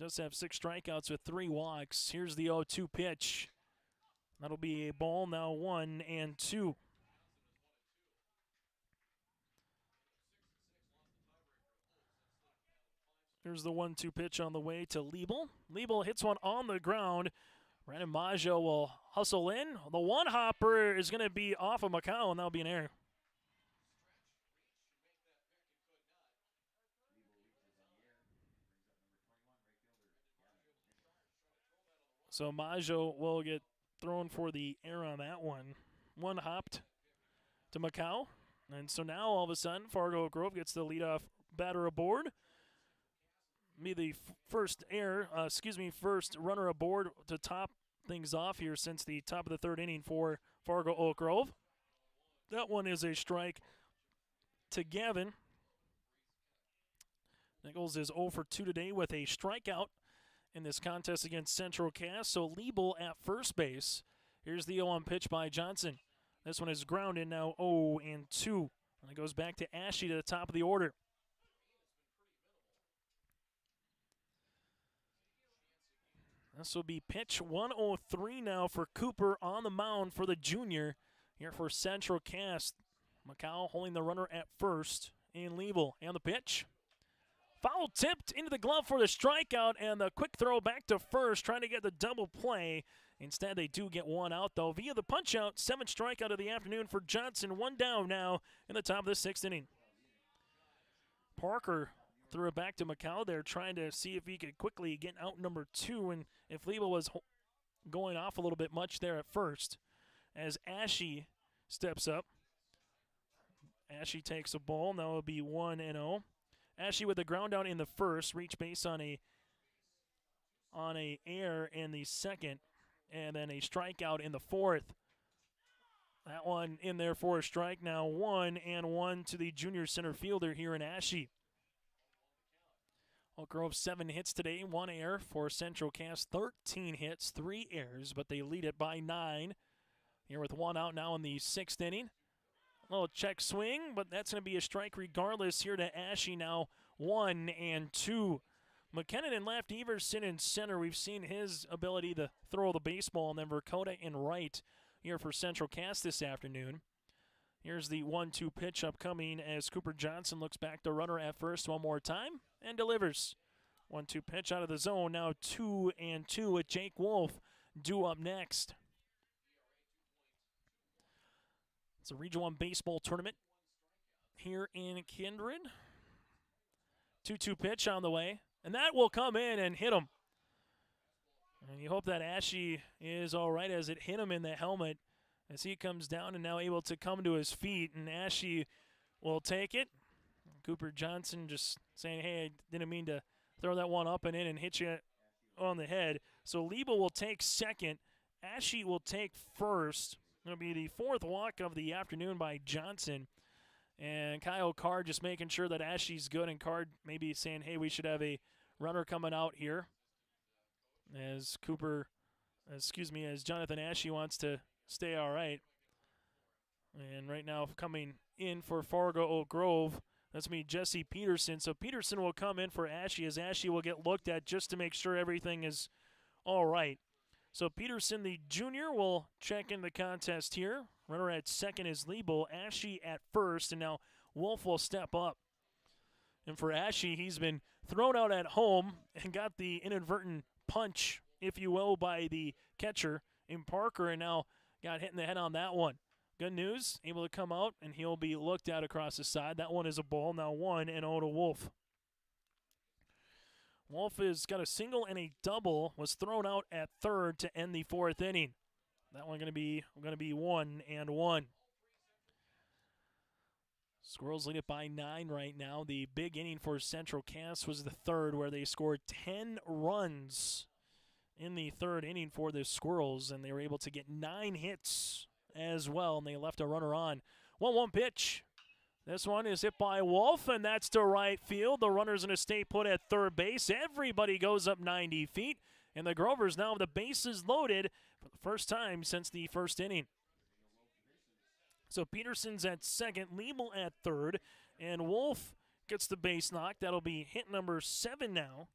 Does have 6 strikeouts with 3 walks. Here's the 0-2 pitch. That'll be a ball, now 1-2. Here's the 1-2 pitch on the way to Liebel. Liebel hits one on the ground. Brandon Maggio will hustle in. The one-hopper is going to be off of Macau, and that'll be an error. So Maggio will get thrown for the error on that one. One hopped to Macau. And so now, all of a sudden, Fargo Grove gets the leadoff batter aboard. Be the first runner aboard to top things off here since the top of the 3rd inning for Fargo Oak Grove. That one is a strike to Gavin. Nichols is 0 for 2 today with a strikeout in this contest against Central Cass. So Liebel at first base. Here's the 0-1 pitch by Johnson. This one is grounded, now 0-2. And it goes back to Ashe to the top of the order. This will be pitch 103 now for Cooper on the mound for the junior here for Central Cass. Macau holding the runner at first in Liebel. And the pitch. Foul tipped into the glove for the strikeout, and the quick throw back to first, trying to get the double play. Instead, they do get one out, though, via the punch-out. 7th strikeout of the afternoon for Johnson. 1 down now in the top of the 6th inning. Parker threw it back to Macau there, trying to see if he could quickly get out number 2, and if Liebel was going off a little bit much there at first. As Ashe steps up. Ashe takes a ball. Now it'll be 1-0. Ashe with the ground down in the first, reach base on a air in the second, and then a strikeout in the fourth. That one in there for a strike. Now 1-1 to the junior center fielder here in Ashe. Oak Grove 7 hits today, 1 error for Central Cass. 13 hits, 3 errors, but they lead it by 9. Here with 1 out now in the 6th inning. A little check swing, but that's going to be a strike regardless here to Ashe now. 1-2. McKinnon in left, Everson in center. We've seen his ability to throw the baseball, and then Verkota in right here for Central Cass this afternoon. Here's the 1-2 pitch upcoming as Cooper Johnson looks back to runner at first one more time and delivers. 1-2 pitch out of the zone. Now 2-2 with Jake Wolf due up next. It's a Region 1 baseball tournament here in Kindred. 2-2 pitch on the way, and that will come in and hit him. And you hope that Ashe is all right as it hit him in the helmet as he comes down and now able to come to his feet, and Ashe will take it. Cooper Johnson just saying, hey, I didn't mean to throw that one up and in and hit you on the head. So Liebel will take second. Ashe will take first. It'll be the 4th walk of the afternoon by Johnson. And Kyle Card just making sure that Ashe's good, and Card maybe saying, hey, we should have a runner coming out here. As Jonathan Ashe wants to stay all right. And right now coming in for Fargo Oak Grove, that's me, Jesse Peterson. So Peterson will come in for Ashe as Ashe will get looked at just to make sure everything is all right. So Peterson, the junior, will check in the contest here. Runner at second is Liebel. Ashe at first, and now Wolf will step up. And for Ashe, he's been thrown out at home and got the inadvertent punch, if you will, by the catcher in Parker, and now got hit in the head on that one. Good news, able to come out, and he'll be looked at across the side. That one is a ball, now 1-0 to Wolf. Wolf has got a single and a double, was thrown out at third to end the 4th inning. That one going to be 1-1. Squirrels lead it by 9 right now. The big inning for Central Cass was the 3rd, where they scored 10 runs in the 3rd inning for the Squirrels, and they were able to get 9 hits as well, and they left a runner on. 1-1 pitch. This one is hit by Wolf, and that's to right field. The runner's going to stay put at third base. Everybody goes up 90 feet, and the Grovers now have the bases loaded for the first time since the 1st inning. So Peterson's at second, Liebel at third, and Wolf gets the base knock. That'll be hit number 7 now.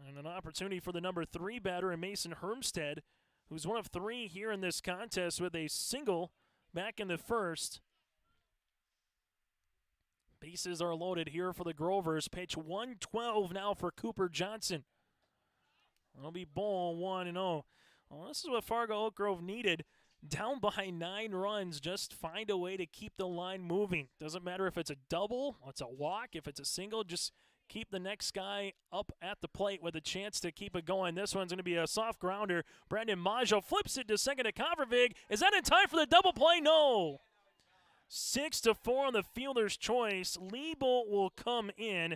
And an opportunity for the number 3 batter in Mason Hermstead, who's one of 3 here in this contest with a single back in the 1st. Bases are loaded here for the Grovers. Pitch 112 now for Cooper Johnson. It'll be ball 1-0. Well, this is what Fargo Oak Grove needed. Down by 9 runs, just find a way to keep the line moving. Doesn't matter if it's a double, it's a walk, if it's a single, just keep the next guy up at the plate with a chance to keep it going. This one's going to be a soft grounder. Brandon Maggio flips it to second to Covervig. Is that in time for the double play? No. 6-4 on the fielder's choice. Liebel will come in.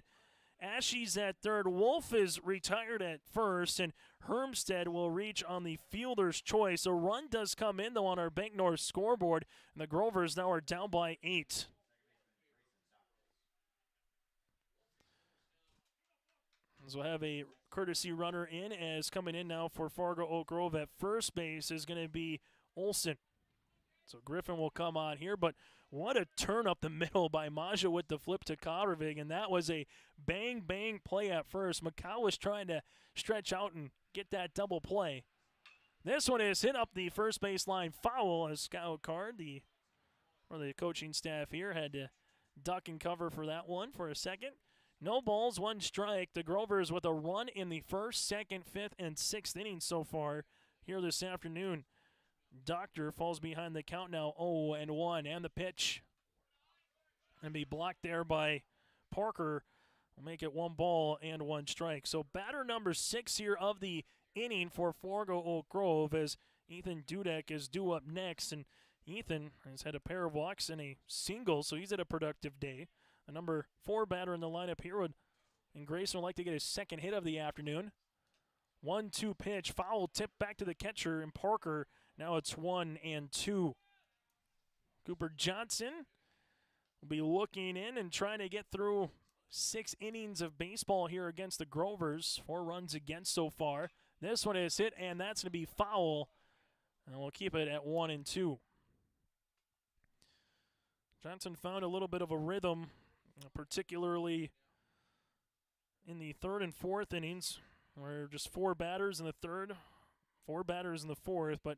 Ashe's at third. Wolf is retired at first, and Hermstead will reach on the fielder's choice. A run does come in, though, on our Bank North scoreboard, and the Grovers now are down by 8. So we'll have a courtesy runner in, as coming in now for Fargo Oak Grove at first base is going to be Olson. So Griffin will come on here, but what a turn up the middle by Maggio with the flip to Covervig, and that was a bang-bang play at first. Macau was trying to stretch out and get that double play. This one is hit up the first baseline foul. A scout card. The coaching staff here had to duck and cover for that one for a second. No balls, 1 strike. The Grovers with a run in the first, second, fifth, and sixth innings so far here this afternoon. Doctor falls behind the count now, 0-1, and the pitch. And be blocked there by Parker. Will make it 1 ball and 1 strike. So batter number 6 here of the inning for Fargo Oak Grove as Ethan Dudek is due up next. And Ethan has had a pair of walks and a single, so he's had a productive day. The number 4 batter in the lineup here and Grayson would like to get his second hit of the afternoon. 1-2 pitch, foul tip back to the catcher and Parker. Now it's 1-2. Cooper Johnson will be looking in and trying to get through 6 innings of baseball here against the Grovers. 4 runs against so far. This one is hit, and that's going to be foul. And we'll keep it at 1-2. Johnson found a little bit of a rhythm, particularly in the 3rd and 4th innings, where just 4 batters in the 3rd, 4 batters in the 4th. But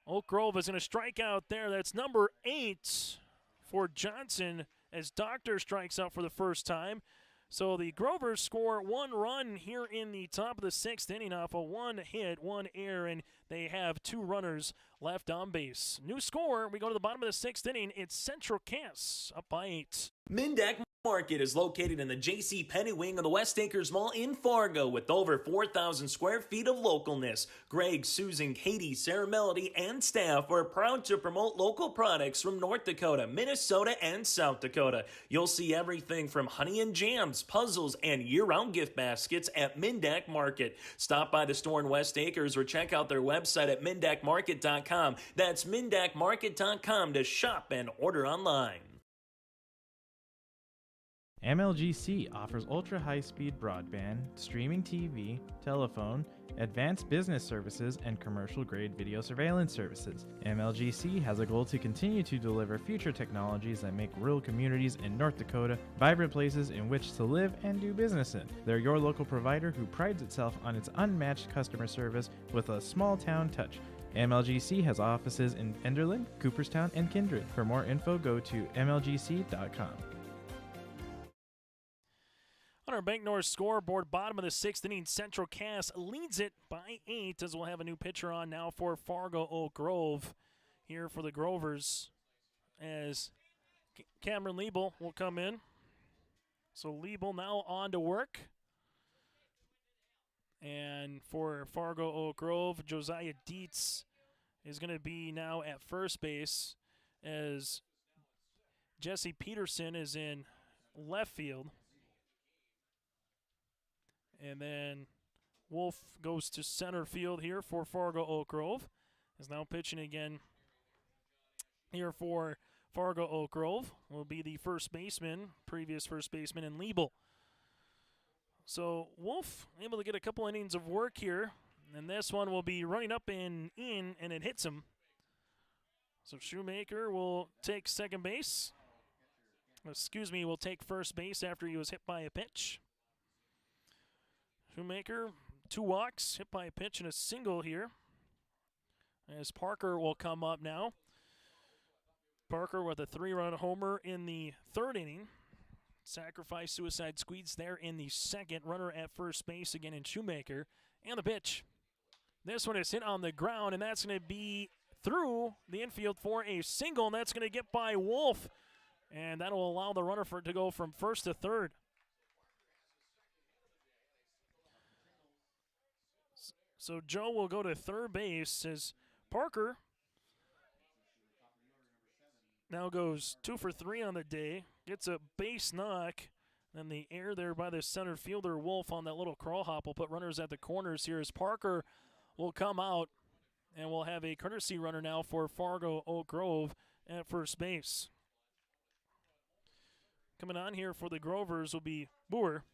Oak Grove is going to strike out there. That's number 8 for Johnson as Doctor strikes out for the first time. So the Grovers score 1 run here in the top of the 6th inning off a 1 hit, 1 error, and they have 2 runners left on base. New score, we go to the bottom of the 6th inning. It's Central Cass up by 8. Mindak Market is located in the J.C. Penney wing of the West Acres Mall in Fargo with over 4,000 square feet of localness. Greg, Susan, Katie, Sarah Melody, and staff are proud to promote local products from North Dakota, Minnesota, and South Dakota. You'll see everything from honey and jams, puzzles, and year-round gift baskets at Mindak Market. Stop by the store in West Acres or check out their website at mindakmarket.com. That's mindakmarket.com to shop and order online. MLGC offers ultra-high-speed broadband, streaming TV, telephone, advanced business services, and commercial-grade video surveillance services. MLGC has a goal to continue to deliver future technologies that make rural communities in North Dakota vibrant places in which to live and do business in. They're your local provider who prides itself on its unmatched customer service with a small-town touch. MLGC has offices in Enderlin, Cooperstown, and Kindred. For more info, go to mlgc.com. On our Bank North scoreboard, bottom of the 6th inning, Central Cass leads it by 8 as we'll have a new pitcher on now for Fargo Oak Grove here for the Grovers as Cameron Liebel will come in. So Liebel now on to work. And for Fargo Oak Grove, Josiah Dietz is going to be now at first base as Jesse Peterson is in left field. And then Wolf goes to center field here for Fargo Oak Grove. Is now pitching again here for Fargo Oak Grove. Will be the first baseman, previous first baseman, in Liebel. So Wolf able to get a couple innings of work here. And this one will be running up and in, and it hits him. So Shoemaker will take second base. Will take first base after he was hit by a pitch. Shoemaker, 2 walks, hit by a pitch and a single here. As Parker will come up now. Parker with a 3-run homer in the 3rd inning. Sacrifice suicide squeeze there in the 2nd. Runner at first base again in Shoemaker. And the pitch. This one is hit on the ground, and that's going to be through the infield for a single, and that's going to get by Wolf. And that will allow the runner to go from 1st to 3rd. So Joe will go to 3rd base as Parker now goes 2 for 3 on the day, gets a base knock, and the air there by the center fielder Wolf on that little crawl hop will put runners at the corners here as Parker will come out, and we'll have a courtesy runner now for Fargo Oak Grove at first base. Coming on here for the Grovers will be Boer.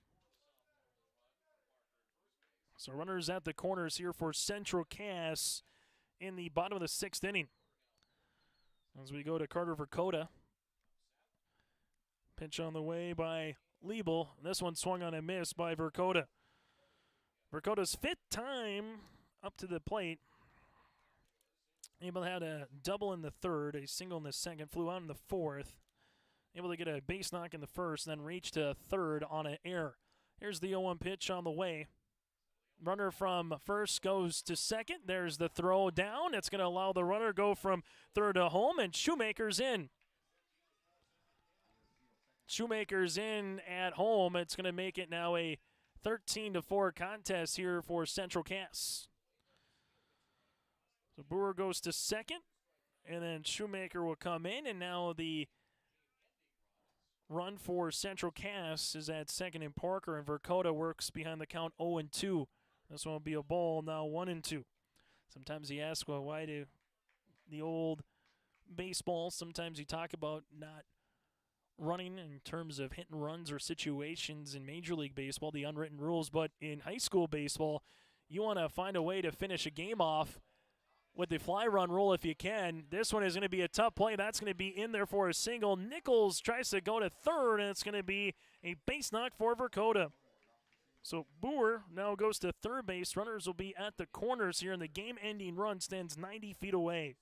So runners at the corners here for Central Cass in the bottom of the 6th inning. As we go to Carter Verkota. Pitch on the way by Liebel. This one swung on a miss by Verkota. Verkota's 5th time up to the plate. Able to have a double in the third, a single in the second, flew out in the fourth. Able to get a base knock in the first, then reach to third on an error. Here's the 0-1 pitch on the way. Runner from first goes to second. There's the throw down. It's going to allow the runner to go from third to home, and Shoemaker's in. Shoemaker's in at home. It's going to make it now a 13-4 contest here for Central Cass. So Brewer goes to second, and then Shoemaker will come in, and now the run for Central Cass is at second in Parker, and Verkota works behind the count 0-2. This one will be a ball, now 1-2. Sometimes you ask, well, why do the old baseball, sometimes you talk about not running in terms of hit and runs or situations in Major League Baseball, the unwritten rules, but in high school baseball, you want to find a way to finish a game off with the fly run rule if you can. This one is going to be a tough play. That's going to be in there for a single. Nichols tries to go to third, and it's going to be a base knock for Verkota. So Boer now goes to third base. Runners will be at the corners here, and the game-ending run stands 90 feet away.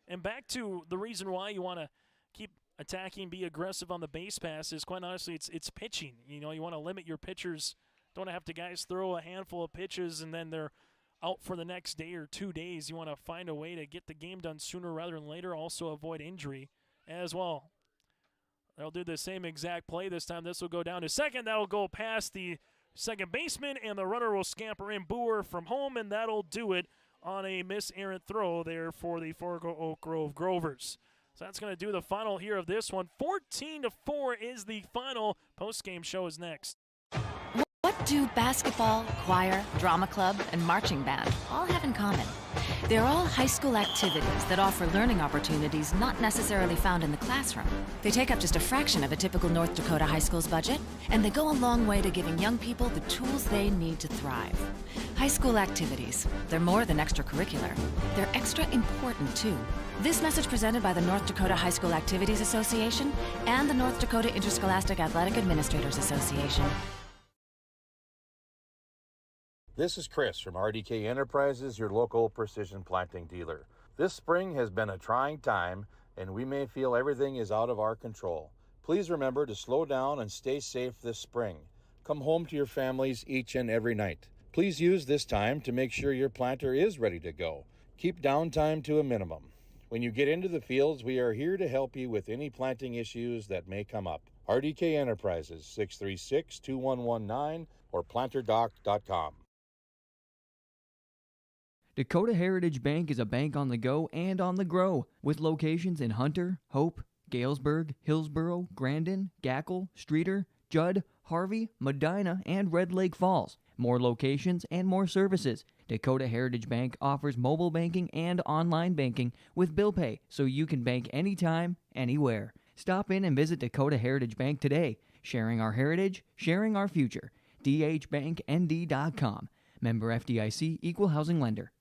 And back to the reason why you want to keep attacking, be aggressive on the base pass is, quite honestly, it's pitching. You know, you want to limit your pitchers. Don't have to guys throw a handful of pitches and then they're out for the next day or 2 days. You want to find a way to get the game done sooner rather than later, also avoid injury as well. They'll do the same exact play this time. This will go down to second. That'll go past the second baseman, and the runner will scamper in Boer from home, and that'll do it on a miss-errant throw there for the Fargo Oak Grove Grovers. So that's going to do the final here of this one. 14-4 is the final. Post-game show is next. What do basketball, choir, drama club, and marching band all have in common? They're all high school activities that offer learning opportunities not necessarily found in the classroom. They take up just a fraction of a typical North Dakota high school's budget, and they go a long way to giving young people the tools they need to thrive. High school activities, they're more than extracurricular. They're extra important, too. This message presented by the North Dakota High School Activities Association and the North Dakota Interscholastic Athletic Administrators Association. This is Chris from RDK Enterprises, your local precision planting dealer. This spring has been a trying time, and we may feel everything is out of our control. Please remember to slow down and stay safe this spring. Come home to your families each and every night. Please use this time to make sure your planter is ready to go. Keep downtime to a minimum. When you get into the fields, we are here to help you with any planting issues that may come up. RDK Enterprises, 636-2119 or planterdoc.com. Dakota Heritage Bank is a bank on the go and on the grow, with locations in Hunter, Hope, Galesburg, Hillsboro, Grandin, Gackle, Streeter, Judd, Harvey, Medina, and Red Lake Falls. More locations and more services. Dakota Heritage Bank offers mobile banking and online banking with bill pay, so you can bank anytime, anywhere. Stop in and visit Dakota Heritage Bank today. Sharing our heritage, sharing our future. dhbanknd.com. Member FDIC, Equal Housing Lender.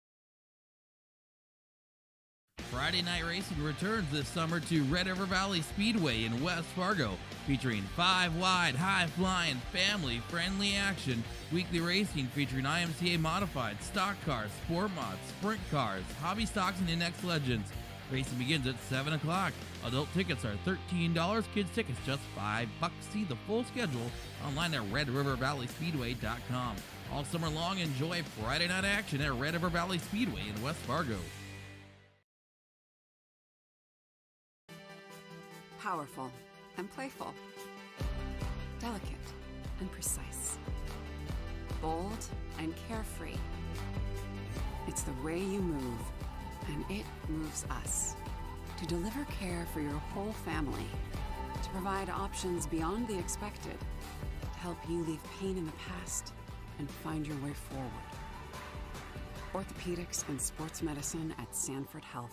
Friday Night Racing returns this summer to Red River Valley Speedway in West Fargo, featuring 5-wide, high-flying, family-friendly action. Weekly racing featuring IMCA modified, stock cars, sport mods, sprint cars, hobby stocks, and index legends. Racing begins at 7 o'clock. Adult tickets are $13, kids tickets just $5. See the full schedule online at RedRiverValleySpeedway.com. All summer long, enjoy Friday night action at Red River Valley Speedway in West Fargo. Powerful and playful. Delicate and precise. Bold and carefree. It's the way you move, and it moves us. To deliver care for your whole family. To provide options beyond the expected. To help you leave pain in the past and find your way forward. Orthopedics and sports medicine at Sanford Health.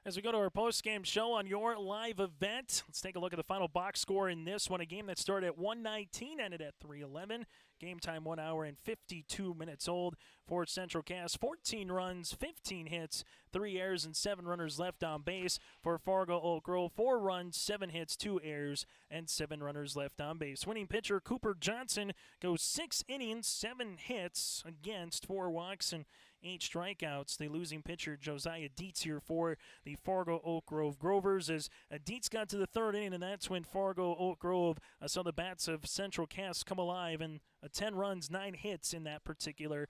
As we go to our post-game show on your live event, let's take a look at the final box score in this one. A game that started at 1:19, ended at 3:11. Game time 1 hour and 52 minutes old for Central Cass. 14 runs, 15 hits, 3 errors, and 7 runners left on base. For Fargo Oak Grove, 4 runs, 7 hits, 2 errors, and 7 runners left on base. Winning pitcher Cooper Johnson goes 6 innings, 7 hits against 4 walks, and 8 strikeouts. The losing pitcher, Josiah Dietz, here for the Fargo Oak Grove Grovers, as Dietz got to the 3rd inning, and that's when Fargo Oak Grove saw the bats of Central Cass come alive, and 10 runs, 9 hits in that particular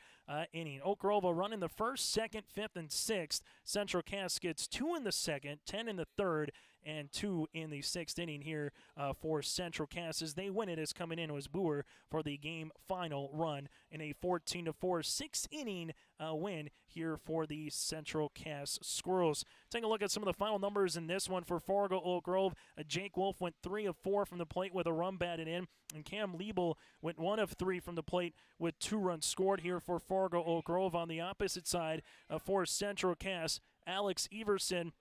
inning. Oak Grove a run in the 1st, 2nd, 5th, and 6th. Central Cass gets 2 in the 2nd, 10 in the 3rd, and 2 in the 6th inning here for Central Cass, as they win it. As coming in was Boer for the game final run in a 14-4 6-inning win here for the Central Cass Squirrels. Take a look at some of the final numbers in this one for Fargo Oak Grove. Jake Wolf went 3 of 4 from the plate with a run batted in, and Cam Liebel went 1 of 3 from the plate with 2 runs scored here for Fargo Oak Grove. On the opposite side for Central Cass, Alex Everson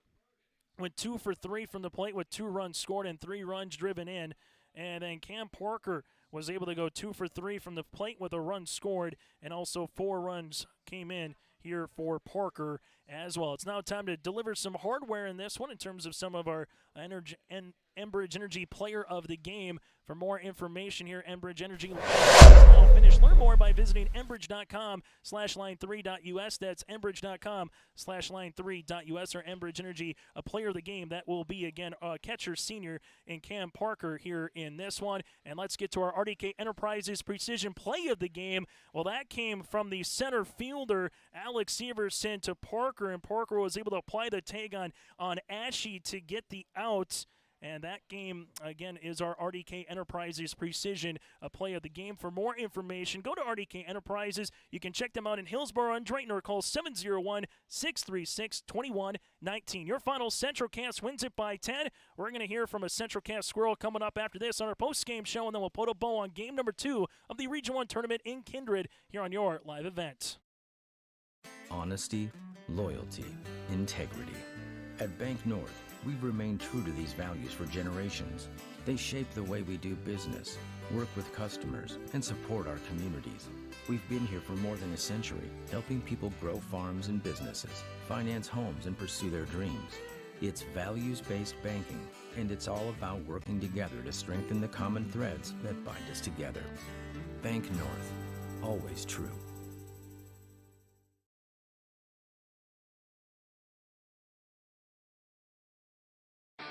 went 2 for 3 from the plate with 2 runs scored and 3 runs driven in. And then Cam Parker was able to go 2 for 3 from the plate with a run scored, and also 4 runs came in here for Parker as well. It's now time to deliver some hardware in this one in terms of some of our Enbridge Energy Player of the Game. For more information here, Enbridge Energy now finished. Learn more by visiting enbridge.com/line3.us. That's enbridge.com/line3.us, or Enbridge Energy, a Player of the Game. That will be, again, catcher senior in Cam Parker here in this one. And let's get to our RDK Enterprises Precision Play of the Game. Well, that came from the center fielder, Alex Severson, to Parker, and Parker was able to apply the tag on Ashe to get the out. And that game, again, is our RDK Enterprises Precision Play of the Game. For more information, go to RDK Enterprises. You can check them out in Hillsborough and Drayton, or call 701-636-2119. Your final, Central Cass wins it by 10. We're going to hear from a Central Cass Squirrel coming up after this on our post-game show, and then we'll put a bow on game number 2 of the Region 1 tournament in Kindred here on your live event. Honesty, loyalty, integrity. At Bank North, we've remained true to these values for generations. They shape the way we do business, work with customers, and support our communities. We've been here for more than a century, helping people grow farms and businesses, finance homes, and pursue their dreams. It's values-based banking, and it's all about working together to strengthen the common threads that bind us together. Bank North, always true.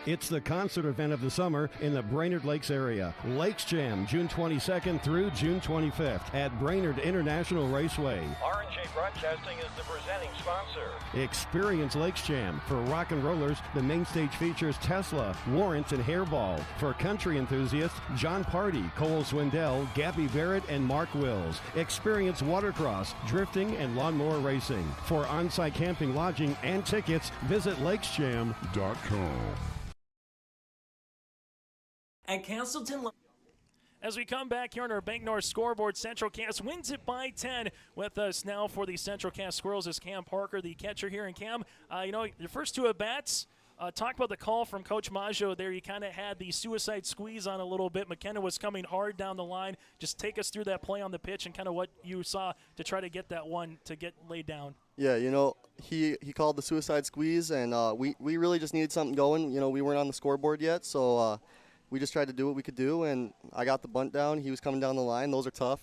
It's the concert event of the summer in the Brainerd Lakes area. Lakes Jam, June 22nd through June 25th at Brainerd International Raceway. R&J Broadcasting is the presenting sponsor. Experience Lakes Jam. For rock and rollers, the main stage features Tesla, Warrants, and Hairball. For country enthusiasts, John Party, Cole Swindell, Gabby Barrett, and Mark Wills. Experience watercross, drifting, and lawnmower racing. For on-site camping, lodging, and tickets, visit lakesjam.com. At Castleton. As we come back here on our Bank North scoreboard, Central Cass wins it by 10. With us now for the Central Cass Squirrels is Cam Parker, the catcher here. And Cam, your first 2 at-bats, talk about the call from Coach Maggio there. You kind of had the suicide squeeze on a little bit. McKenna was coming hard down the line. Just take us through that play on the pitch and kind of what you saw to try to get that one to get laid down. Yeah, he called the suicide squeeze, and we really just needed something going. We weren't on the scoreboard yet, so we just tried to do what we could do, and I got the bunt down. He was coming down the line. Those are tough.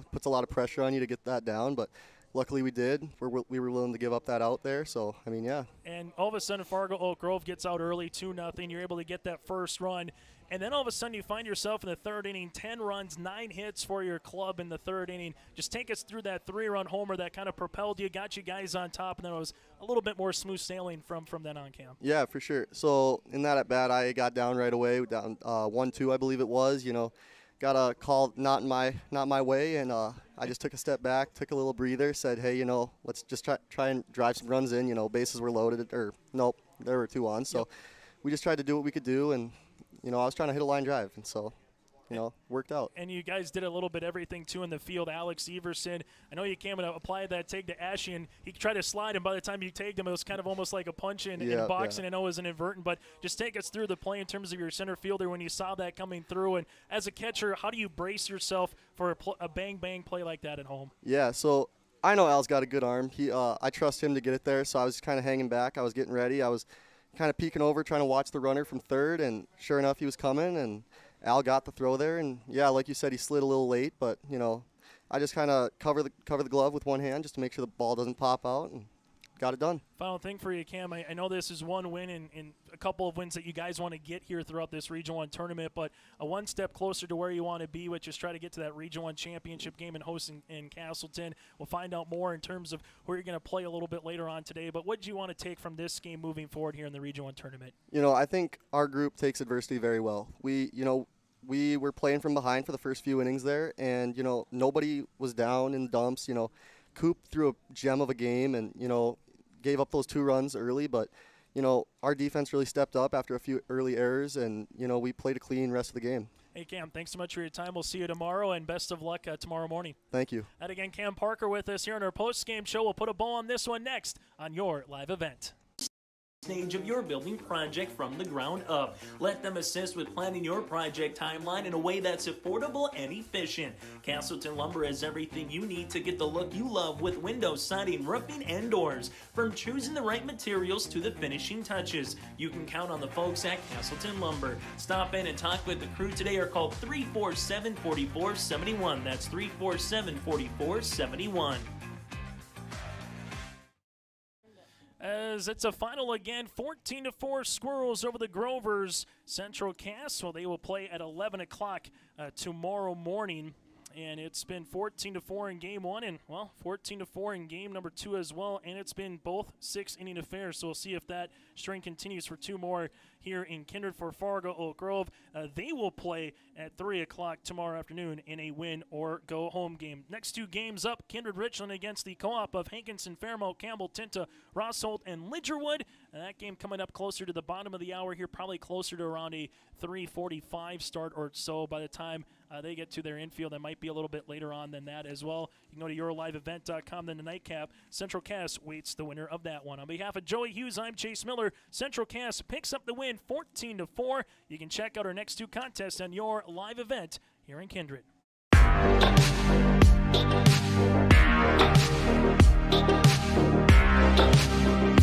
Puts a lot of pressure on you to get that down, but luckily we did. We were willing to give up that out there, so, yeah. And all of a sudden, Fargo Oak Grove gets out early, 2-0. You're able to get that first run. And then all of a sudden you find yourself in the 3rd inning, 10 runs, 9 hits for your club in the 3rd inning. Just take us through that 3-run homer that kind of propelled you, got you guys on top, and then it was a little bit more smooth sailing from then on, Cam. Yeah, for sure. So in that at-bat, I got down right away, down 1-2, I believe it was. Got a call not my way, and I just took a step back, took a little breather, said, hey, let's just try and drive some runs in. Bases were loaded, or nope, there were 2 on. So we just tried to do what we could do, and I was trying to hit a line drive, and so, worked out. And you guys did a little bit everything, too, in the field. Alex Everson, I know you came and applied that tag to Ashe, and he tried to slide, and by the time you tagged him, it was kind of almost like a punch in boxing. I know it was an inadvertent, but just take us through the play in terms of your center fielder when you saw that coming through. And as a catcher, how do you brace yourself for a bang-bang play like that at home? Yeah, so I know Al's got a good arm. I trust him to get it there, so I was kind of hanging back. I was getting ready. I was kind of peeking over, trying to watch the runner from 3rd, and sure enough, he was coming, and Al got the throw there. And, yeah, like you said, he slid a little late, but, I just kind of cover the glove with one hand just to make sure the ball doesn't pop out, and got it done. Final thing for you, Cam. I know this is one win and a couple of wins that you guys want to get here throughout this Region 1 tournament, but a one step closer to where you want to be, which is try to get to that Region 1 championship game and host in Castleton. We'll find out more in terms of who you're going to play a little bit later on today, but what do you want to take from this game moving forward here in the Region 1 tournament? I think our group takes adversity very well. We were playing from behind for the first few innings there, and, nobody was down in the dumps. Coop threw a gem of a game and, gave up those 2 runs early, but, our defense really stepped up after a few early errors, and, we played a clean rest of the game. Hey, Cam, thanks so much for your time. We'll see you tomorrow, and best of luck tomorrow morning. Thank you. And again, Cam Parker with us here on our post-game show. We'll put a bow on this one next on your live event. Stage of your building project from the ground up. Let them assist with planning your project timeline in a way that's affordable and efficient. Castleton Lumber has everything you need to get the look you love with windows, siding, roofing, and doors. From choosing the right materials to the finishing touches, you can count on the folks at Castleton Lumber. Stop in and talk with the crew today or call 347-4471. That's 347-4471. As it's a final again, 14-4 Squirrels over the Grovers. Central Cass, well, they will play at 11 o'clock tomorrow morning. And it's been 14-4 in game 1 and, 14-4 in game number 2 as well. And it's been both 6-inning affairs. So we'll see if that string continues for 2 more here in Kindred for Fargo Oak Grove. They will play at 3 o'clock tomorrow afternoon in a win or go home game. Next 2 games up, Kindred Richland against the co-op of Hankinson, Fairmount, Campbell, Tinta, Rossholt, and Lidgerwood. That game coming up closer to the bottom of the hour here, probably closer to around a 3:45 start or so by the time they get to their infield. That might be a little bit later on than that as well. You can go to yourliveevent.com, then the nightcap. Central Cass waits the winner of that one. On behalf of Joey Hughes, I'm Chase Miller. Central Cass picks up the win 14-4. You can check out our next 2 contests on your live event here in Kindred. Thank you.